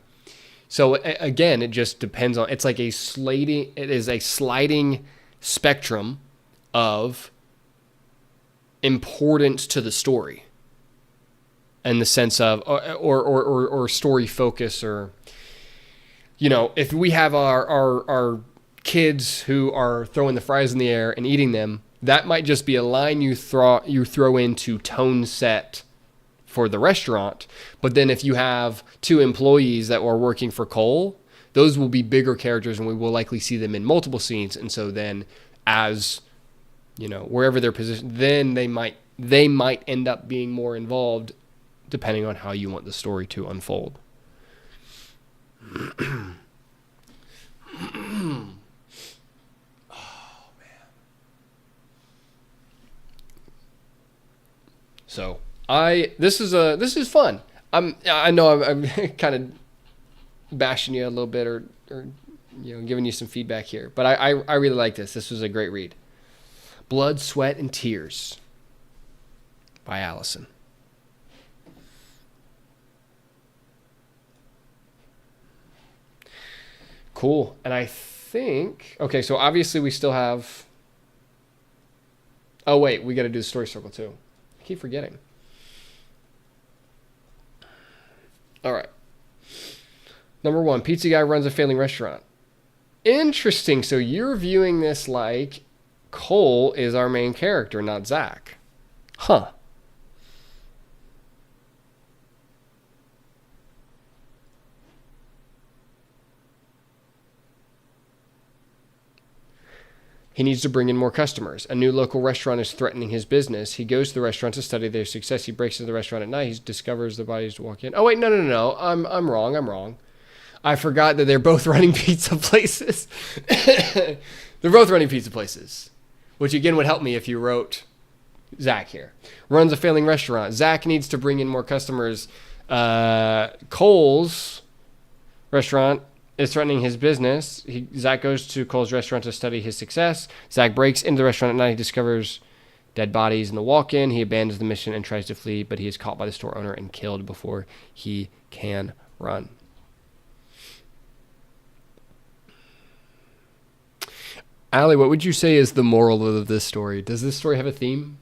So again, it just depends on, it is a sliding spectrum of importance to the story in the sense of, or story focus, or, if we have our kids who are throwing the fries in the air and eating them, that might just be a line you throw into tone set for the restaurant. But then if you have two employees that are working for Cole, those will be bigger characters and we will likely see them in multiple scenes. And so then as, wherever they're positioned, then they might end up being more involved depending on how you want the story to unfold. So this is fun. I know I'm kind of bashing you a little bit or giving you some feedback here, but I really like this. This was a great read. Blood, Sweat, and Tears by Allison. Cool. And I think, okay, so obviously we still have, oh wait, we got to do the story circle too. I keep forgetting. All right. Number 1, pizza guy runs a failing restaurant. Interesting. So you're viewing this like Cole is our main character, not Zach. Huh. He needs to bring in more customers. A new local restaurant is threatening his business. He goes to the restaurant to study their success. He breaks into the restaurant at night. He discovers the bodies to walk in. Oh, wait, no. I'm wrong. I forgot that they're both running pizza places. They're both running pizza places, which again would help me if you wrote Zach here. Runs a failing restaurant. Zach needs to bring in more customers. Cole's restaurant is threatening his business. Zach goes to Cole's restaurant to study his success. Zach breaks into the restaurant at night. He discovers dead bodies in the walk-in. He abandons the mission and tries to flee, but he is caught by the store owner and killed before he can run. Allie, what would you say is the moral of this story? Does this story have a theme?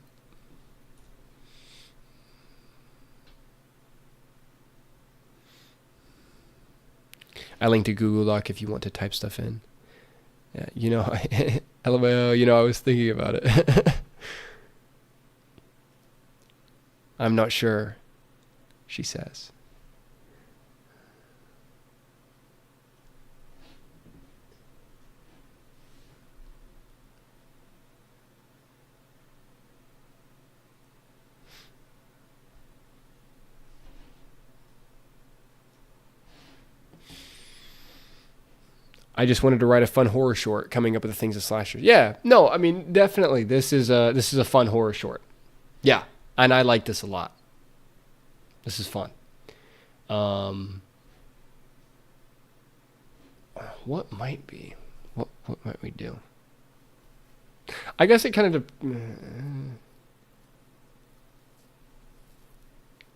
I linked to Google Doc if you want to type stuff in. Yeah, LMAO, I was thinking about it. I'm not sure, she says. I just wanted to write a fun horror short coming up with the things of slashers. Yeah, no, I mean, definitely. This is a fun horror short. Yeah, and I like this a lot. This is fun. What might be? What might we do? I guess it kind of...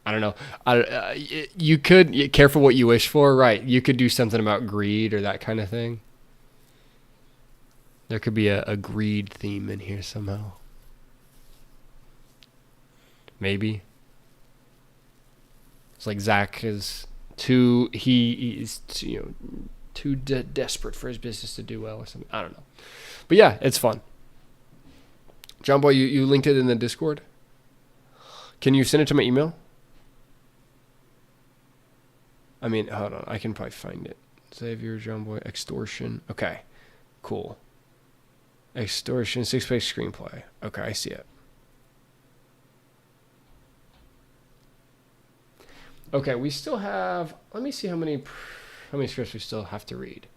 I don't know. You could... Careful what you wish for, right. You could do something about greed or that kind of thing. There could be a greed theme in here somehow. Maybe. It's like Zach is too... He's too desperate for his business to do well or something. I don't know. But yeah, it's fun. John Boy, you linked it in the Discord? Can you send it to my email? I mean, hold on. I can probably find it. Xavier, John Boy, Extortion. Okay, cool. Extortion, 6-page screenplay. Okay, I see it. Okay, we still have... Let me see how many scripts we still have to read.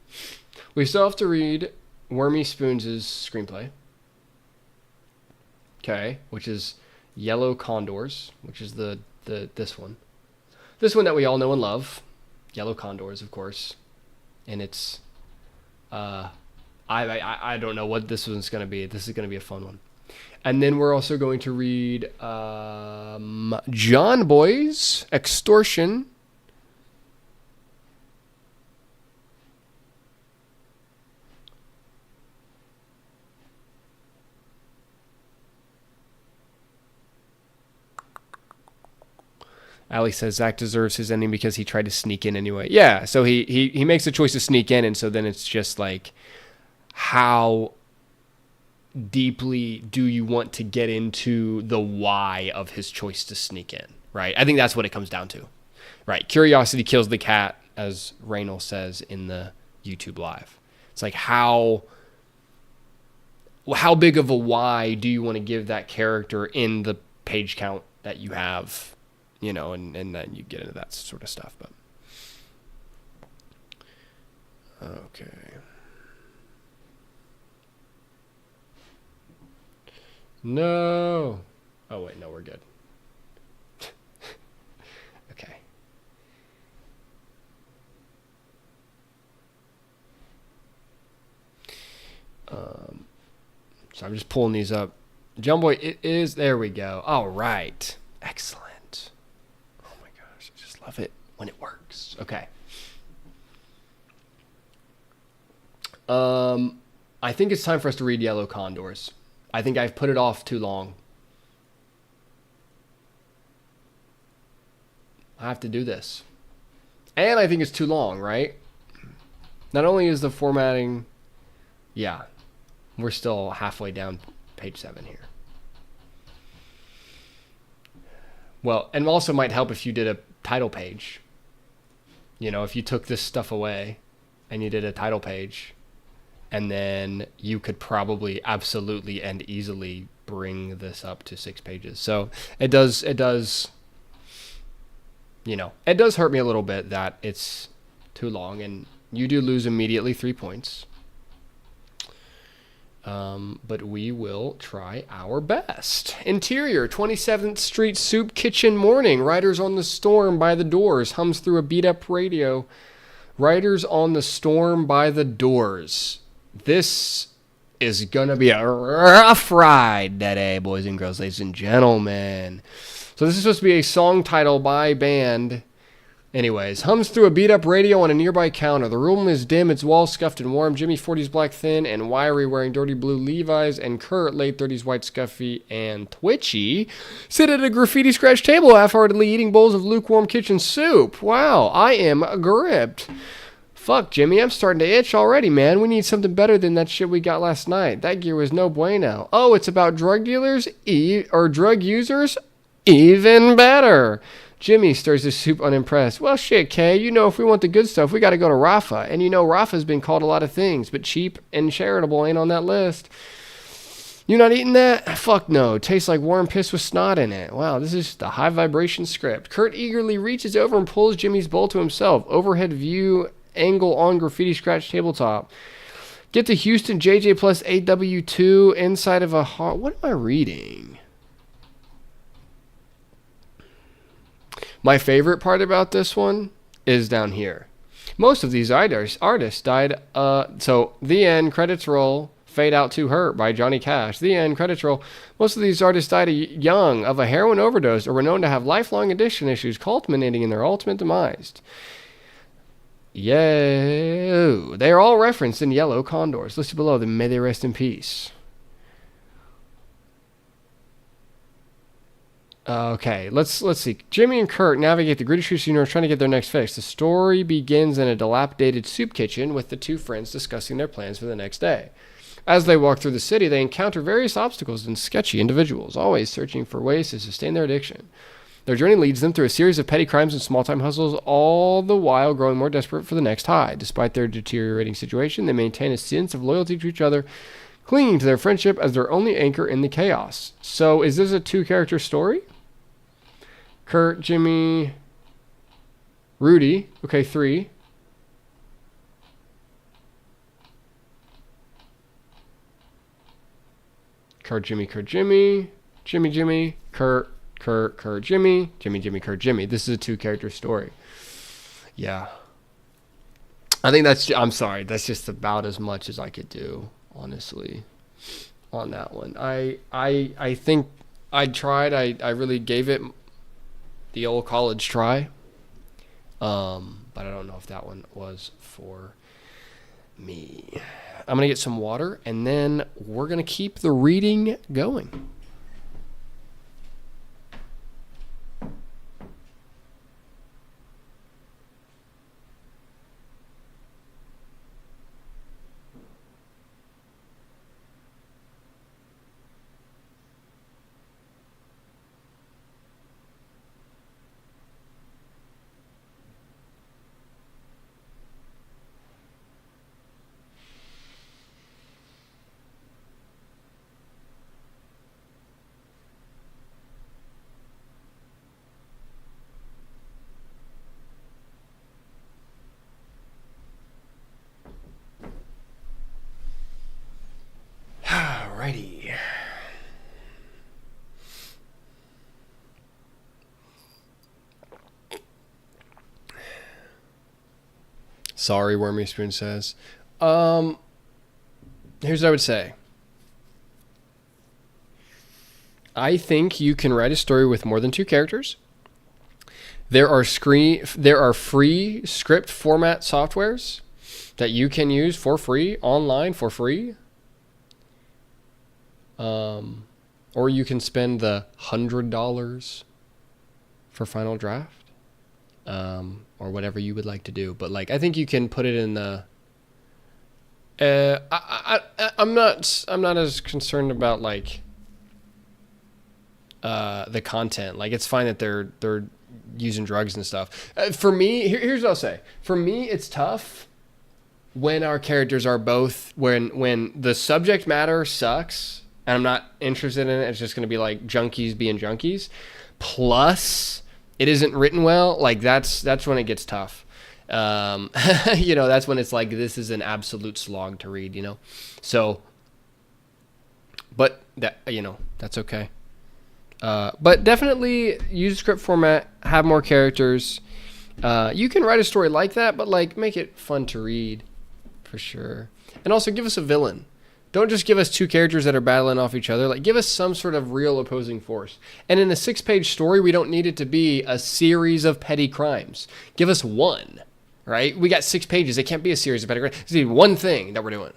We still have to read Wormy Spoons' screenplay. Okay, which is Yellow Condors, which is this one. This one that we all know and love. Yellow Condors, of course. And it's I don't know what this one's going to be. This is going to be a fun one. And then we're also going to read John Boy's Extortion. Ali says Zach deserves his ending because he tried to sneak in anyway. Yeah, so he makes the choice to sneak in, and so then it's just like, how deeply do you want to get into the why of his choice to sneak in, right? I think that's what it comes down to, right? Curiosity kills the cat, as Raynal says in the YouTube live. It's like, how big of a why do you want to give that character in the page count that you have? You know, and then you get into that sort of stuff. But okay. No. Oh wait, no, we're good. Okay. So I'm just pulling these up. John Boy, it is. There we go. All right. Excellent. Love it when it works. Okay. I think it's time for us to read Yellow Condors. I think I've put it off too long. I have to do this. And I think it's too long, right? Not only is the formatting... Yeah. We're still halfway down page 7 here. Well, and also might help if you did a title page. You know, if you took this stuff away and you did a title page, and then you could probably absolutely and easily bring this up to 6 pages. So it does, you know, it does hurt me a little bit that it's too long, and you do lose immediately 3 points. But we will try our best. Interior, 27th Street Soup Kitchen morning. Riders on the storm by the doors. Hums through a beat-up radio. Riders on the storm by the doors. This is gonna be a rough ride today, boys and girls, ladies and gentlemen. So this is supposed to be a song title by band. Anyways, hums through a beat-up radio on a nearby counter. The room is dim, its walls scuffed and warm. Jimmy, 40s black thin, and wiry, wearing dirty blue Levi's, and Kurt, late 30s white scuffy and twitchy, sit at a graffiti-scratched table, half-heartedly eating bowls of lukewarm kitchen soup. Wow, I am gripped. Fuck, Jimmy, I'm starting to itch already, man. We need something better than that shit we got last night. That gear was no bueno. Oh, it's about drug dealers? Or drug users? Even better. Jimmy stirs his soup unimpressed. Well, shit, Kay, you know if we want the good stuff, we got to go to Rafa. And you know Rafa's been called a lot of things, but cheap and charitable ain't on that list. You not eating that? Fuck no. Tastes like warm piss with snot in it. Wow, this is the high vibration script. Kurt eagerly reaches over and pulls Jimmy's bowl to himself. Overhead view angle on graffiti scratch tabletop. Get to Houston JJ plus AW2 inside of a heart. What am I reading? My favorite part about this one is down here. Most of these artists died. So the end, credits roll, fade out to Hurt by Johnny Cash. The end, credits roll. Most of these artists died young of a heroin overdose or were known to have lifelong addiction issues, culminating in their ultimate demise. Yeah, they are all referenced in yellow Condors. Listed below, then may they rest in peace. Okay, let's see. Jimmy and Kurt navigate the gritty streets of New York trying to get their next fix. The story begins in a dilapidated soup kitchen with the two friends discussing their plans for the next day. As they walk through the city, they encounter various obstacles and sketchy individuals, always searching for ways to sustain their addiction. Their journey leads them through a series of petty crimes and small-time hustles, all the while growing more desperate for the next high. Despite their deteriorating situation, they maintain a sense of loyalty to each other, clinging to their friendship as their only anchor in the chaos. So, is this a two-character story? Kurt, Jimmy, Rudy. Okay, 3. Kurt, Jimmy, Kurt, Jimmy. Jimmy, Jimmy. Kurt, Jimmy. Jimmy, Jimmy, Kurt, Jimmy. This is a two-character story. Yeah. I think I'm sorry. That's just about as much as I could do, honestly, on that one. I think I tried. I really gave it the old college try. But I don't know if that one was for me. I'm going to get some water, and then we're going to keep the reading going. Alrighty. Sorry, Wormy Spoon says. Here's what I would say. I think you can write a story with more than 2 characters. There are free script format softwares that you can use for free, online for free. Or you can spend the $100 for Final Draft, or whatever you would like to do. But like, I think you can put it in the. I'm not as concerned about like the content. Like, it's fine that they're using drugs and stuff. For me, here's what I'll say. For me, it's tough when our characters are both when the subject matter sucks. And I'm not interested in it. It's just going to be like junkies being junkies. Plus, it isn't written well. Like, that's when it gets tough. That's when it's like, this is an absolute slog to read, So, but that, that's okay. But definitely use script format, have more characters. You can write a story like that, but like, make it fun to read for sure. And also give us a villain. Don't just give us 2 characters that are battling off each other. Like, give us some sort of real opposing force. And in a 6-page story, we don't need it to be a series of petty crimes. Give us one, right? We got 6 pages. It can't be a series of petty crimes. It's one thing that we're doing.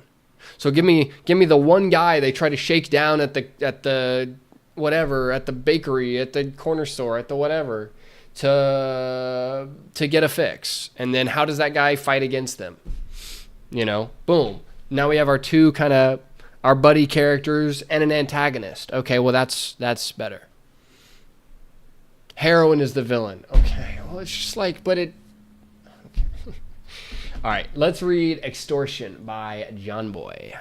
So give me the one guy they try to shake down at the whatever, at the bakery, at the corner store, at the whatever, to get a fix. And then how does that guy fight against them? Boom. Now we have our 2 kind of our buddy characters and an antagonist. Okay, well that's better. Heroin is the villain. Okay, well it's just like, but it. Okay. All right, let's read Extortion by John Boy.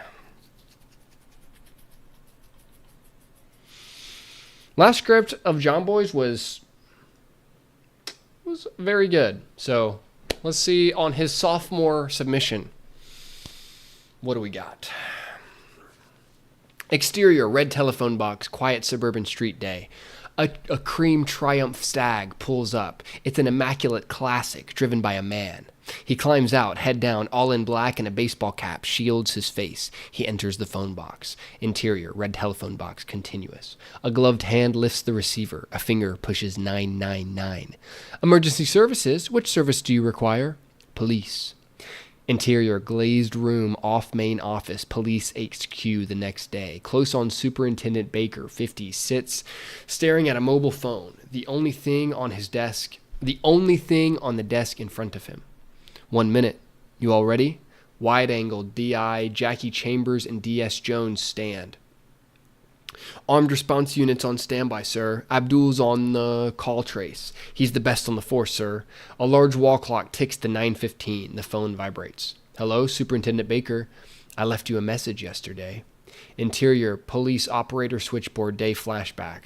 Last script of John Boy's was very good. So Let's see on his sophomore submission. What do we got? Exterior, red telephone box, quiet suburban street day. A cream Triumph Stag pulls up. It's an immaculate classic driven by a man. He climbs out, head down, all in black, and a baseball cap shields his face. He enters the phone box. Interior, red telephone box, continuous. A gloved hand lifts the receiver. A finger pushes 999. Emergency services. Which service do you require? Police. Interior, glazed room, off main office, police HQ the next day. Close on Superintendent Baker, 50, sits staring at a mobile phone. The only thing on the desk in front of him. 1 minute. You all ready? Wide angle, DI, Jackie Chambers, and DS Jones stand. Armed response units on standby, sir. Abdul's on the call trace. He's the best on the force, sir. A large wall clock ticks to 9:15. The phone vibrates. Hello, Superintendent Baker. I left you a message yesterday. Interior, police operator switchboard day flashback.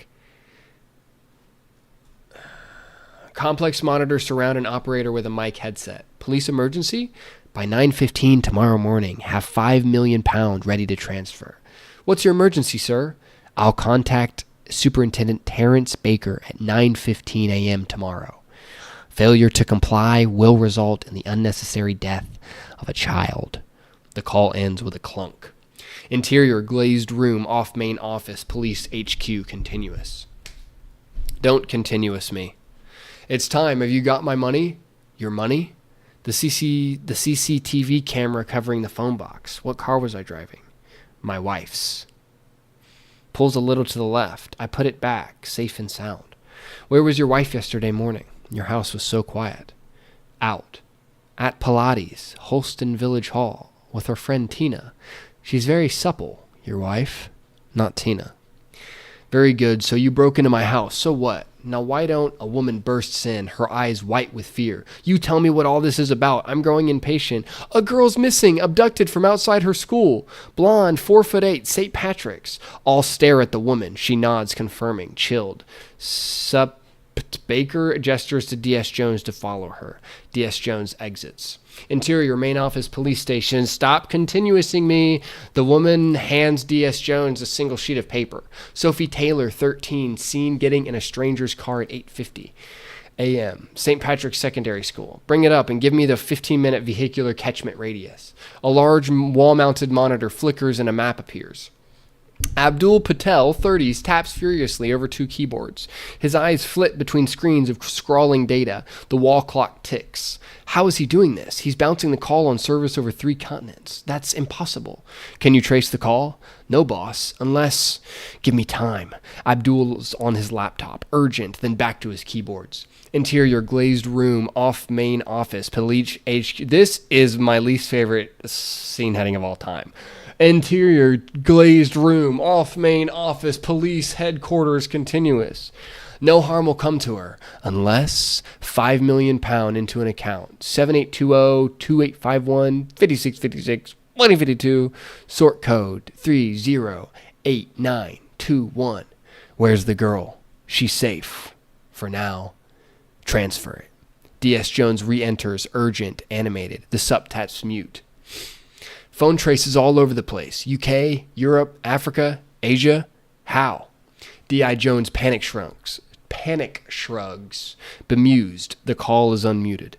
Complex monitors surround an operator with a mic headset. Police emergency? By 9:15 tomorrow morning, have £5 million ready to transfer. What's your emergency, sir? I'll contact Superintendent Terrence Baker at 9:15 a.m. tomorrow. Failure to comply will result in the unnecessary death of a child. The call ends with a clunk. Interior, glazed room, off main office, police HQ, continuous. Don't continuous me. It's time. Have you got my money? Your money? The CCTV camera covering the phone box. What car was I driving? My wife's. Pulls a little to the left. I put it back, safe and sound. Where was your wife yesterday morning? Your house was so quiet. Out. At Pilates, Holston Village Hall, with her friend Tina. She's very supple. Your wife? Not Tina. Very good. So you broke into my house. So what? Now why don't a woman bursts in, her eyes white with fear? You tell me what all this is about. I'm growing impatient. A girl's missing, abducted from outside her school. Blonde, 4'8", St. Patrick's. All stare at the woman. She nods, confirming, chilled. Sup, Baker gestures to DS Jones to follow her. DS Jones exits. Interior, main office, police station. Stop continuousing me. The woman hands DS Jones a single sheet of paper. Sophie Taylor, 13, seen getting in a stranger's car at 8:50 a.m. St. Patrick's Secondary School. Bring it up and give me the 15-minute vehicular catchment radius. A large wall-mounted monitor flickers and a map appears. Abdul Patel, 30s, taps furiously over two keyboards. His eyes flit between screens of scrawling data. The wall clock ticks. How is he doing this? He's bouncing the call on service over 3 continents. That's impossible. Can you trace the call? No, boss, unless... Give me time. Abdul's on his laptop, urgent, then back to his keyboards. Interior, glazed room, off main office, police HQ. This is my least favorite scene heading of all time. Interior, glazed room, off main office, police headquarters, continuous. No harm will come to her unless £5 million into an account. 7820-2851-5656-2052. Sort code 308921. Where's the girl? She's safe. For now. Transfer it. DS Jones re-enters, urgent, animated. The subtap's mute. Phone traces all over the place. UK, Europe, Africa, Asia. How? D.I. Jones panic shrugs. Bemused. The call is unmuted.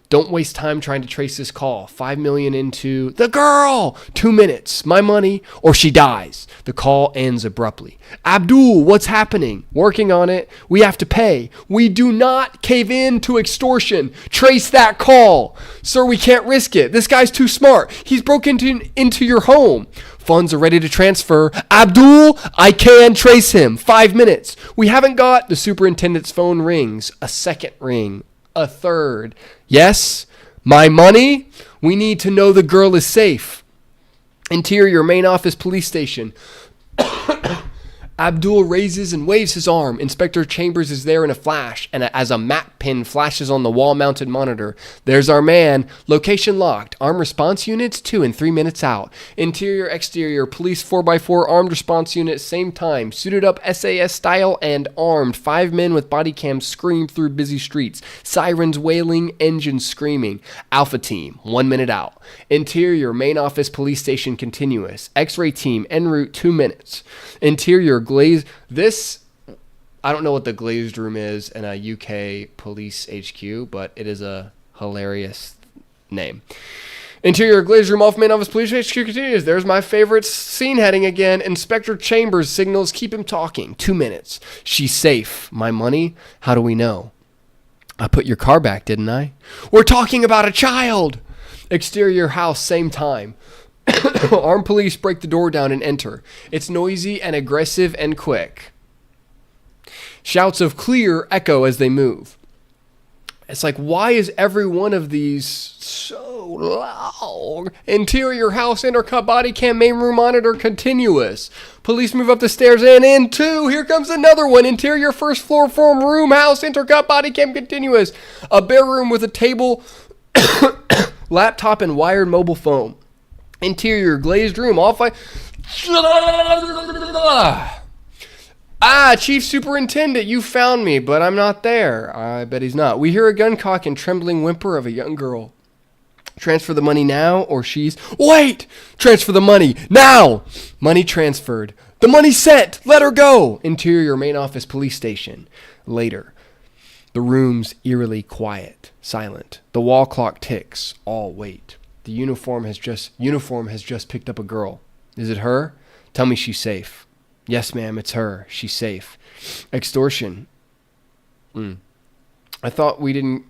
Don't waste time trying to trace this call. 5 million into... The girl! 2 minutes. My money, or she dies. The call ends abruptly. Abdul, what's happening? Working on it. We have to pay. We do not cave in to extortion. Trace that call. Sir, we can't risk it. This guy's too smart. He's broken into your home. Funds are ready to transfer. Abdul, I can trace him. 5 minutes. We haven't got... The superintendent's phone rings. A second ring. A third. Yes? My money? We need to know the girl is safe. Interior, main office, police station. Abdul raises and waves his arm. Inspector Chambers is there in a flash, and as a map pin flashes on the wall-mounted monitor, there's our man. Location locked. Armed response units 2 and 3 minutes out. Interior, exterior, police 4x4 armed response unit, same time. Suited up SAS style and armed. 5 men with body cams scream through busy streets. Sirens wailing, engines screaming. Alpha team, 1 minute out. Interior, main office, police station continuous. X-ray team, en route, 2 minutes. Interior, glazed. This, I don't know what the glazed room is in a UK police HQ, but it is a hilarious name. Interior, glazed room, off main office, police HQ continues. There's my favorite scene heading again. Inspector Chambers signals, keep him talking. 2 minutes. She's safe. My money? How do we know? I put your car back, didn't I? We're talking about a child. Exterior house, same time. Armed police break the door down and enter. It's noisy and aggressive and quick. Shouts of clear echo as they move. It's like, why is every one of these so loud? Interior house, intercut, body cam, main room monitor, continuous. Police move up the stairs and in 2. Here comes another one. Interior, first floor, form room, house, intercut, body cam, continuous. A bare room with a table, laptop, and wired mobile phone. Interior, glazed room, off by... Chief Superintendent, you found me, but I'm not there. I bet he's not. We hear a gun cock and trembling whimper of a young girl. Transfer the money now, or she's... Wait! Transfer the money, now! Money transferred. The money sent! Let her go! Interior, main office, police station. Later. The room's eerily quiet, silent. The wall clock ticks. All wait. The uniform has just picked up a girl. Is it her? Tell me she's safe. Yes, ma'am, it's her. She's safe. Extortion. I thought we didn't...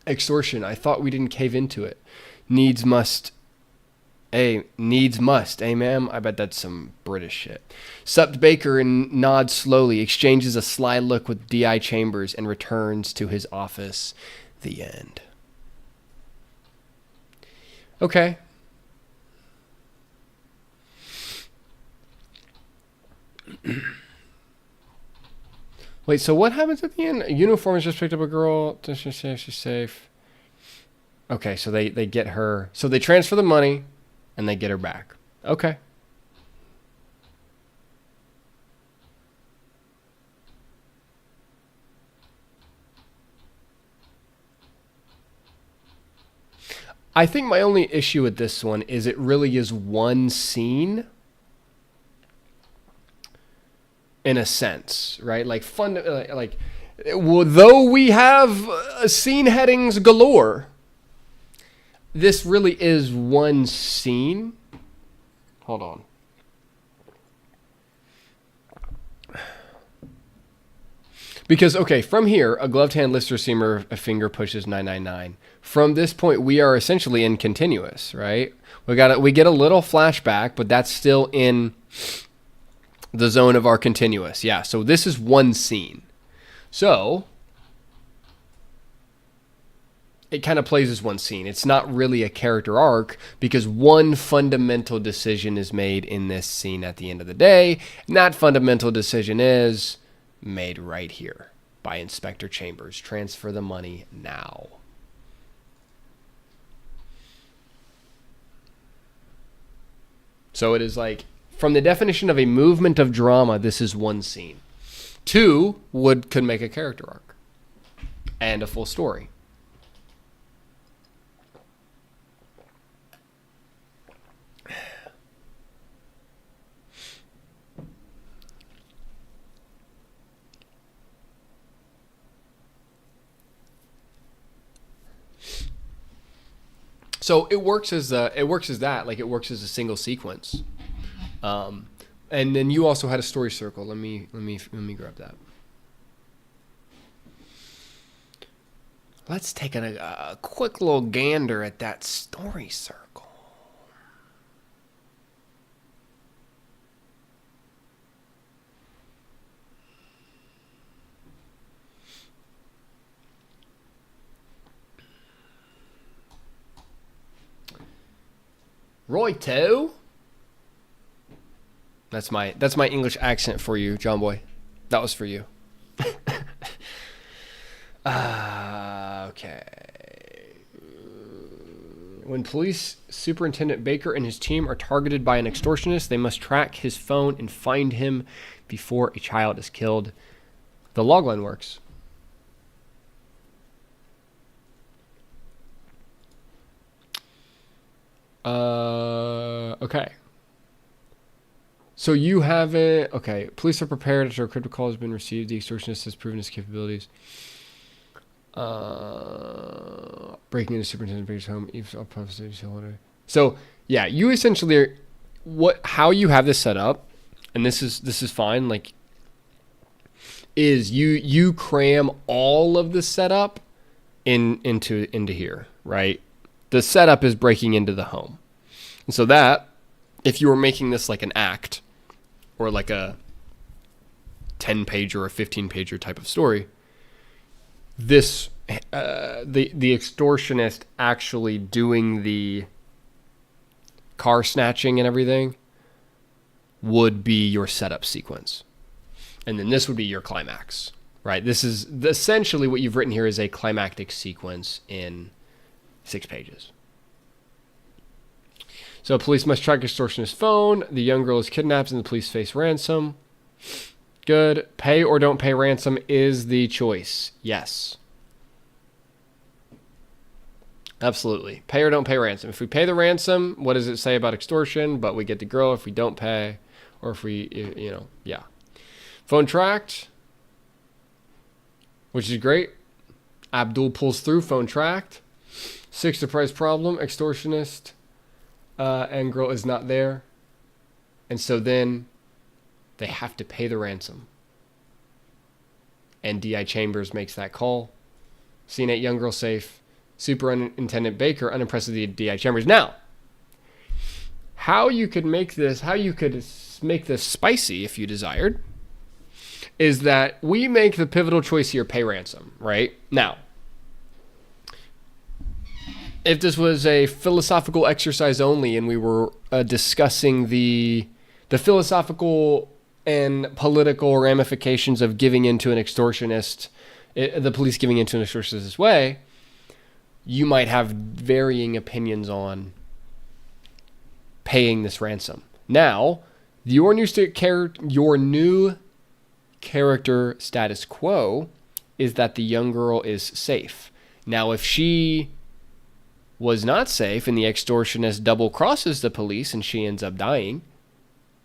Extortion. I thought we didn't cave into it. Needs must. Needs must. Ma'am? I bet that's some British shit. Supt Baker and nods slowly, exchanges a sly look with D.I. Chambers, and returns to his office. The end. Okay. Wait, so what happens at the end? A uniform has just picked up a girl. She's safe. She's safe. Okay, so they get her. So they transfer the money, and they get her back. Okay. I think my only issue with this one is it really is one scene. In a sense, right? Like though we have scene headings galore, this really is one scene. Hold on. Because, okay, from here, a gloved hand lifts receiver, a finger pushes 999. From this point, we are essentially in continuous, right? We get a little flashback, but that's still in the zone of our continuous. Yeah, so this is one scene. So it kind of plays as one scene. It's not really a character arc because one fundamental decision is made in this scene at the end of the day. And that fundamental decision is made right here by Inspector Chambers. Transfer the money now. So it is like, from the definition of a movement of drama, this is one scene. 2 could make a character arc and a full story. So it works as that. Like it works as a single sequence. And then you also had a story circle. Let me grab that. Let's take a quick little gander at that story circle. Righto. That's my English accent for you, John Boy. That was for you. Okay. When police superintendent Baker and his team are targeted by an extortionist, they must track his phone and find him before a child is killed. The logline works. Okay. So you have it. Okay. Police are prepared after a cryptic call has been received. The extortionist has proven his capabilities. Breaking into Superintendent Baker's home. So yeah, you essentially are, how you have this set up, and this is fine. Like, is you cram all of the setup into here, right? The setup is breaking into the home, and so that if you were making this like an act or like a 10-page or a 15-pager type of story, this the extortionist actually doing the car snatching and everything would be your setup sequence, and then this would be your climax, right? This is essentially what you've written here is a climactic sequence in 6 pages. So police must track extortionist's phone. The young girl is kidnapped and the police face ransom. Good. Pay or don't pay ransom is the choice. Yes. Absolutely. Pay or don't pay ransom. If we pay the ransom, what does it say about extortion? But we get the girl if we don't pay, or if we, yeah. Phone tracked, which is great. Abdul pulls through, phone tracked. 6 surprise problem. Extortionist and girl is not there. And so then they have to pay the ransom. And D.I. Chambers makes that call. Scene 8, young girl safe. Superintendent Baker unimpressed with the D.I. Chambers. Now, how you could make this spicy if you desired is that we make the pivotal choice here, pay ransom, right? Now, if this was a philosophical exercise only and we were discussing the philosophical and political ramifications of giving into an extortionist, the police giving into an extortionist this way, you might have varying opinions on paying this ransom. Now, your new character status quo is that the young girl is safe. Now, if she was not safe and the extortionist double crosses the police and she ends up dying,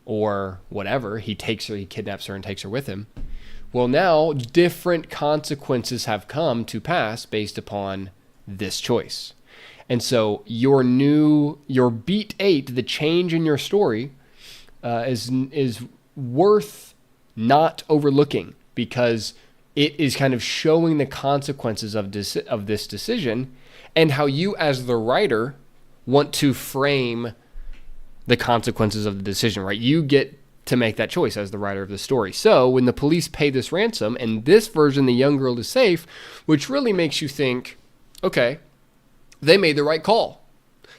or whatever, he kidnaps her and takes her with him, well, now different consequences have come to pass based upon this choice. And so your beat 8, the change in your story, is worth not overlooking, because it is kind of showing the consequences of this decision and how you as the writer want to frame the consequences of the decision, right? You get to make that choice as the writer of the story. So when the police pay this ransom, and this version, the young girl is safe, which really makes you think, okay, they made the right call.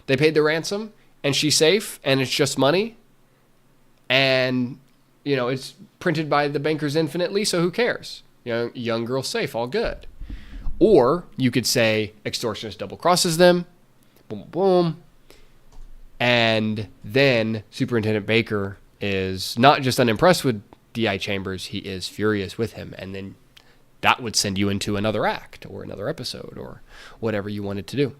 They paid the ransom and she's safe and it's just money. And, it's printed by the bankers infinitely, so who cares? Young girl safe, all good. Or you could say extortionist double crosses them, boom, boom. And then Superintendent Baker is not just unimpressed with D.I. Chambers, he is furious with him. And then that would send you into another act or another episode or whatever you wanted to do.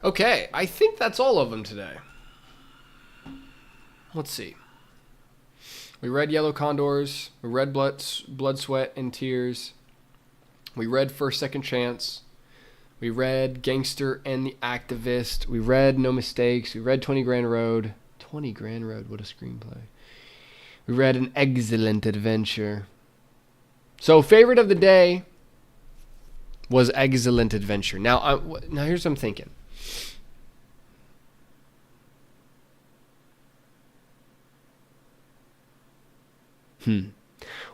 Okay, I think that's all of them today. Let's see. We read Yellow Condors. We read Blood, Sweat, and Tears. We read First, Second Chance. We read Gangster and the Activist. We read No Mistakes. We read 20 Grand Road. 20 Grand Road, what a screenplay. We read An Eggcellent Adventure. So, favorite of the day was Eggcellent Adventure. Now here's what I'm thinking.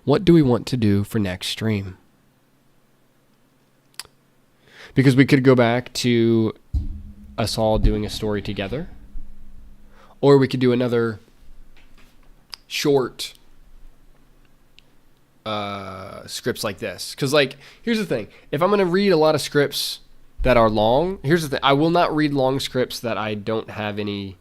What do we want to do for next stream? Because we could go back to us all doing a story together. Or we could do another short scripts like this. Because, like, here's the thing. If I'm going to read a lot of scripts that are long, here's the thing. I will not read long scripts that I don't have any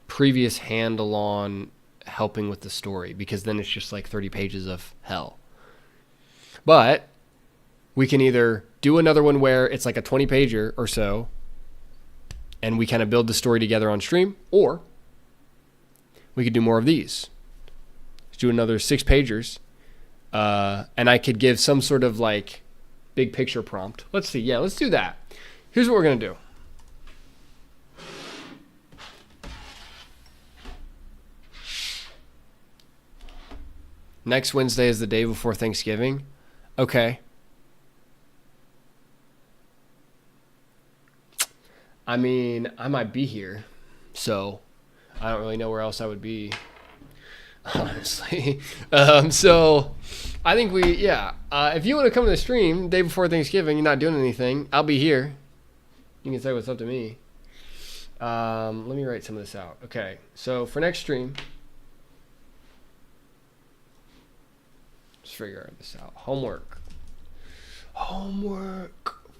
previous handle on helping with the story. Because then it's just like 30 pages of hell. But we can either do another one where it's like a 20-pager or so, and we kind of build the story together on stream, or we could do more of these. Let's do another 6-pagers, and I could give some sort of like big picture prompt. Let's see. Yeah, let's do that. Here's what we're going to do. Next Wednesday is the day before Thanksgiving. Okay. I mean, I might be here, so I don't really know where else I would be, honestly. So I think if you want to come to the stream day before Thanksgiving, you're not doing anything, I'll be here. You can say what's up to me. Let me write some of this out. Okay, so for next stream, let's figure this out. Homework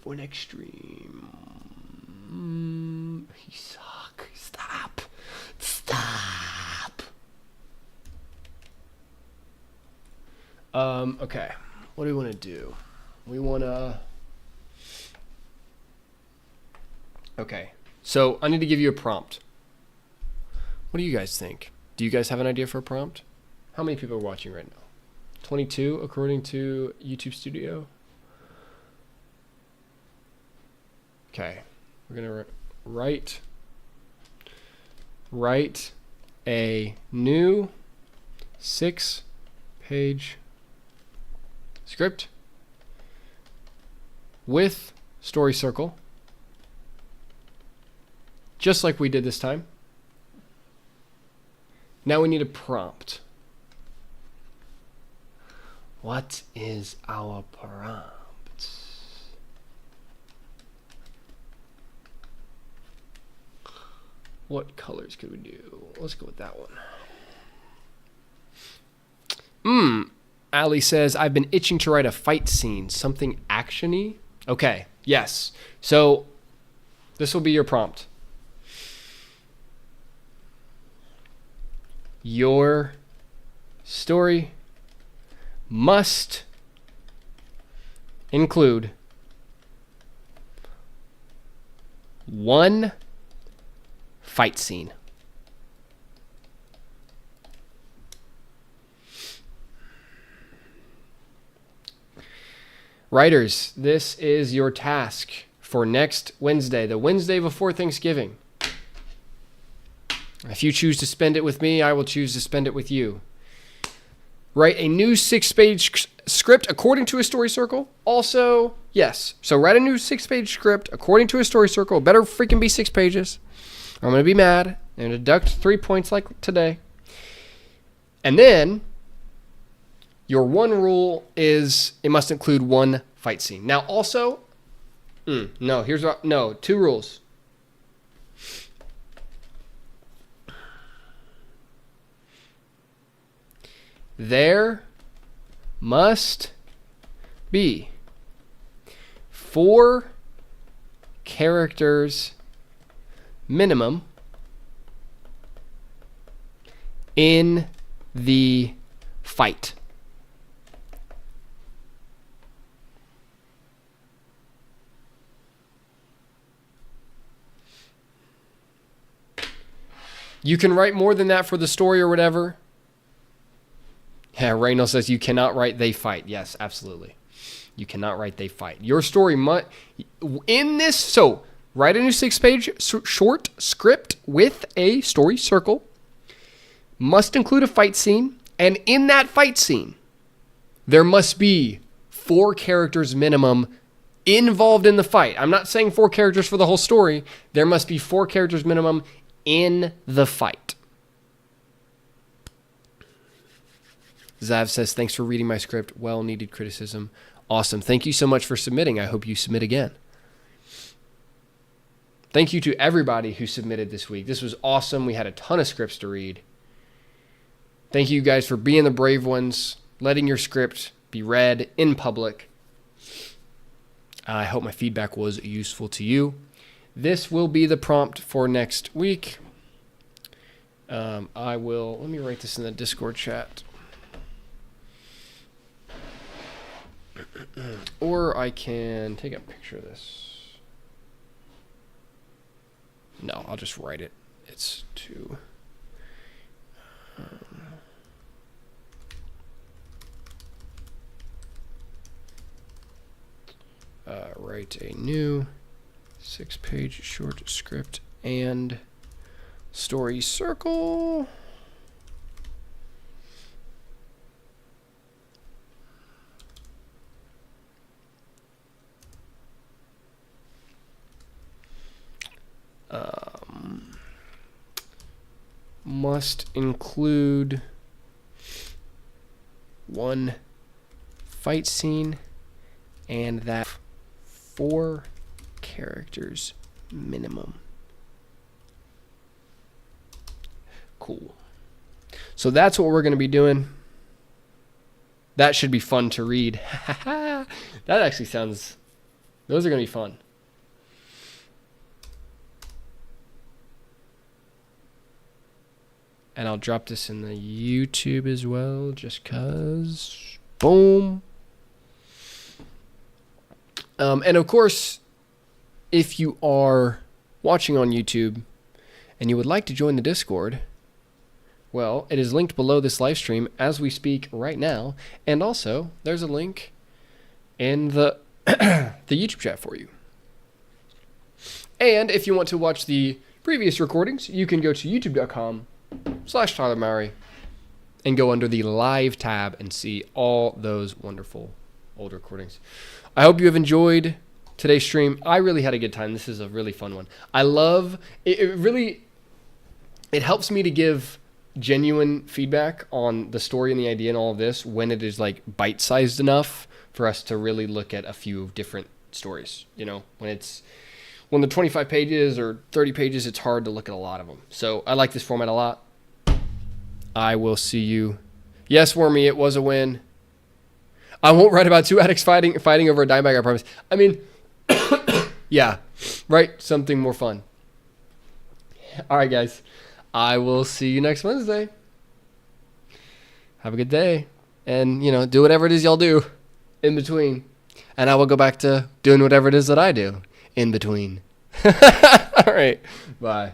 for next stream. You suck. Stop. Okay. What do we want to do? We want to... Okay. So I need to give you a prompt. What do you guys think? Do you guys have an idea for a prompt? How many people are watching right now? 22 according to YouTube Studio. Okay. We're going to write a new 6-page script with story circle, just like we did this time. Now we need a prompt. What is our prompt? What colors could we do? Let's go with that one. Ali says, I've been itching to write a fight scene, something action-y. Okay, yes. So this will be your prompt. Your story must include one fight scene. Writers, this is your task for next Wednesday, the Wednesday before Thanksgiving. If you choose to spend it with me, I will choose to spend it with you. Write a new 6-page script according to a story circle. Also, yes. So write a new 6-page script according to a story circle. Better freaking be 6 pages. I'm going to be mad. I'm going to deduct 3 points like today. And then your one rule is it must include one fight scene. Now also, 2 rules. There must be 4 characters minimum in the fight. You can write more than that for the story or whatever. Yeah, Reynolds says you cannot write they fight. Yes, absolutely. You cannot write they fight. Your story must... In this... So, write a new 6-page short script with a story circle. Must include a fight scene. And in that fight scene, there must be 4 characters minimum involved in the fight. I'm not saying 4 characters for the whole story. There must be 4 characters minimum in the fight. Zav says, thanks for reading my script. Well-needed criticism. Awesome. Thank you so much for submitting. I hope you submit again. Thank you to everybody who submitted this week. This was awesome. We had a ton of scripts to read. Thank you guys for being the brave ones, letting your script be read in public. I hope my feedback was useful to you. This will be the prompt for next week. Let me write this in the Discord chat. Or I can take a picture of this. No, I'll just write it. It's to... write a new 6-page short script and story circle. Must include one fight scene and that 4 characters minimum. Cool. So that's what we're going to be doing. That should be fun to read. That actually sounds... Those are going to be fun. And I'll drop this in the YouTube as well, just cause. Boom. And of course, if you are watching on YouTube and you would like to join the Discord, well, it is linked below this live stream as we speak right now. And also, there's a link in the the YouTube chat for you. And if you want to watch the previous recordings, you can go to youtube.com/Tyler Mowery and go under the live tab and see all those wonderful old recordings. I hope you have enjoyed today's stream. I really had a good time. This is a really fun one. I love it. It helps me to give genuine feedback on the story and the idea and all of this when it is like bite-sized enough for us to really look at a few different stories. You know, when they're 25 pages or 30 pages, it's hard to look at a lot of them. So I like this format a lot. I will see you. Yes, Wormy, it was a win. I won't write about 2 addicts fighting over a dime bag, I promise. I mean, yeah, write something more fun. All right, guys. I will see you next Wednesday. Have a good day. And, do whatever it is y'all do in between. And I will go back to doing whatever it is that I do in between. All right. Bye.